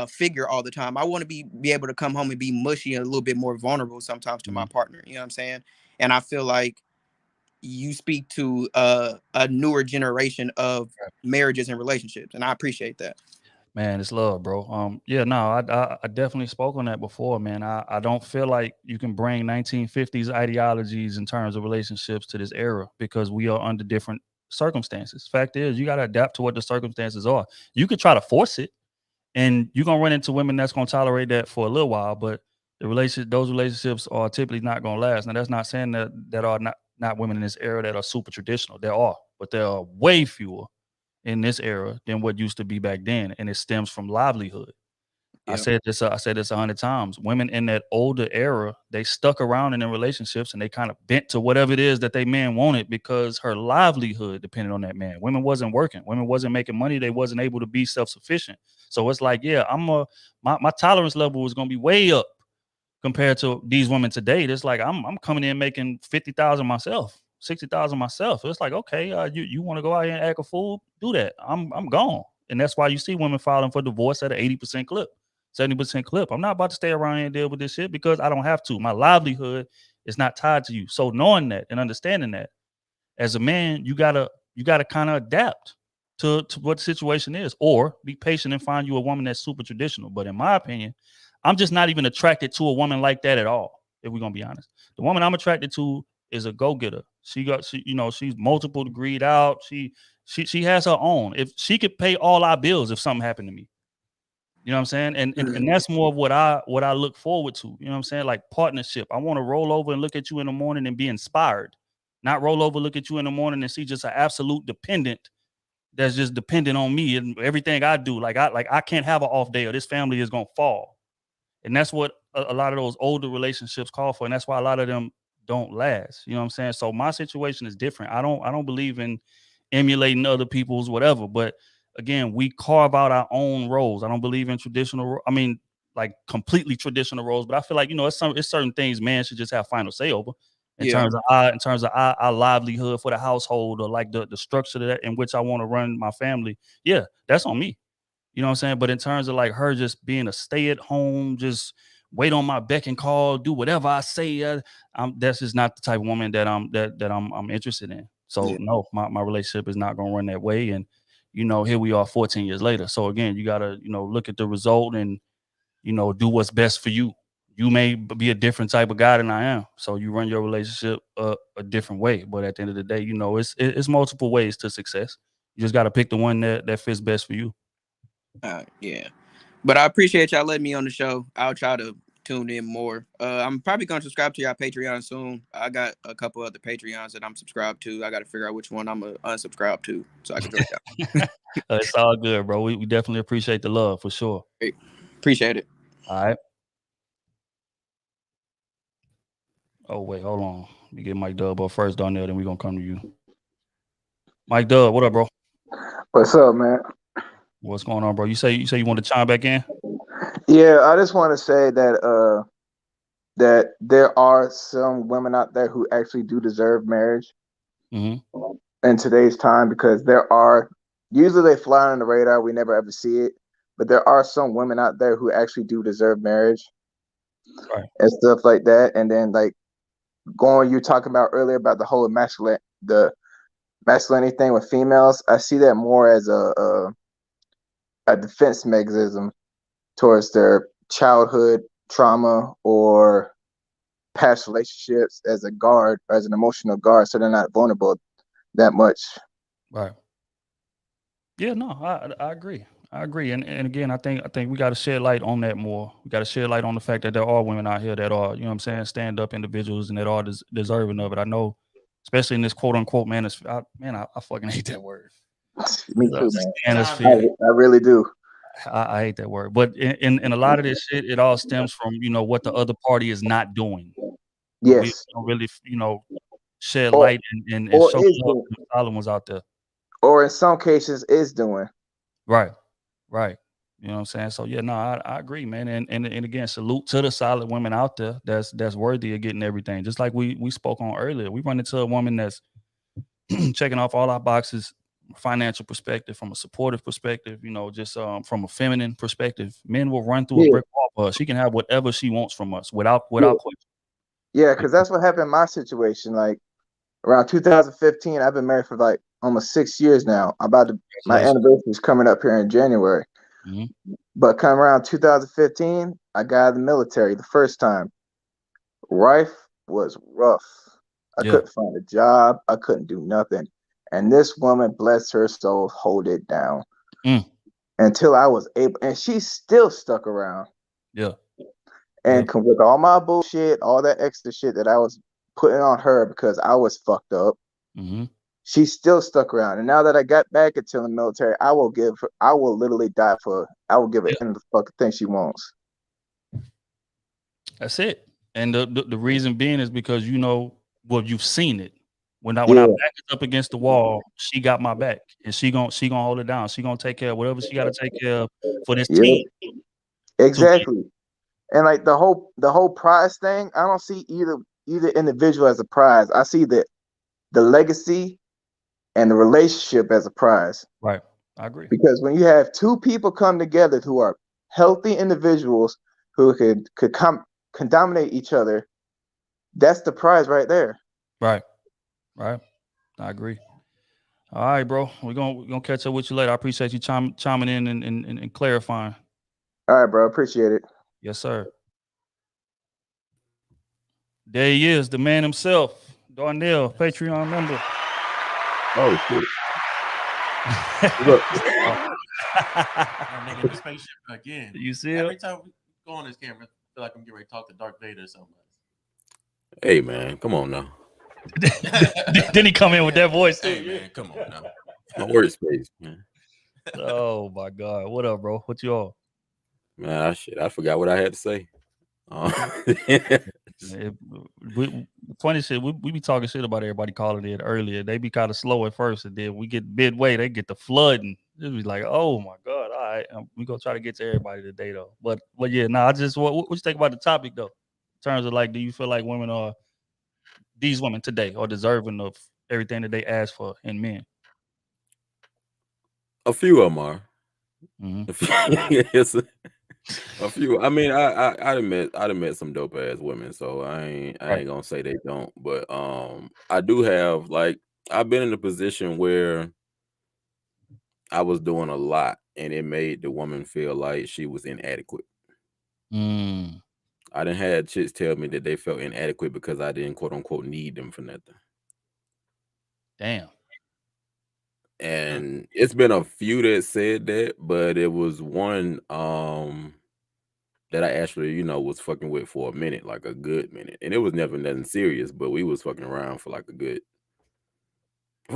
S13: figure all the time. I want to be able to come home and be mushy and a little bit more vulnerable sometimes to my partner. You know what I'm saying? And I feel like you speak to a newer generation of marriages and relationships, and I appreciate that.
S1: Man, it's love, bro. Yeah, no, I definitely spoke on that before, man. I don't feel like you can bring 1950s ideologies in terms of relationships to this era because we are under different circumstances. Fact is, you got to adapt to what the circumstances are. You could try to force it, and you're gonna run into women that's gonna tolerate that for a little while, but those relationships are typically not gonna last. Now, that's not saying that are not women in this era that are super traditional. There are, but there are way fewer in this era than what used to be back then, and it stems from livelihood. I said this 100 times. Women in that older era, they stuck around in their relationships and they kind of bent to whatever it is that they man wanted because her livelihood depended on that man. Women wasn't working. Women wasn't making money. They wasn't able to be self-sufficient. So it's like, yeah, my tolerance level is gonna be way up compared to these women today. It's like I'm coming in making 50,000 myself, 60,000 myself. It's like, okay, you want to go out here and act a fool? Do that. I'm gone. And that's why you see women filing for divorce at an 80% clip, 70% clip. I'm not about to stay around here and deal with this shit because I don't have to. My livelihood is not tied to you. So knowing that and understanding that, as a man, you gotta kind of adapt to what the situation is, or be patient and find you a woman that's super traditional. But in my opinion, I'm just not even attracted to a woman like that at all. If we're gonna be honest, the woman I'm attracted to is a go-getter. She's multiple degreed out. She has her own. If she could pay all our bills if something happened to me, you know what I'm saying? And that's more of what I look forward to. You know what I'm saying? Like partnership. I want to roll over and look at you in the morning and be inspired. Not roll over, look at you in the morning and see just an absolute dependent that's just dependent on me and everything I do. Like I can't have an off day or this family is gonna fall. And that's what a lot of those older relationships call for. And that's why a lot of them don't last. You know what I'm saying? So my situation is different. I don't believe in emulating other people's whatever. But again, we carve out our own roles. I don't believe in traditional. I mean, like completely traditional roles. But I feel like it's certain things man should just have final say over in terms of our livelihood for the household or like the structure that in which I want to run my family. Yeah, that's on me. You know what I'm saying? But in terms of like her just being a stay at home, just wait on my beck and call, do whatever I say, that's just not the type of woman that I'm interested in. So no, my relationship is not gonna run that way. And here we are 14 years later. So again, you gotta look at the result and do what's best for you. you may be a different type of guy than I am, so you run your relationship a different way. But at the end of the day, you know, it's multiple ways to success. You just got to pick the one that fits best for you.
S13: Yeah, but I appreciate y'all letting me on the show. I'll try to tune in more. I'm probably gonna subscribe to y'all Patreon soon. I got a couple other Patreons that I'm subscribed to. I got to figure out which one I'm gonna unsubscribe to so I can join y'all.
S1: It's all good, bro. We definitely appreciate the love for sure.
S13: Great. Appreciate it.
S1: All right. Oh wait, hold on. We get Mike Dub up first, Darnell. Then we gonna come to you. Mike Dub, what up, bro?
S7: What's up, man?
S1: What's going on, bro? You say you want to chime back in?
S7: Yeah, I just want to say that that there are some women out there who actually do deserve marriage in today's time, because there are usually they fly on the radar, we never ever see it, but there are some women out there who actually do deserve marriage,
S1: right,
S7: and stuff like that. And then like going, you talking about earlier about the whole masculinity thing with females, I see that more as a defense mechanism towards their childhood trauma or past relationships, as a guard, as an emotional guard, so they're not vulnerable that much.
S1: Right. Yeah, no, I agree. I agree. And again, I think we got to shed light on that more. We got to shed light on the fact that there are women out here that are, you know what I'm saying, stand up individuals and that are deserving of it. I know, especially in this quote unquote manosphere. I fucking hate that word.
S7: Me too, man.
S1: Manosphere.
S7: I really do.
S1: I hate that word. But in a lot of this shit, it all stems from, you know, what the other party is not doing.
S7: Yes.
S1: We don't really, you know, shed light and show love to the solid ones out there.
S7: Or in some cases is doing.
S1: Right. You know what I'm saying? So yeah, no, I agree, man. And again, salute to the solid women out there that's worthy of getting everything. Just like we spoke on earlier. We run into a woman that's checking off all our boxes, financial perspective, from a supportive perspective, you know, just from a feminine perspective. Men will run through a brick wall for her. She can have whatever she wants from us without question.
S7: Yeah, because that's what happened in my situation. Like around 2015, I've been married for like almost 6 years now. My anniversary is coming up here in January. But come around 2015, I got out of the military the first time. Life was rough. I couldn't find a job. I couldn't do nothing. And this woman, bless her soul, hold it down until I was able. And she still stuck around.
S1: Yeah.
S7: And with all my bullshit, all that extra shit that I was putting on her because I was fucked up, she still stuck around. And now that I got back into the military, I will literally die for her. I will give her any fucking thing she wants.
S1: That's it. And the reason being is because, you know, well, you've seen it. When I back is up against the wall, she got my back, and she gonna hold it down. She gonna take care of whatever she got to take care of for this team.
S7: Exactly. And like the whole prize thing, I don't see either individual as a prize. I see the legacy and the relationship as a prize.
S1: Right. I agree.
S7: Because when you have two people come together who are healthy individuals who could dominate each other, that's the prize right there.
S1: Right. I agree. All right, bro. We're gonna catch up with you later. I appreciate you chiming in and clarifying.
S7: All right, bro. Appreciate it.
S1: Yes, sir. There he is, the man himself, Darnell, Patreon member.
S14: Oh shit.
S3: Nigga in the spaceship again.
S1: You see
S3: every time we go on this camera, I feel like I'm getting ready to talk to Darth Vader or something.
S14: Hey man, come on now.
S1: Didn't he come in with that voice too?
S3: Hey man, come on now.
S14: My workspace, man.
S1: Oh my God. What up, bro? What you on?
S14: Man, I forgot what I had to say.
S1: Funny shit, we be talking shit about everybody calling it earlier. They be kind of slow at first, and then we get midway, they get the flooding. It be like, oh my God, all right, we gonna try to get to everybody today though. But yeah, I just what you think about the topic though? In terms of like, do you feel like these women today are deserving of everything that they ask for in men?
S14: A few of them are. A few. I mean, I met some dope ass women, so I ain't gonna say they don't. But I do have, like, I've been in a position where I was doing a lot, and it made the woman feel like she was inadequate. I done had chicks tell me that they felt inadequate because I didn't quote unquote need them for nothing.
S1: Damn.
S14: And it's been a few that said that, but it was one that I actually, you know, was fucking with for a minute, like a good minute. And it was never nothing serious, but we was fucking around for like a good,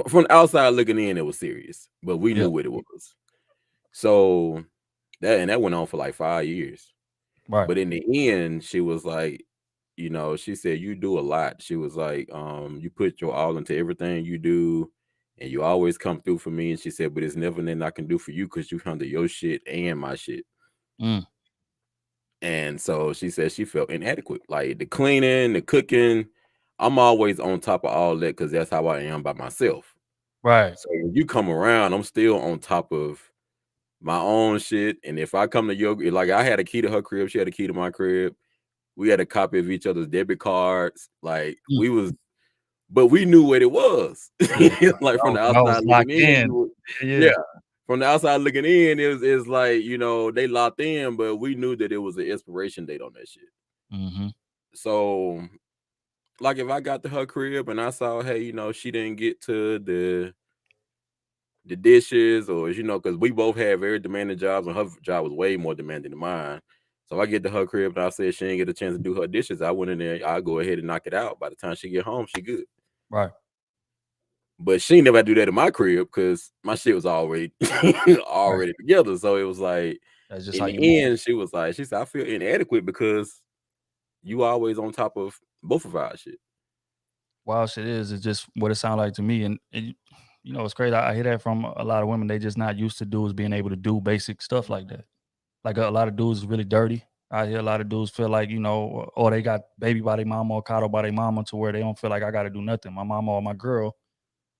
S14: from the outside looking in, it was serious, but we knew what it was. So that went on for like 5 years.
S1: Right.
S14: But in the end, she was like, you know, she said, you do a lot. She was like, you put your all into everything you do, and you always come through for me. And she said, but it's never nothing I can do for you because you handle your shit and my shit. And so she said she felt inadequate. Like the cleaning, the cooking, I'm always on top of all that because that's how I am by myself.
S1: Right.
S14: So when you come around, I'm still on top of my own shit. And if I come to your, like I had a key to her crib, she had a key to my crib. We had a copy of each other's debit cards. Like we was, but we knew what it was. Like from the outside looking in. Yeah. From the outside looking in, it's like, you know, they locked in, but we knew that it was an expiration date on that shit. So like if I got to her crib and I saw, hey, you know, she didn't get to the dishes, or, you know, because we both had very demanding jobs and her job was way more demanding than mine. So I get to her crib and I said she didn't get a chance to do her dishes. I went in there, I'll go ahead and knock it out. By the time she get home, she good.
S1: Right.
S14: But she never do that in my crib because my shit was already together. So it was like,
S1: that's just
S14: in
S1: how
S14: the
S1: you
S14: end, she was like, she said, I feel inadequate because you always on top of both of our shit.
S1: Wild shit is just what it sounds like to me. And you know, it's crazy. I hear that from a lot of women. They just not used to dudes being able to do basic stuff like that. Like a lot of dudes is really dirty. I hear a lot of dudes feel like, you know, or they got baby by their mama or coddled by their mama to where they don't feel like I got to do nothing. My mama or my girl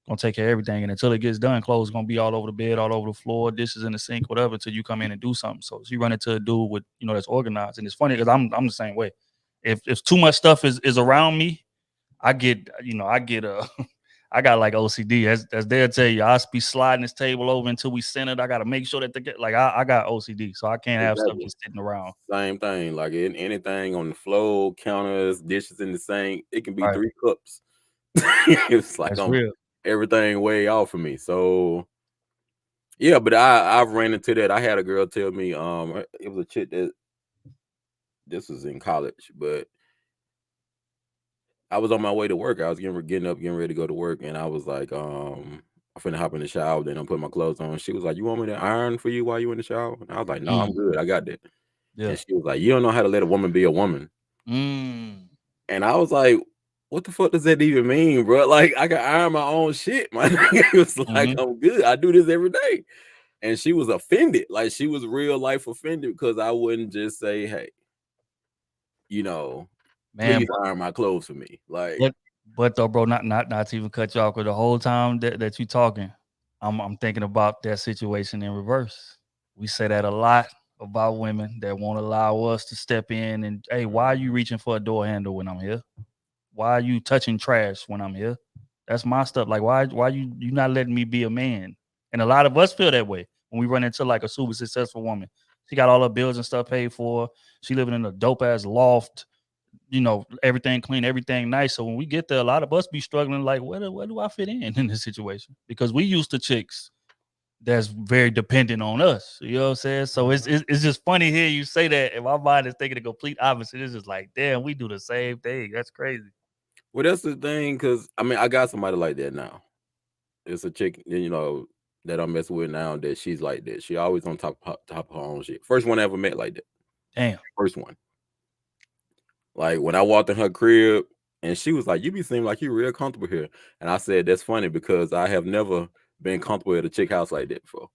S1: gonna take care of everything, and until it gets done, clothes gonna be all over the bed, all over the floor, dishes in the sink, whatever, until you come in and do something. So you run into a dude with, you know, that's organized, and it's funny because I'm the same way. If too much stuff is around me, I get I got like OCD, as they'll tell you. I'll be sliding this table over until we centered. I got to make sure that I got OCD, so I can't have stuff just sitting around.
S14: Same thing, like anything on the floor, counters, dishes in the sink, it can be
S1: Right.
S14: 3 cups. It's like
S1: That's real.
S14: Everything way off for me. So yeah, but I've ran into that. I had a girl tell me, it was a chick that, this was in college, but I was on my way to work. I was getting up, getting ready to go to work, and I was like, I'm finna hop in the shower, then I'm putting my clothes on. She was like, you want me to iron for you while you in the shower? And I was like, no, I'm good. I got that.
S1: Yeah.
S14: And she was like, you don't know how to let a woman be a woman. And I was like, what the fuck does that even mean, bro? Like, I can iron my own shit. My nigga was like, I'm good. I do this every day. And she was offended. Like, she was real life offended because I wouldn't just say, hey, you know,
S1: Man,
S14: please iron my clothes for me. Like,
S1: but though, bro, not to even cut you off, because the whole time that you talking, I'm thinking about that situation in reverse. We say that a lot about women that won't allow us to step in and, hey, why are you reaching for a door handle when I'm here? Why are you touching trash when I'm here? That's my stuff. Like, why you not letting me be a man? And a lot of us feel that way when we run into like a super successful woman. She got all her bills and stuff paid for. She living in a dope ass loft. You know, everything clean, everything nice. So when we get there, a lot of us be struggling like, where do I fit in this situation? Because we used to chicks that's very dependent on us. You know what I'm saying? So it's just funny here you say that, and my mind is thinking the complete opposite. It's just like, damn, we do the same thing. That's crazy.
S14: well, that's the thing, because I mean, I got somebody like that now. It's a chick, you know, that I'm messing with now, that she's like that. She always on top of her own shit. First one I ever met like that.
S1: Damn.
S14: First one. Like when I walked in her crib and she was like, you be seem like you real comfortable here. And I said, that's funny because I have never been comfortable at a chick house like that before.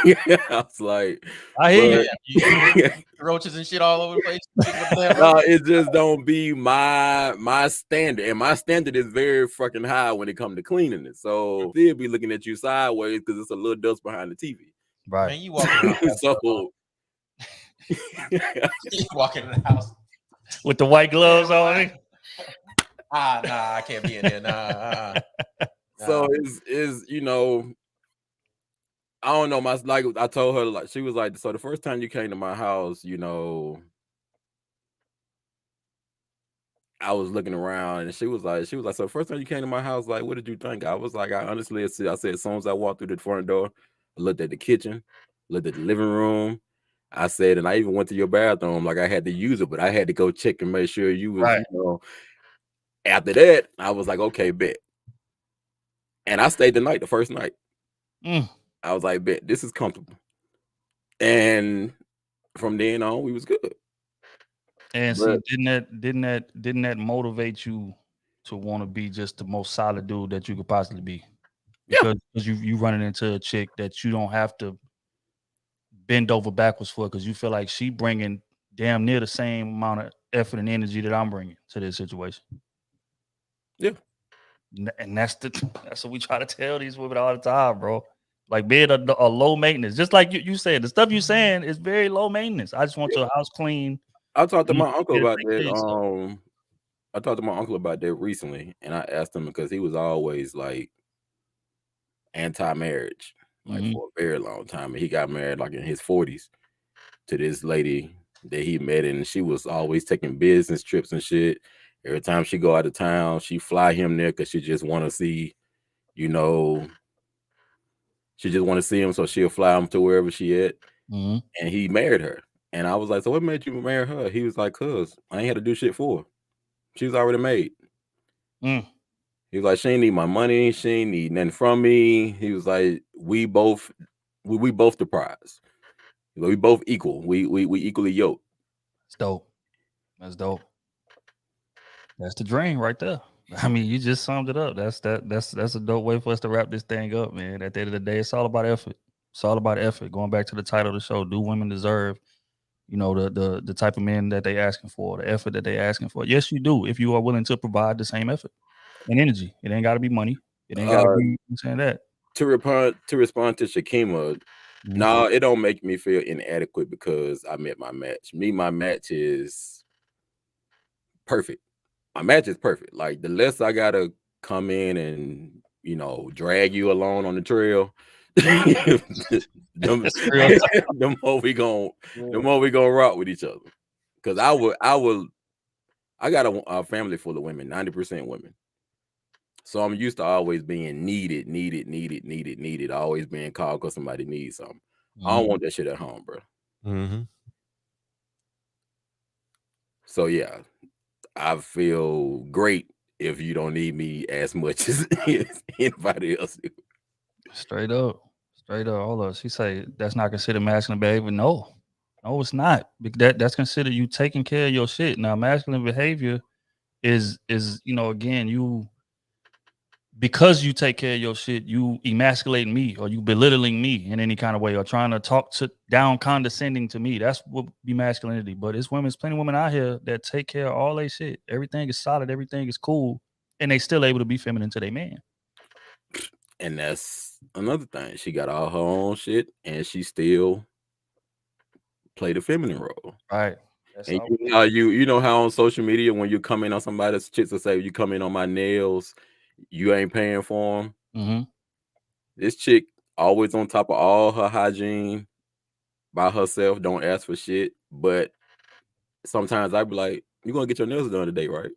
S14: Yeah, I was like,
S1: I hear
S3: you. Roaches and shit all over the place.
S14: No, it just don't be my standard. And my standard is very fucking high when it comes to cleaning it. So they'll be looking at you sideways because it's a little dust behind the TV.
S1: Right.
S3: Man, you walking around
S14: so
S3: you walking in the house
S1: with the white gloves on.
S3: Nah, I can't be in there. Nah.
S14: So is you know, I don't know. Like I told her, like she was like, so the first time you came to my house, you know, I was looking around and she was like, so first time you came to my house, like, what did you think? I was like, I honestly, I said, as soon as I walked through the front door, I looked at the kitchen, looked at the living room. I said, and I even went to your bathroom, like I had to use it, but I had to go check and make sure you was,
S1: Right.
S14: After that, I was like, okay, bet. And I stayed the night, the first night. I was like, bet, this is comfortable. And from then on, we was good.
S1: And see, didn't that motivate you to want to be just the most solid dude that you could possibly be? Because you running into a chick that you don't have to bend over backwards for, because you feel like she bringing damn near the same amount of effort and energy that I'm bringing to this situation.
S14: Yeah.
S1: And that's what we try to tell these women all the time, bro. Like, being a low maintenance, just like you said, the stuff you're saying is very low maintenance. I just want your house clean.
S14: I talked to my uncle about
S1: Take care of yourself.
S14: that. I talked to my uncle about that recently, and I asked him because he was always like anti-marriage, like for a very long time. And he got married like in his 40s to this lady that he met, and she was always taking business trips and shit. Every time she go out of town, she fly him there because she just want to see, she just want to see him, so she'll fly him to wherever she at. And he married her. And I was like, so what made you marry her? He was like, cuz I ain't had to do shit for her. She was already made. He was like, she ain't need my money. She ain't need nothing from me. He was like, we both the prize. We both equal. We equally yoked.
S1: That's dope. That's dope. That's the dream right there. I mean, you just summed it up. That's a dope way for us to wrap this thing up, man. At the end of the day, it's all about effort. It's all about effort. Going back to the title of the show, do women deserve, the type of men that they asking for, the effort that they asking for? Yes, you do. If you are willing to provide the same effort and energy, it ain't got to be money. It ain't got to be. I'm saying that.
S14: To respond to Shakima, no, it don't make me feel inadequate because I met my match. My match is perfect. My match is perfect. Like, the less I gotta come in and drag you along on the trail, the more we gonna rock with each other. Because I got a family full of women, 90% women. So I'm used to always being needed, always being called because somebody needs something. I don't want that shit at home, bro. So yeah, I feel great if you don't need me as much as anybody else do.
S1: Straight up. Hold up. She say that's not considered masculine behavior. No, it's not. That's considered you taking care of your shit. Now, masculine behavior is again, because you take care of your shit, you emasculating me, or you belittling me in any kind of way, or trying to talk down condescending to me. That's what be masculinity. But it's plenty of women out here that take care of all their shit. Everything is solid, everything is cool, and they still able to be feminine to their man.
S14: And that's another thing. She got all her own shit, and she still play the feminine role.
S1: Right.
S14: And you know how on social media, when you come in on somebody's chicks will say, you come in on my nails, you ain't paying for them. This chick always on top of all her hygiene by herself, don't ask for shit. But sometimes I be like, you gonna get your nails done today, right?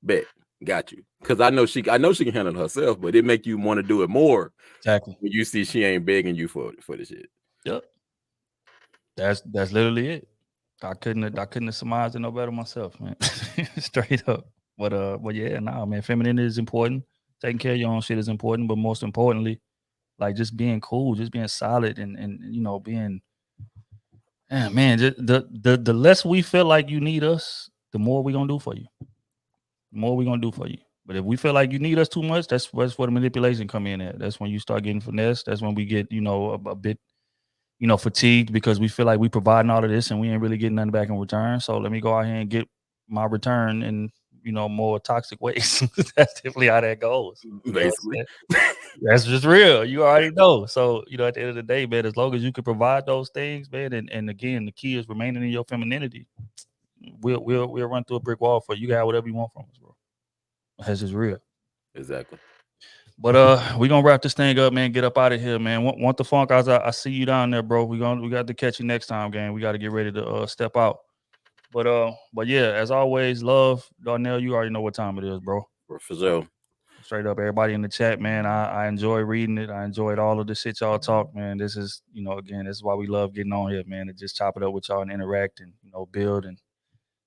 S14: Bet, got you. Because I know she can handle it herself, but it make you want to do it more.
S1: Exactly.
S14: When you see she ain't begging you for the shit.
S1: Yep. That's literally it. I couldn't have surmised it no better myself, man. Straight up. But yeah, man. Femininity is important. Taking care of your own shit is important, but most importantly, like, just being cool, just being solid, and being, man. Just the less we feel like you need us, the more we gonna do for you. But if we feel like you need us too much, that's where the manipulation come in at. That's when you start getting finessed. That's when we get a bit fatigued, because we feel like we providing all of this and we ain't really getting nothing back in return. So let me go out here and get my return in more toxic ways. That's definitely how that goes.
S14: Basically.
S1: That's just real. You already know. So at the end of the day, man, as long as you can provide those things, man, and again, the key is remaining in your femininity. We'll run through a brick wall for you. You got whatever you want from us, bro. That's just real.
S14: Exactly.
S1: But we gonna wrap this thing up, man. Get up out of here, man. Want the funk? I see you down there, bro. We got to catch you next time, gang. We got to get ready to step out. But yeah, as always, love Darnell. You already know what time it is, bro.
S14: For sure.
S1: Straight up, everybody in the chat, man. I enjoy reading it. I enjoyed all of the shit y'all talk, man. This is, again, this is why we love getting on here, man. To just chop it up with y'all and interact and build and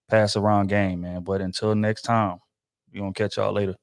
S1: pass around game, man. But until next time, we gonna catch y'all later.